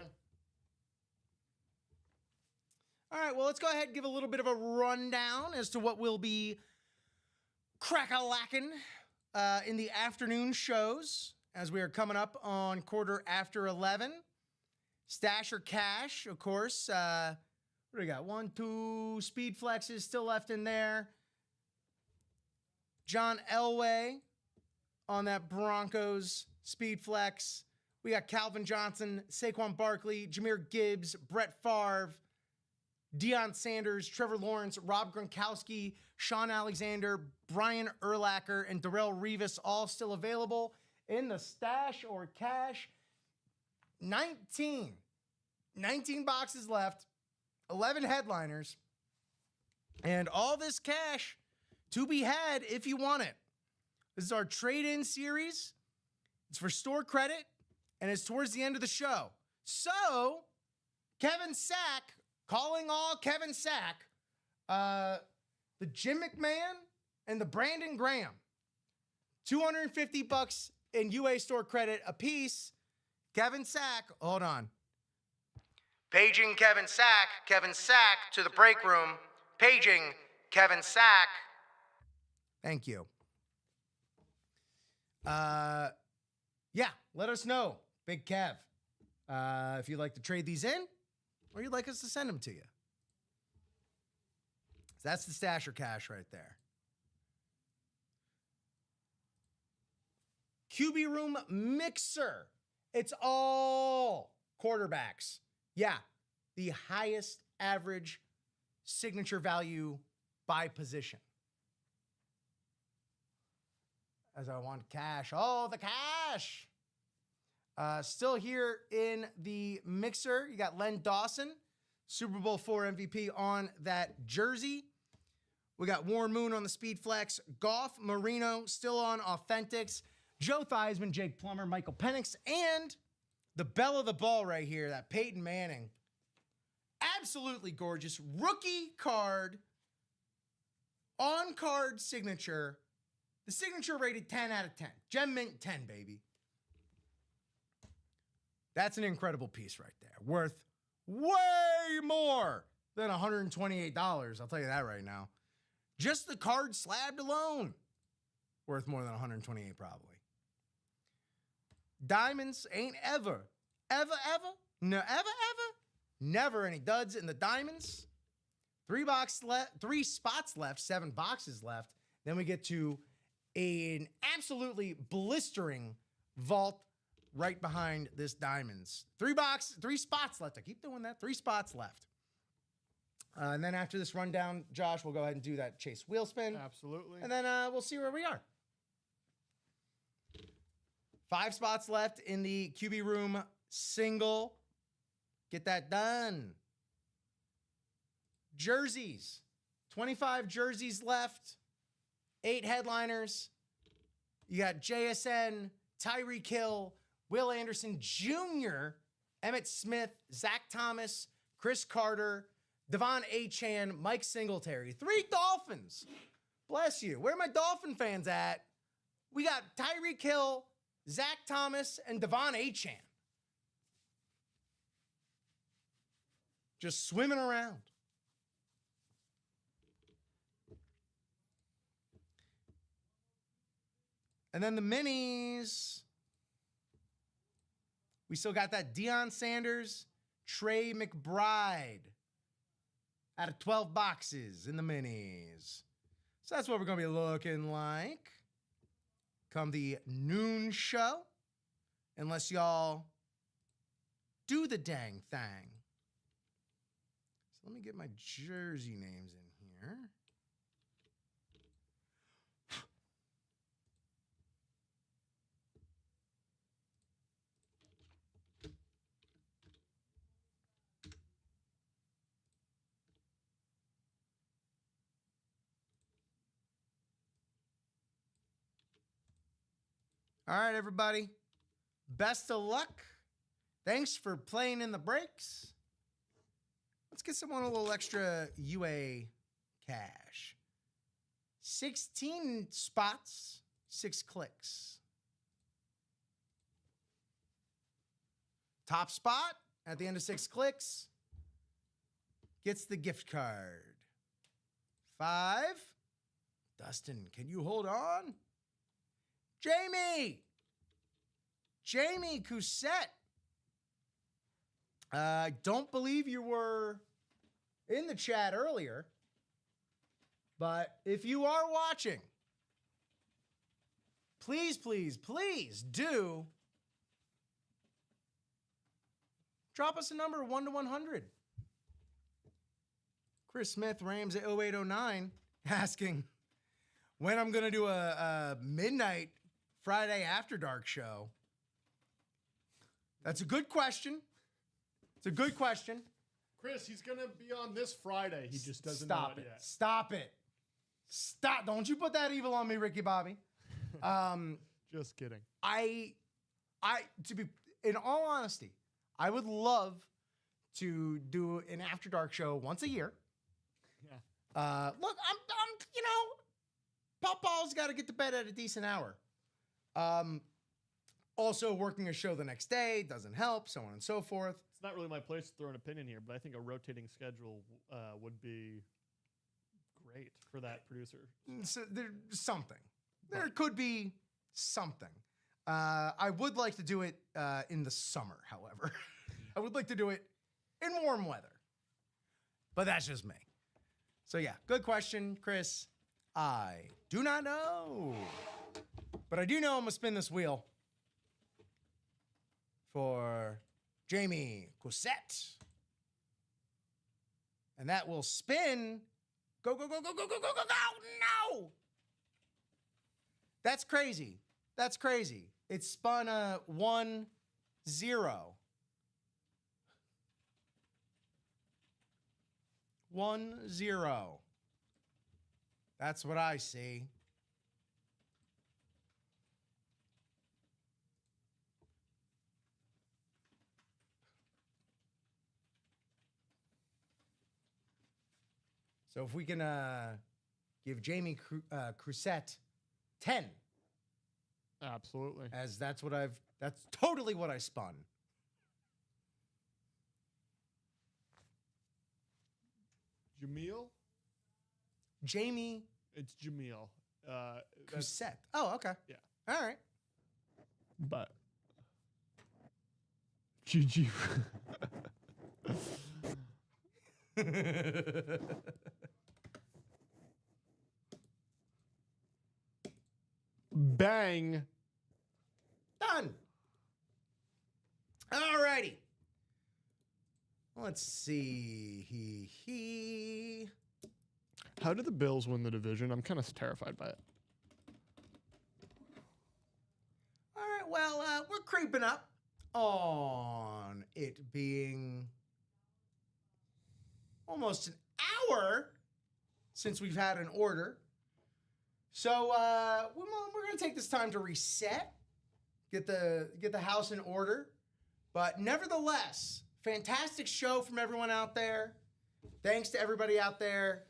All right, well, let's go ahead and give a little bit of a rundown as to what will be crack-a-lackin' in the afternoon shows as we are coming up on 11:15. Stash or cash, of course. What do we got? 1, 2 speed flexes still left in there. John Elway on that Broncos speed flex. We got Calvin Johnson, Saquon Barkley, Jahmyr Gibbs, Brett Favre, Deion Sanders, Trevor Lawrence, Rob Gronkowski, Sean Alexander, Brian Urlacher, and Darrelle Revis all still available in the stash or cash. 19 boxes left, 11 headliners, and all this cash to be had if you want it. This is our trade-in series. It's for store credit, and it's towards the end of the show. So, Kevin Sack, calling all Kevin Sack, the Jim McMahon and the Brandon Graham, $250 in UA store credit apiece. Kevin Sack, hold on. Paging Kevin Sack to the break room. Paging Kevin Sack. Thank you. Yeah, let us know, Big Kev, if you'd like to trade these in or you'd like us to send them to you. So that's the stash or cash right there. QB room mixer. It's all quarterbacks. Yeah, the highest average signature value by position. As I want cash. Oh, the cash. Still here in the mixer, you got Len Dawson, Super Bowl IV MVP on that jersey. We got Warren Moon on the Speed Flex. Goff, Marino, still on Authentics. Joe Theismann, Jake Plummer, Michael Penix, and the belle of the ball right here, that Peyton Manning. Absolutely gorgeous. Rookie card. On-card signature. The signature rated 10 out of 10. Gem Mint 10, baby. That's an incredible piece right there. Worth way more than $128. I'll tell you that right now. Just the card slabbed alone. Worth more than $128 probably. Diamonds ain't ever, never any duds in the diamonds. 3 spots left, 7 boxes left. Then we get to an absolutely blistering vault right behind this diamonds. 3 spots left. I keep doing that. 3 spots left. And then after this rundown, Josh, we'll go ahead and do that Chase wheel spin. Absolutely. And then we'll see where we are. 5 spots left in the QB room single. Get that done. Jerseys. 25 jerseys left. 8 headliners. You got JSN, Tyreek Hill, Will Anderson Jr., Emmitt Smith, Zach Thomas, Chris Carter, Devon Achane, Mike Singletary. 3 Dolphins. Bless you. Where are my Dolphin fans at? We got Tyreek Hill, Zach Thomas, and Devon Achane. Just swimming around. And then the minis. We still got that Deion Sanders, Trey McBride out of 12 boxes in the minis. So that's what we're going to be looking like come the noon show. Unless y'all do the dang thing. So let me get my jersey names in here. All right, everybody. Best of luck. Thanks for playing in the breaks. Let's get someone a little extra UA cash. 16 spots, 6 clicks. Top spot at the end of 6 clicks gets the gift card. 5. Dustin, can you hold on? Jamie Cousette. I don't believe you were in the chat earlier, but if you are watching, please do drop us a number 1 to 100. Chris Smith, Rams at 0809, asking when I'm going to do a midnight Friday After Dark show. That's a good question. It's a good question. Chris, he's going to be on this Friday. He just doesn't know it yet. Stop it. Stop. Don't you put that evil on me, Ricky Bobby. Just kidding. To be, in all honesty, I would love to do an After Dark show once a year. Yeah. Look, I'm Papa's got to get to bed at a decent hour. Also, working a show the next day doesn't help, so on and so forth. It's not really my place to throw an opinion here, but I think a rotating schedule would be great for that producer. So there's something. There could be something. I would like to do it in the summer, however. I would like to do it in warm weather. But that's just me. So yeah, good question, Chris. I do not know. But I do know I'm going to spin this wheel for Jamie Cousette. And that will spin. Go, go, go, go, go, go, go, go, go. No! That's crazy. That's crazy. It spun a 1-0. 1-0. That's what I see. So if we can give Jamie Cousette 10. Absolutely. As that's totally what I spun. Jamil? Jamie. It's Jamil. Cousette. Oh, okay. Yeah. All right. But. GG. Bang. Done. All righty. Let's see. How did the Bills win the division? I'm kind of terrified by it. All right. Well, we're creeping up on it being almost an hour since we've had an order. So we're going to take this time to reset, get the house in order. But nevertheless, fantastic show from everyone out there. Thanks to everybody out there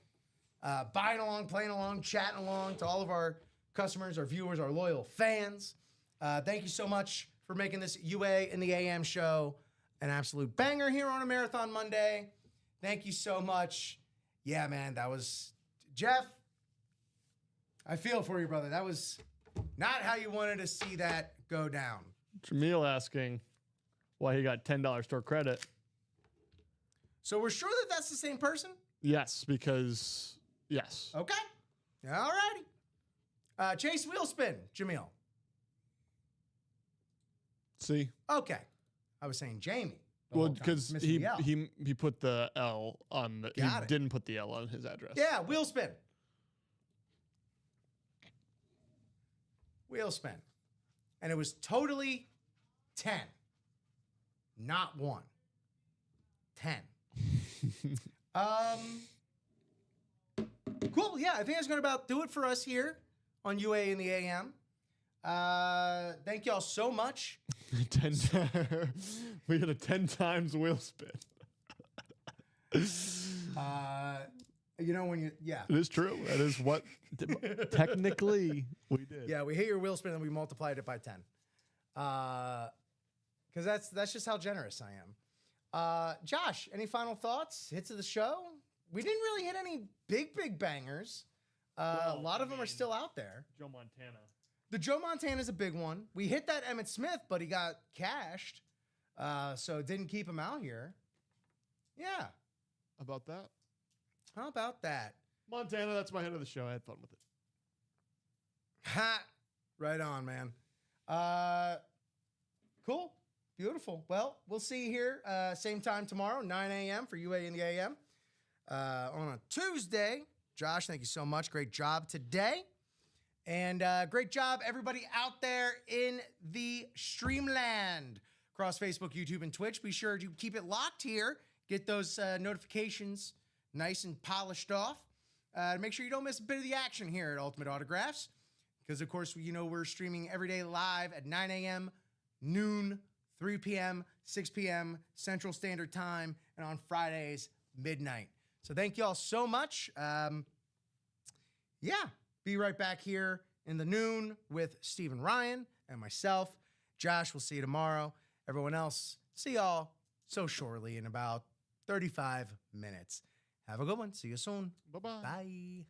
buying along, playing along, chatting along, to all of our customers, our viewers, our loyal fans. Thank you so much for making this UA in the AM show an absolute banger here on a Marathon Monday. Thank you so much. Yeah, man, that was Jeff. I feel for you, brother. That was not how you wanted to see that go down. Jamil asking why he got $10 store credit. So we're sure that that's the same person? Yes, because yes. Okay. All righty. Chase wheel spin, Jamil. See? Okay. I was saying Jamie. Well, because he put the L on the. Got he it. didn't put the L on his address. Yeah, wheel spin. Wheel spin. And it was totally 10. Not 1. 10. Cool. Yeah, I think that's going to about do it for us here on UA in the AM. Thank y'all so much. We got a 10 times wheel spin. When it is true. That is what technically we did. Yeah, we hit your wheel spin and we multiplied it by 10. Because that's just how generous I am. Josh, any final thoughts? Hits of the show? We didn't really hit any big bangers. A lot of them are still out there. Joe Montana. The Joe Montana is a big one. We hit that Emmitt Smith, but he got cashed, so it didn't keep him out here. Yeah. About that? How about that? Montana, that's my head of the show. I had fun with it. Ha! Right on, man. Cool. Beautiful. Well, we'll see you here same time tomorrow, 9 a.m. for UA in the AM. On a Tuesday. Josh, thank you so much. Great job today. And great job, everybody out there in the Streamland across Facebook, YouTube, and Twitch. Be sure to keep it locked here. Get those notifications nice and polished off. Make sure you don't miss a bit of the action here at Ultimate Autographs. Because, of course, we're streaming every day live at 9 a.m., noon, 3 p.m., 6 p.m. Central Standard Time, and on Fridays, midnight. So thank you all so much. Be right back here in the noon with Stephen Ryan and myself. Josh, we'll see you tomorrow. Everyone else, see y'all so shortly in about 35 minutes. Have a good one. See you soon. Bye-bye. Bye.